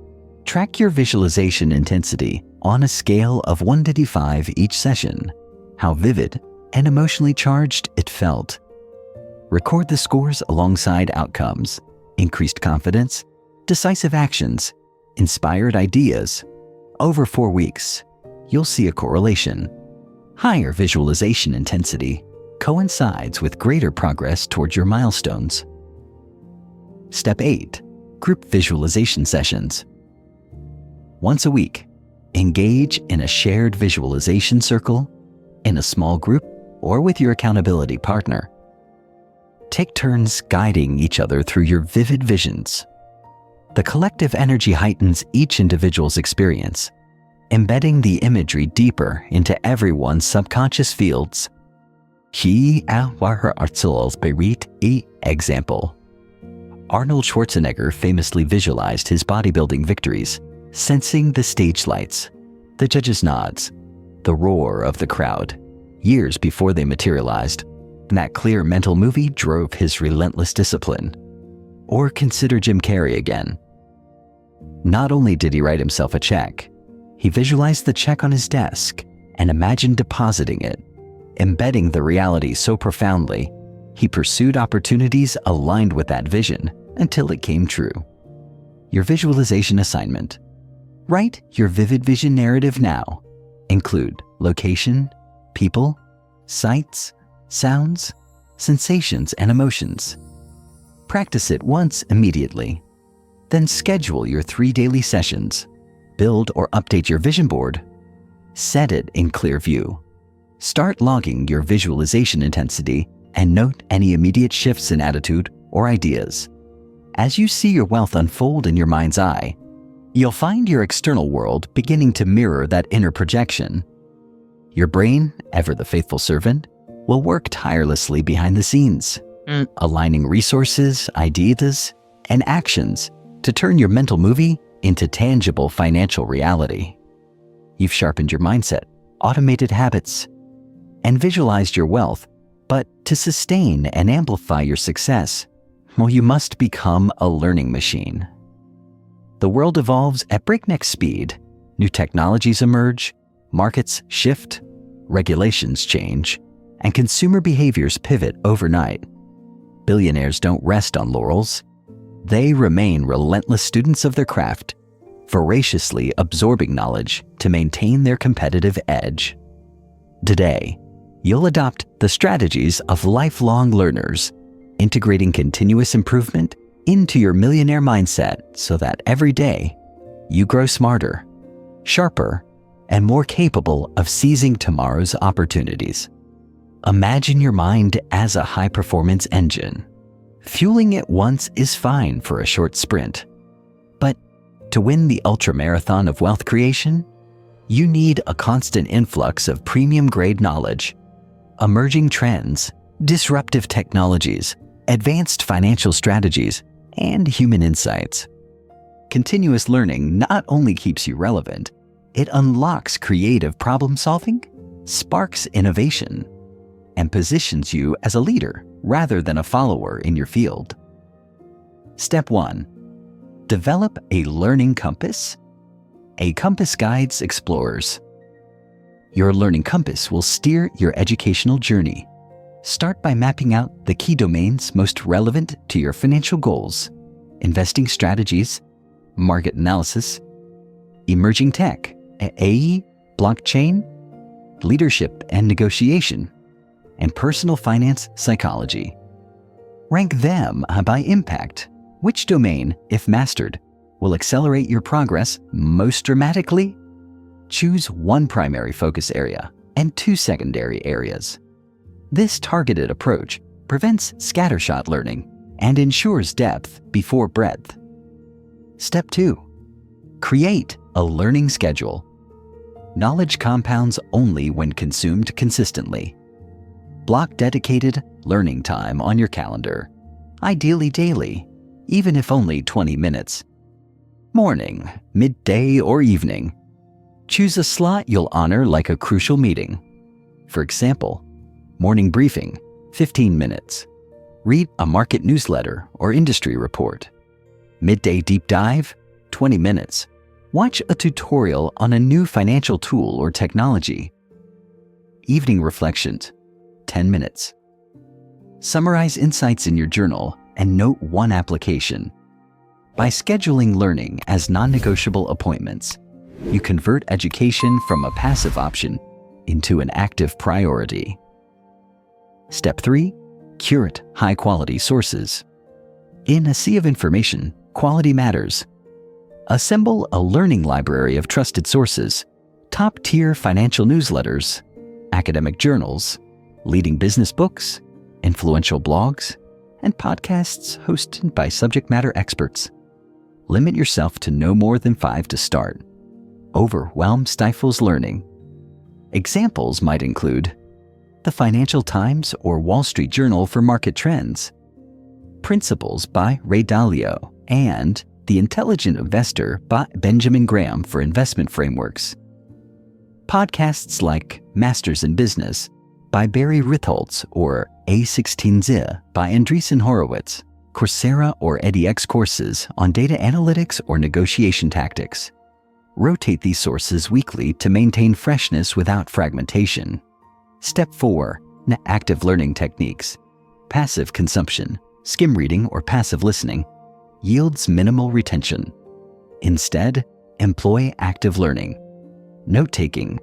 Track your visualization intensity on a scale of 1 to 5 each session, how vivid and emotionally charged it felt. Record the scores alongside outcomes, increased confidence, decisive actions, inspired ideas. Over 4 weeks, you'll see a correlation. Higher visualization intensity coincides with greater progress towards your milestones. Step 8. Group visualization sessions. Once a week, engage in a shared visualization circle, in a small group, or with your accountability partner. Take turns guiding each other through your vivid visions. The collective energy heightens each individual's experience, embedding the imagery deeper into everyone's subconscious fields. Example. Arnold Schwarzenegger famously visualized his bodybuilding victories, sensing the stage lights, the judges' nods, the roar of the crowd, years before they materialized. That clear mental movie drove his relentless discipline. Or consider Jim Carrey again. Not only did he write himself a check, he visualized the check on his desk and imagined depositing it, embedding the reality so profoundly, he pursued opportunities aligned with that vision until it came true. Your visualization assignment. Write your vivid vision narrative now. Include location, people, sights, sounds, sensations, and emotions. Practice it once immediately. Then schedule your 3 daily sessions. Build or update your vision board. Set it in clear view. Start logging your visualization intensity and note any immediate shifts in attitude or ideas. As you see your wealth unfold in your mind's eye, you'll find your external world beginning to mirror that inner projection. Your brain, ever the faithful servant, will work tirelessly behind the scenes, aligning resources, ideas, and actions to turn your mental movie into tangible financial reality. You've sharpened your mindset, automated habits, and visualized your wealth, but to sustain and amplify your success, well, you must become a learning machine. The world evolves at breakneck speed. New technologies emerge, markets shift, regulations change, and consumer behaviors pivot overnight. Billionaires don't rest on laurels. They remain relentless students of their craft, voraciously absorbing knowledge to maintain their competitive edge. Today, you'll adopt the strategies of lifelong learners, integrating continuous improvement into your millionaire mindset so that every day you grow smarter, sharper, and more capable of seizing tomorrow's opportunities. Imagine your mind as a high-performance engine. Fueling it once is fine for a short sprint. But to win the ultramarathon of wealth creation, you need a constant influx of premium-grade knowledge, emerging trends, disruptive technologies, advanced financial strategies, and human insights. Continuous learning not only keeps you relevant, it unlocks creative problem-solving, sparks innovation, and positions you as a leader rather than a follower in your field. Step 1. Develop a learning compass. A compass guides explorers. Your learning compass will steer your educational journey. Start by mapping out the key domains most relevant to your financial goals: investing strategies, market analysis, emerging tech, AI, blockchain, leadership and negotiation, and personal finance psychology. Rank them by impact. Which domain, if mastered, will accelerate your progress most dramatically? Choose one primary focus area and 2 secondary areas. This targeted approach prevents scattershot learning and ensures depth before breadth. Step 2. Create a learning schedule. Knowledge compounds only when consumed consistently. Block dedicated learning time on your calendar, ideally daily, even if only 20 minutes. Morning, midday, or evening. Choose a slot you'll honor like a crucial meeting. For example, morning briefing, 15 minutes. Read a market newsletter or industry report. Midday deep dive, 20 minutes. Watch a tutorial on a new financial tool or technology. Evening reflections, 10 minutes. Summarize insights in your journal and note one application. By scheduling learning as non-negotiable appointments, you convert education from a passive option into an active priority. Step 3. Curate high-quality sources. In a sea of information, quality matters. Assemble a learning library of trusted sources, top-tier financial newsletters, academic journals, leading business books, influential blogs, and podcasts hosted by subject matter experts. Limit yourself to no more than 5 to start. Overwhelm stifles learning. Examples might include the Financial Times or Wall Street Journal for market trends, Principles by Ray Dalio, and The Intelligent Investor by Benjamin Graham for investment frameworks. Podcasts like Masters in Business by Barry Ritholtz or A16Z by Andreessen Horowitz, Coursera or edX courses on data analytics or negotiation tactics. Rotate these sources weekly to maintain freshness without fragmentation. Step 4. Active learning techniques. Passive consumption, skim reading or passive listening, yields minimal retention. Instead, employ active learning. Note-taking.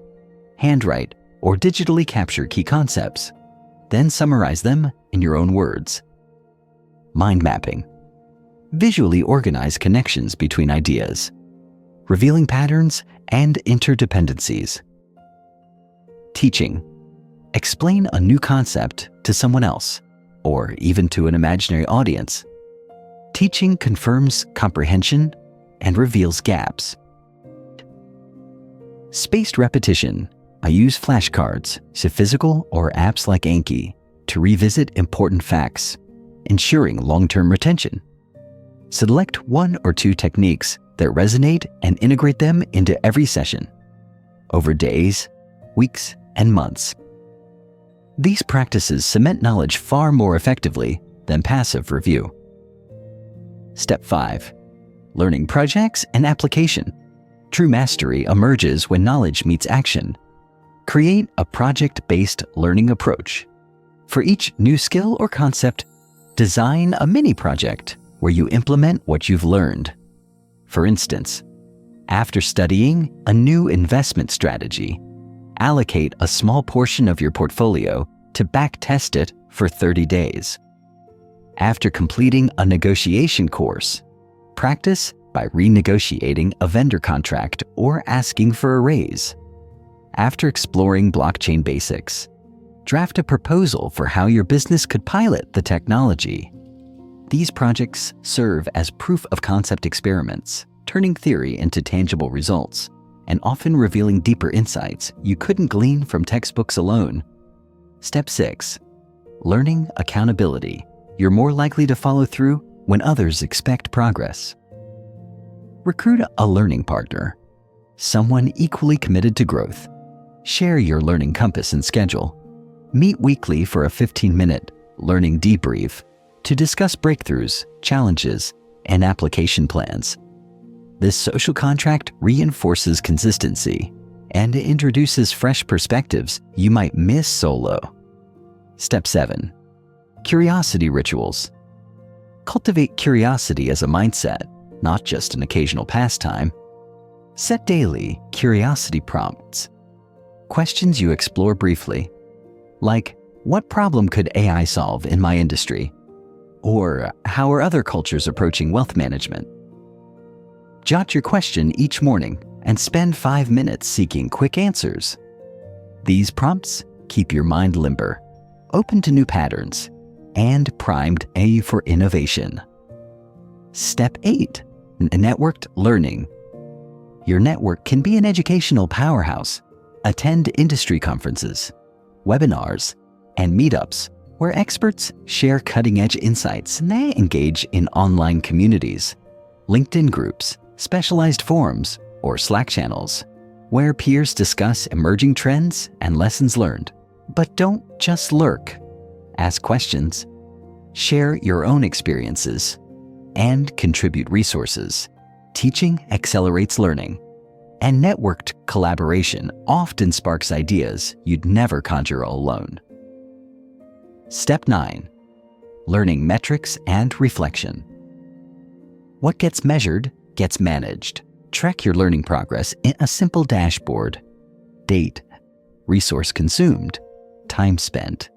Handwrite or digitally capture key concepts, then summarize them in your own words. Mind mapping. Visually organize connections between ideas, revealing patterns and interdependencies. Teaching. Explain a new concept to someone else, or even to an imaginary audience. Teaching confirms comprehension and reveals gaps. Spaced repetition. I use flashcards, so physical or apps like Anki, to revisit important facts, ensuring long-term retention. Select 1 or 2 techniques that resonate and integrate them into every session, over days, weeks, and months. These practices cement knowledge far more effectively than passive review. Step 5. Learning projects and application. True mastery emerges when knowledge meets action. Create a project-based learning approach. For each new skill or concept, design a mini project where you implement what you've learned. For instance, after studying a new investment strategy, allocate a small portion of your portfolio to back-test it for 30 days. After completing a negotiation course, practice by renegotiating a vendor contract or asking for a raise. After exploring blockchain basics, draft a proposal for how your business could pilot the technology. These projects serve as proof of concept experiments, turning theory into tangible results, and often revealing deeper insights you couldn't glean from textbooks alone. Step 6. Learning accountability. You're more likely to follow through when others expect progress. Recruit a learning partner, someone equally committed to growth. Share your learning compass and schedule. Meet weekly for a 15-minute learning debrief to discuss breakthroughs, challenges, and application plans. This social contract reinforces consistency and introduces fresh perspectives you might miss solo. Step 7. Curiosity rituals. Cultivate curiosity as a mindset, not just an occasional pastime. Set daily curiosity prompts. Questions you explore briefly, like, what problem could AI solve in my industry? Or how are other cultures approaching wealth management? Jot your question each morning and spend 5 minutes seeking quick answers. These prompts keep your mind limber, open to new patterns, and primed for innovation. Step 8. Networked learning. Your network can be an educational powerhouse. Attend industry conferences, webinars, and meetups where experts share cutting-edge insights and they engage in online communities, LinkedIn groups, specialized forums, or Slack channels where peers discuss emerging trends and lessons learned. But don't just lurk. Ask questions, share your own experiences, and contribute resources. Teaching accelerates learning, and networked collaboration often sparks ideas you'd never conjure alone. Step 9. Learning metrics and reflection. What gets measured gets managed. Track your learning progress in a simple dashboard. Date, resource consumed, time spent,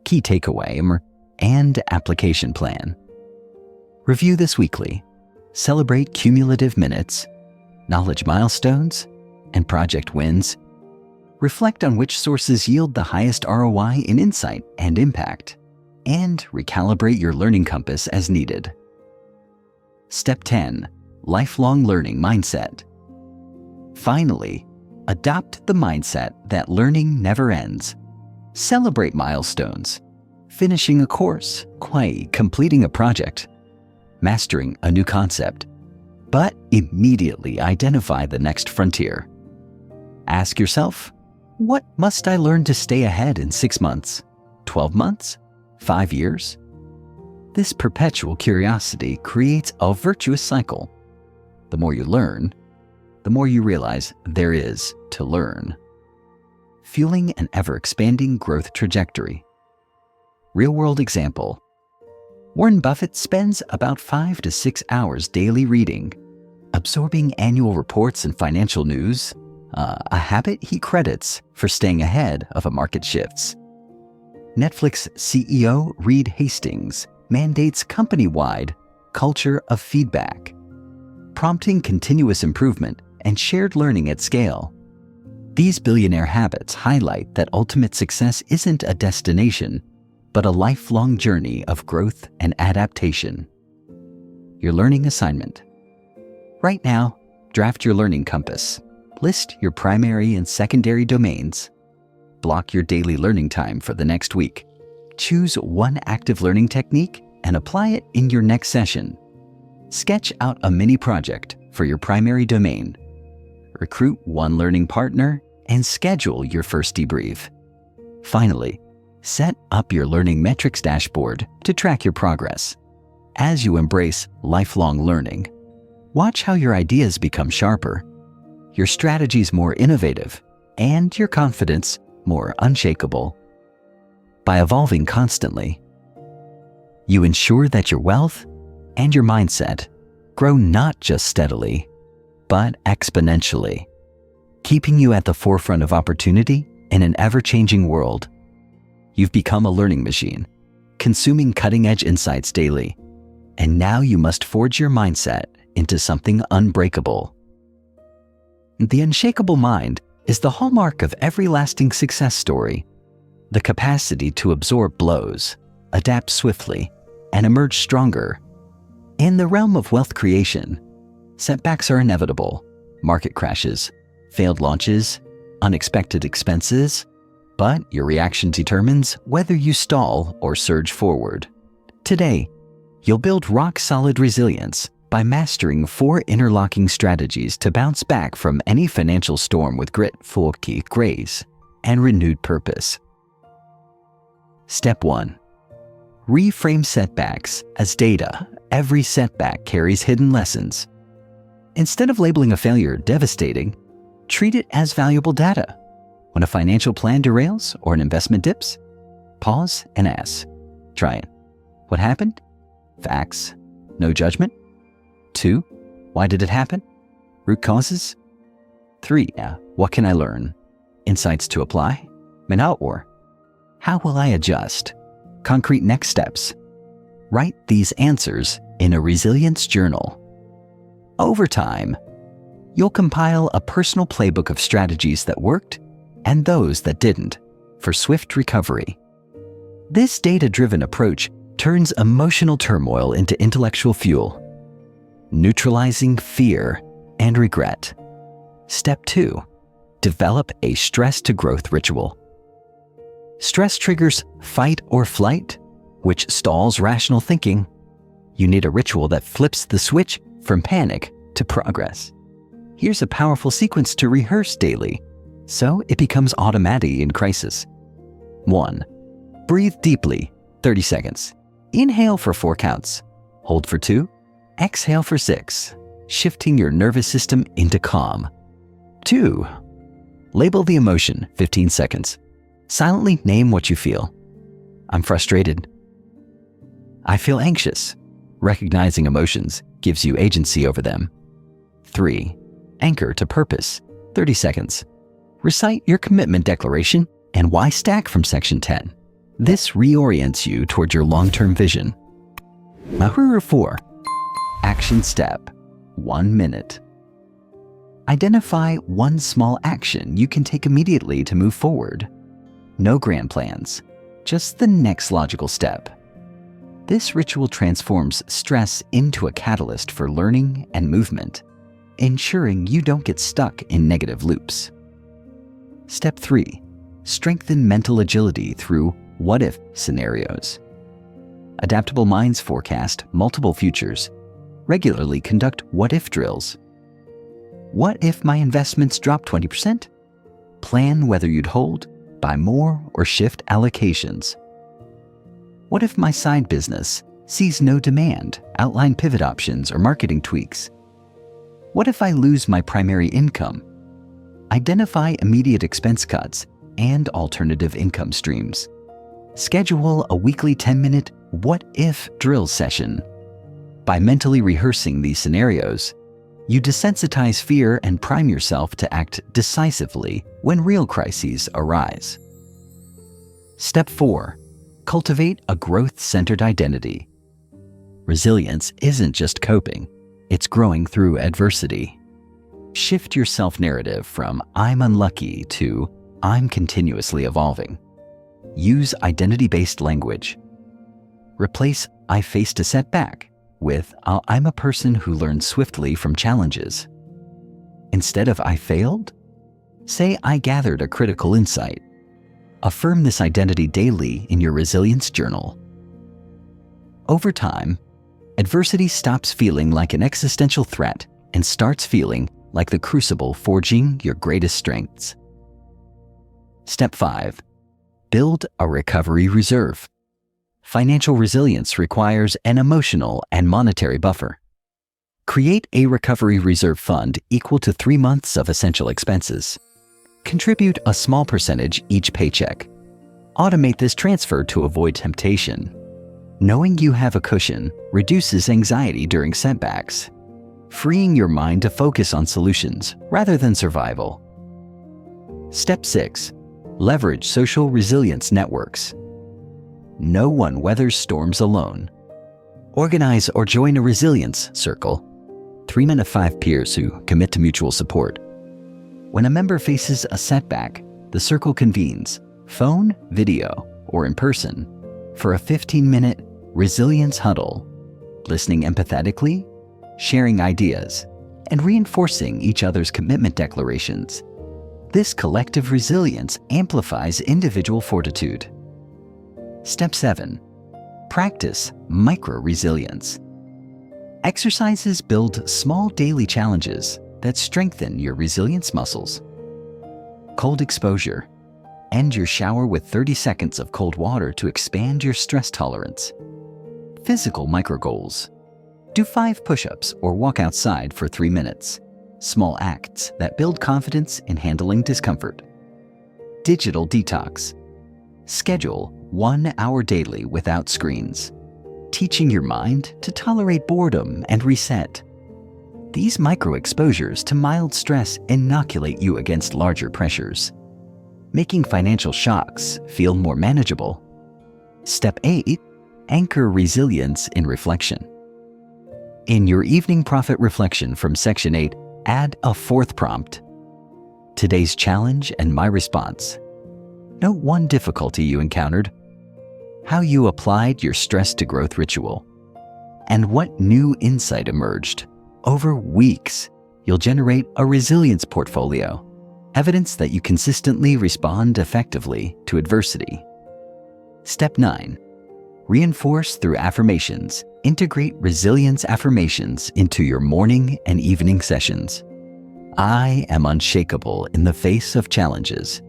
key takeaway, and application plan. Review this weekly. Celebrate cumulative minutes, knowledge milestones, and project wins. Reflect on which sources yield the highest ROI in insight and impact, and recalibrate your learning compass as needed. Step 10. Lifelong learning mindset. Finally, adopt the mindset that learning never ends. Celebrate milestones, finishing a course, completing a project, mastering a new concept, but immediately identify the next frontier. Ask yourself, what must I learn to stay ahead in 6 months, 12 months, 5 years? This perpetual curiosity creates a virtuous cycle. The more you learn, the more you realize there is to learn, fueling an ever-expanding growth trajectory. Real-world example. Warren Buffett spends about 5 to 6 hours daily reading, absorbing annual reports and financial news, a habit he credits for staying ahead of market shifts. Netflix CEO Reed Hastings mandates company-wide culture of feedback, prompting continuous improvement and shared learning at scale. These billionaire habits highlight that ultimate success isn't a destination, but a lifelong journey of growth and adaptation. Your learning assignment. Right now, draft your learning compass. List your primary and secondary domains. Block your daily learning time for the next week. Choose one active learning technique and apply it in your next session. Sketch out a mini project for your primary domain. Recruit one learning partner and schedule your first debrief. Finally, set up your learning metrics dashboard to track your progress. As you embrace lifelong learning, watch how your ideas become sharper, your strategies more innovative, and your confidence more unshakable. By evolving constantly, you ensure that your wealth and your mindset grow not just steadily, but exponentially, keeping you at the forefront of opportunity in an ever-changing world. You've become a learning machine, consuming cutting-edge insights daily, and now you must forge your mindset into something unbreakable. The unshakable mind is the hallmark of every lasting success story. The capacity to absorb blows, adapt swiftly, and emerge stronger. In the realm of wealth creation, setbacks are inevitable. Market crashes, failed launches, unexpected expenses, but your reaction determines whether you stall or surge forward. Today, you'll build rock-solid resilience by mastering 4 interlocking strategies to bounce back from any financial storm with grit, focus, grace, and renewed purpose. Step 1. Reframe setbacks as data. Every setback carries hidden lessons. Instead of labeling a failure devastating, treat it as valuable data. When a financial plan derails or an investment dips, pause and ask, try it. What happened? Facts. No judgment. 2. Why did it happen? Root causes. 3. What can I learn? Insights to apply. Or how will I adjust? Concrete next steps. Write these answers in a resilience journal. Over time, you'll compile a personal playbook of strategies that worked and those that didn't for swift recovery. This data-driven approach turns emotional turmoil into intellectual fuel, neutralizing fear and regret. Step 2. Develop a stress to growth ritual. Stress triggers fight or flight, which stalls rational thinking. You need a ritual that flips the switch from panic to progress. Here's a powerful sequence to rehearse daily, so it becomes automatic in crisis. 1. Breathe deeply, 30 seconds. Inhale for 4 counts. Hold for 2. Exhale for 6, shifting your nervous system into calm. 2. Label the emotion, 15 seconds. Silently name what you feel. I'm frustrated. I feel anxious. Recognizing emotions gives you agency over them. 3. Anchor to purpose, 30 seconds. Recite your commitment declaration and why stack from section 10. This reorients you toward your long-term vision. Mahuru 4. Action step, 1 minute. Identify one small action you can take immediately to move forward. No grand plans, just the next logical step. This ritual transforms stress into a catalyst for learning and movement, ensuring you don't get stuck in negative loops. Step 3. Strengthen mental agility through what-if scenarios. Adaptable minds forecast multiple futures. Regularly conduct what-if drills. What if my investments drop 20%? Plan whether you'd hold, buy more, or shift allocations. What if my side business sees no demand? Outline pivot options or marketing tweaks. What if I lose my primary income? Identify immediate expense cuts and alternative income streams. Schedule a weekly 10-minute what-if drill session. By mentally rehearsing these scenarios, you desensitize fear and prime yourself to act decisively when real crises arise. Step 4. Cultivate a growth-centered identity. Resilience isn't just coping, it's growing through adversity. Shift your self-narrative from "I'm unlucky" to "I'm continuously evolving." Use identity-based language. Replace "I faced a setback" with "I'm a person who learns swiftly from challenges." Instead of "I failed," say "I gathered a critical insight." Affirm this identity daily in your resilience journal. Over time, adversity stops feeling like an existential threat and starts feeling like the crucible forging your greatest strengths. Step 5. Build a recovery reserve. Financial resilience requires an emotional and monetary buffer. Create a recovery reserve fund equal to 3 months of essential expenses. Contribute a small percentage each paycheck. Automate this transfer to avoid temptation. Knowing you have a cushion reduces anxiety during setbacks, freeing your mind to focus on solutions rather than survival. Step 6. Leverage social resilience networks. No one weathers storms alone. Organize or join a resilience circle. 3 men of 5 peers who commit to mutual support. When a member faces a setback, the circle convenes, phone, video, or in person, for a 15-minute resilience huddle, listening empathetically, sharing ideas, and reinforcing each other's commitment declarations. This collective resilience amplifies individual fortitude. Step 7. Practice micro-resilience. Exercises build small daily challenges that strengthen your resilience muscles. Cold exposure. End your shower with 30 seconds of cold water to expand your stress tolerance. Physical micro-goals. Do 5 push-ups or walk outside for 3 minutes. Small acts that build confidence in handling discomfort. Digital detox. Schedule 1 hour daily without screens, teaching your mind to tolerate boredom and reset. These micro-exposures to mild stress inoculate you against larger pressures, making financial shocks feel more manageable. Step 8. Anchor resilience in reflection. In your evening profit reflection from Section 8, add a 4th prompt. Today's challenge and my response. Note one difficulty you encountered, how you applied your stress to growth ritual, and what new insight emerged. Over weeks, you'll generate a resilience portfolio, evidence that you consistently respond effectively to adversity. Step 9. Reinforce through affirmations. Integrate resilience affirmations into your morning and evening sessions. I am unshakable in the face of challenges.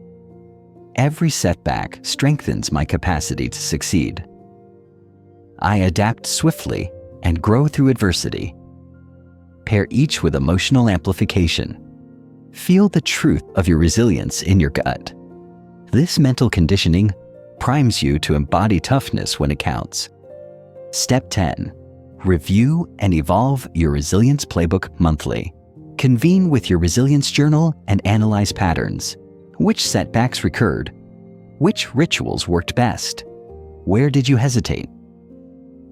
Every setback strengthens my capacity to succeed. I adapt swiftly and grow through adversity. Pair each with emotional amplification. Feel the truth of your resilience in your gut. This mental conditioning primes you to embody toughness when it counts. Step 10. Review and evolve your resilience playbook monthly. Convene with your resilience journal and analyze patterns. Which setbacks recurred? Which rituals worked best? Where did you hesitate?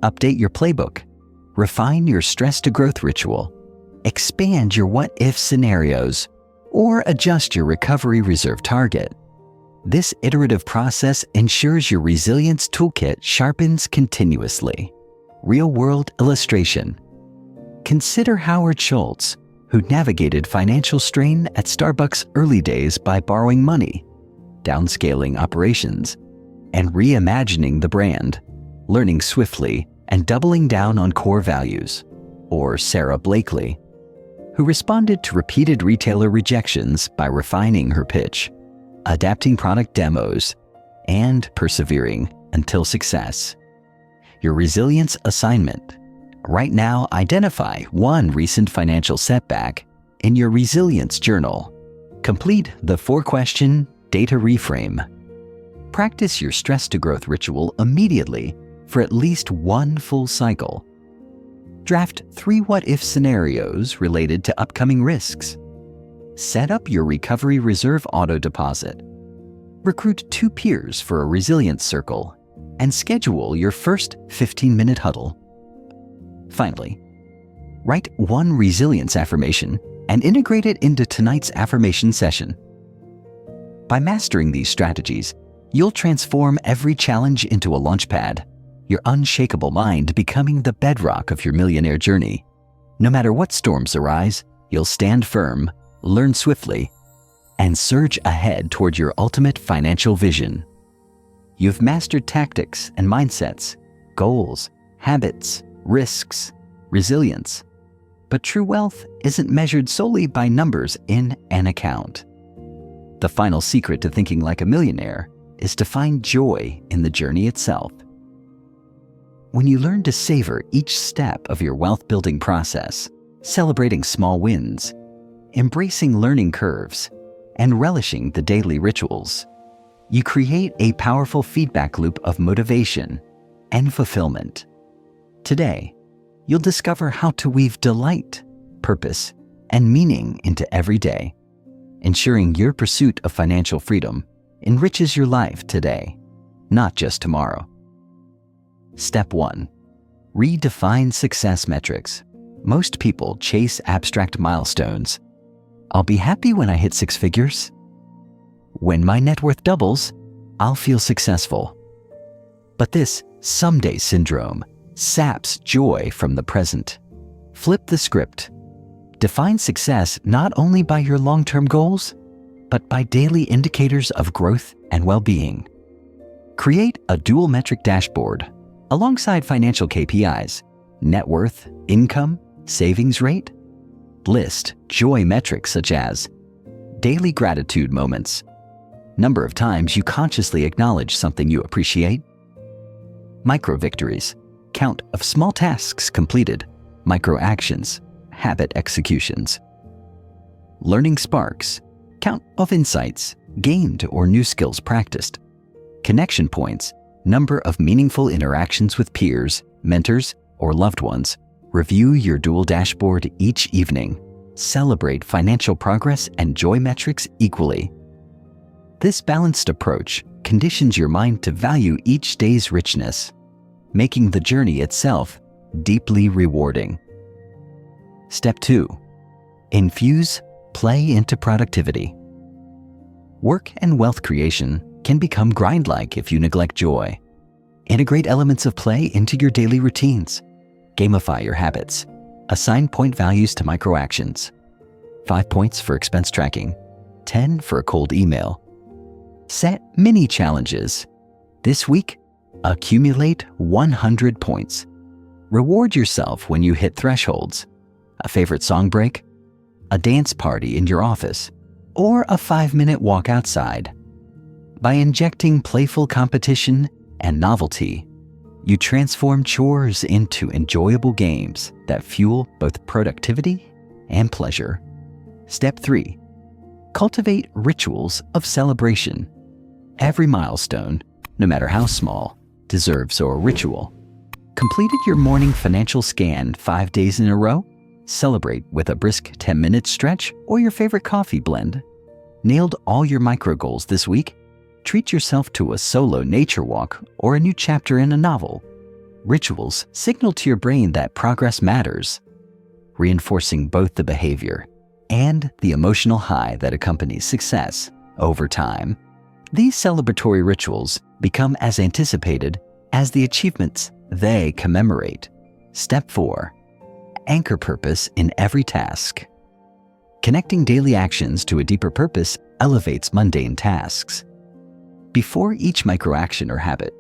Update your playbook. Refine your stress to growth ritual. Expand your what-if scenarios, or adjust your recovery reserve target. This iterative process ensures your resilience toolkit sharpens continuously. Real-world illustration. Consider Howard Schultz, who navigated financial strain at Starbucks' early days by borrowing money, downscaling operations, and reimagining the brand, learning swiftly and doubling down on core values. Or Sarah Blakely, who responded to repeated retailer rejections by refining her pitch, adapting product demos, and persevering until success. Your resilience assignment. Right now, identify one recent financial setback in your resilience journal. Complete the 4-question data reframe. Practice your stress to growth ritual immediately for at least one full cycle. Draft 3 what-if scenarios related to upcoming risks. Set up your recovery reserve auto deposit. Recruit 2 peers for a resilience circle and schedule your first 15-minute huddle. Finally, write 1 resilience affirmation and integrate it into tonight's affirmation session. By mastering these strategies, you'll transform every challenge into a launchpad, your unshakable mind becoming the bedrock of your millionaire journey. No matter what storms arise, you'll stand firm, learn swiftly, and surge ahead toward your ultimate financial vision. You've mastered tactics and mindsets, goals, habits, risks, resilience. But true wealth isn't measured solely by numbers in an account. The final secret to thinking like a millionaire is to find joy in the journey itself. When you learn to savor each step of your wealth-building process, celebrating small wins, embracing learning curves, and relishing the daily rituals, you create a powerful feedback loop of motivation and fulfillment. Today, you'll discover how to weave delight, purpose, and meaning into every day, ensuring your pursuit of financial freedom enriches your life today, not just tomorrow. Step 1. Redefine success metrics. Most people chase abstract milestones. I'll be happy when I hit 6 figures. When my net worth doubles, I'll feel successful. But this someday syndrome saps joy from the present. Flip the script. Define success not only by your long-term goals, but by daily indicators of growth and well-being. Create a dual metric dashboard alongside financial KPIs, net worth, income, savings rate. List joy metrics such as daily gratitude moments, number of times you consciously acknowledge something you appreciate, micro victories, count of small tasks completed, micro actions, habit executions, learning sparks, count of insights gained or new skills practiced, connection points, number of meaningful interactions with peers, mentors, or loved ones. Review your dual dashboard each evening. Celebrate financial progress and joy metrics equally. This balanced approach conditions your mind to value each day's richness, making the journey itself deeply rewarding. Step 2. Infuse play into productivity. Work and wealth creation can become grind-like if you neglect joy. Integrate elements of play into your daily routines. Gamify your habits. Assign point values to micro actions. 5 points for expense tracking, 10 for a cold email. Set mini challenges. This week, accumulate 100 points. Reward yourself when you hit thresholds. A favorite song break, a dance party in your office, or a 5-minute walk outside. By injecting playful competition and novelty, you transform chores into enjoyable games that fuel both productivity and pleasure. Step 3. Cultivate rituals of celebration. Every milestone, no matter how small, deserves a ritual. Completed your morning financial scan 5 days in a row? Celebrate with a brisk 10-minute stretch or your favorite coffee blend. Nailed all your micro goals this week? Treat yourself to a solo nature walk or a new chapter in a novel. Rituals signal to your brain that progress matters, reinforcing both the behavior and the emotional high that accompanies success over time. These celebratory rituals become as anticipated as the achievements they commemorate. Step 4. Anchor purpose in every task. Connecting daily actions to a deeper purpose elevates mundane tasks. Before each micro-action or habit,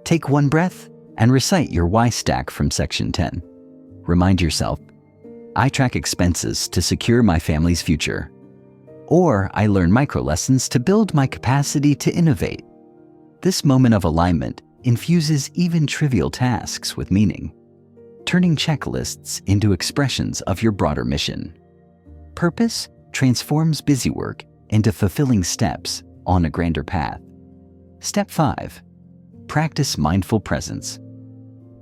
take one breath and recite your why stack from section 10. Remind yourself, I track expenses to secure my family's future. Or I learn micro lessons to build my capacity to innovate. This moment of alignment infuses even trivial tasks with meaning, turning checklists into expressions of your broader mission. Purpose transforms busy work into fulfilling steps on a grander path. Step 5. Practice mindful presence.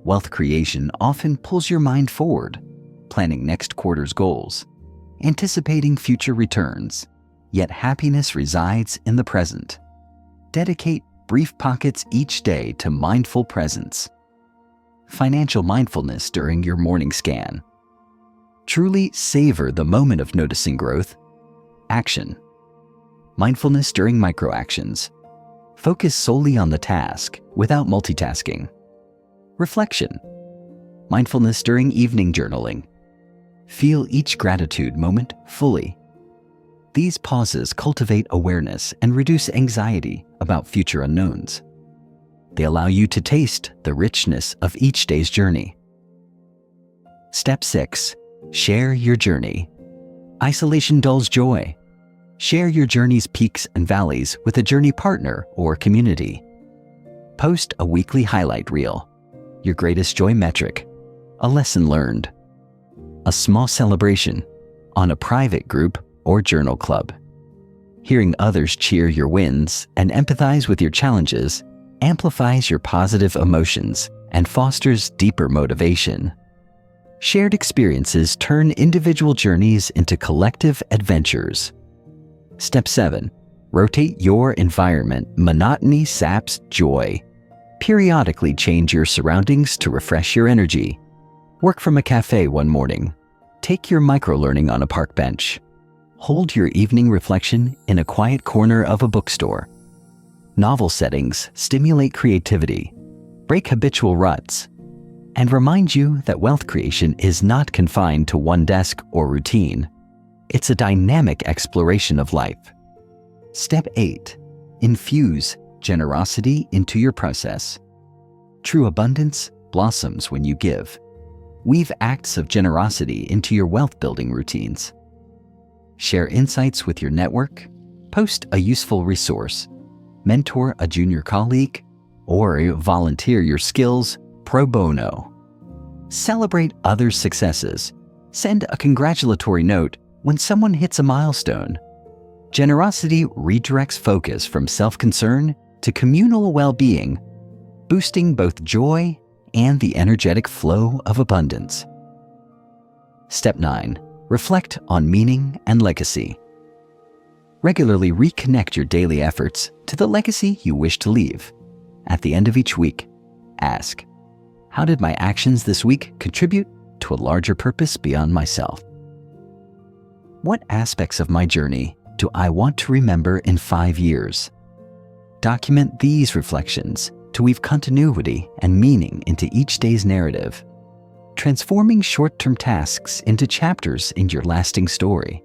Wealth creation often pulls your mind forward, planning next quarter's goals, anticipating future returns, yet happiness resides in the present. Dedicate brief pockets each day to mindful presence. Financial mindfulness during your morning scan. Truly savor the moment of noticing growth. Action. Mindfulness during micro-actions. Focus solely on the task without multitasking. Reflection. Mindfulness during evening journaling. Feel each gratitude moment fully. These pauses cultivate awareness and reduce anxiety about future unknowns. They allow you to taste the richness of each day's journey. Step 6. Share your journey. Isolation dulls joy. Share your journey's peaks and valleys with a journey partner or community. Post a weekly highlight reel, your greatest joy metric, a lesson learned, a small celebration on a private group or journal club. Hearing others cheer your wins and empathize with your challenges amplifies your positive emotions and fosters deeper motivation. Shared experiences turn individual journeys into collective adventures. Step 7. Rotate your environment. Monotony saps joy. Periodically change your surroundings to refresh your energy. Work from a cafe one morning. Take your micro-learning on a park bench. Hold your evening reflection in a quiet corner of a bookstore. Novel settings stimulate creativity, break habitual ruts, and remind you that wealth creation is not confined to one desk or routine. It's a dynamic exploration of life. Step 8. Infuse generosity into your process. True abundance blossoms when you give. Weave acts of generosity into your wealth-building routines. Share insights with your network, post a useful resource, mentor a junior colleague, or volunteer your skills pro bono. Celebrate others' successes. Send a congratulatory note when someone hits a milestone. Generosity redirects focus from self-concern to communal well-being, boosting both joy and the energetic flow of abundance. Step 9. Reflect on meaning and legacy. Regularly reconnect your daily efforts to the legacy you wish to leave. At the end of each week, ask, how did my actions this week contribute to a larger purpose beyond myself? What aspects of my journey do I want to remember in 5 years? Document these reflections to weave continuity and meaning into each day's narrative, transforming short-term tasks into chapters in your lasting story.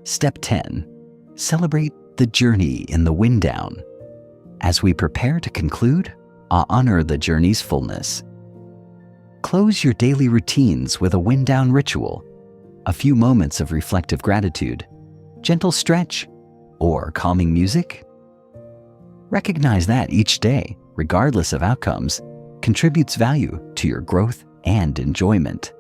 Step 10. Celebrate the journey in the wind down. As we prepare to conclude, honor the journey's fullness. Close your daily routines with a wind down ritual, a few moments of reflective gratitude, gentle stretch, or calming music. Recognize that each day, regardless of outcomes, contributes value to your growth and enjoyment.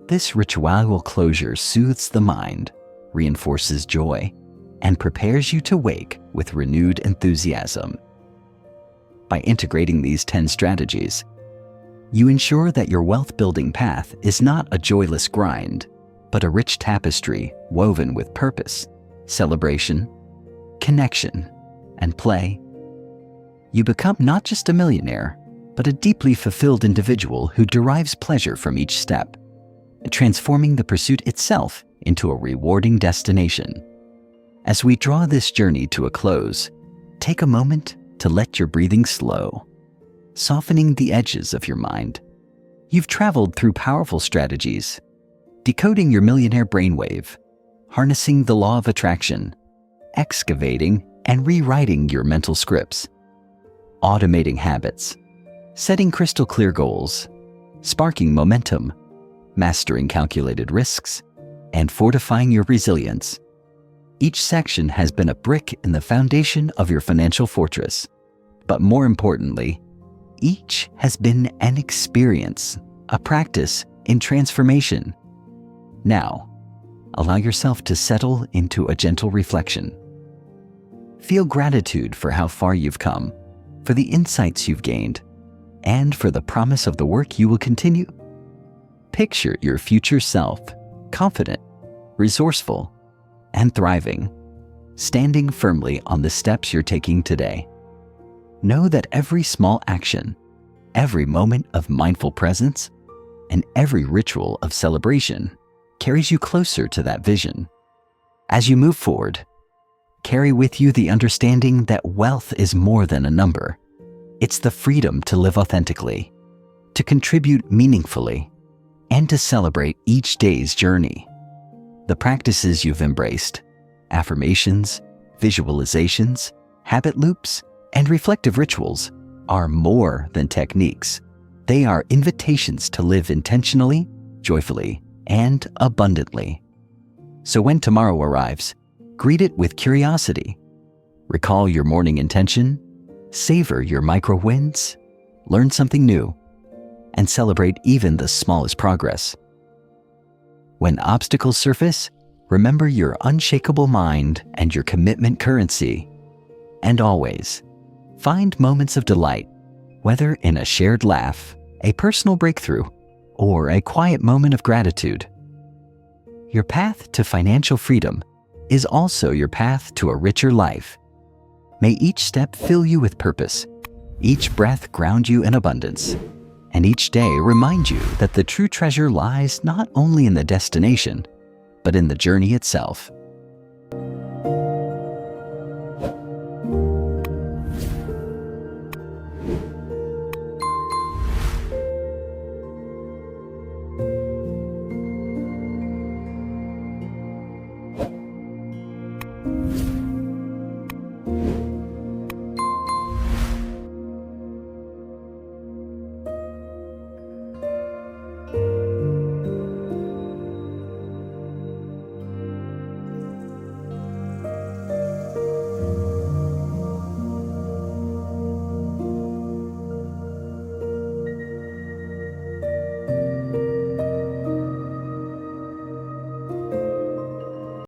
This ritual closure soothes the mind, reinforces joy, and prepares you to wake with renewed enthusiasm. By integrating these 10 strategies, you ensure that your wealth-building path is not a joyless grind, but a rich tapestry woven with purpose, celebration, connection, and play. You become not just a millionaire, but a deeply fulfilled individual who derives pleasure from each step, transforming the pursuit itself into a rewarding destination. As we draw this journey to a close, take a moment to let your breathing slow, softening the edges of your mind. You've traveled through powerful strategies, decoding your millionaire brainwave, harnessing the law of attraction, excavating and rewriting your mental scripts, automating habits, setting crystal clear goals, sparking momentum, mastering calculated risks, and fortifying your resilience. Each section has been a brick in the foundation of your financial fortress. But more importantly, each has been an experience, a practice in transformation. Now, allow yourself to settle into a gentle reflection. Feel gratitude for how far you've come, for the insights you've gained, and for the promise of the work you will continue. Picture your future self, confident, resourceful, and thriving, standing firmly on the steps you're taking today. Know that every small action, every moment of mindful presence, and every ritual of celebration carries you closer to that vision. As you move forward, carry with you the understanding that wealth is more than a number. It's the freedom to live authentically, to contribute meaningfully, and to celebrate each day's journey. The practices you've embraced, affirmations, visualizations, habit loops, and reflective rituals, are more than techniques. They are invitations to live intentionally, joyfully, and abundantly. So when tomorrow arrives, greet it with curiosity. Recall your morning intention, savor your micro wins, learn something new, and celebrate even the smallest progress. When obstacles surface, remember your unshakable mind and your commitment currency. And always, find moments of delight, whether in a shared laugh, a personal breakthrough, or a quiet moment of gratitude. Your path to financial freedom is also your path to a richer life. May each step fill you with purpose, each breath ground you in abundance, and each day remind you that the true treasure lies not only in the destination, but in the journey itself.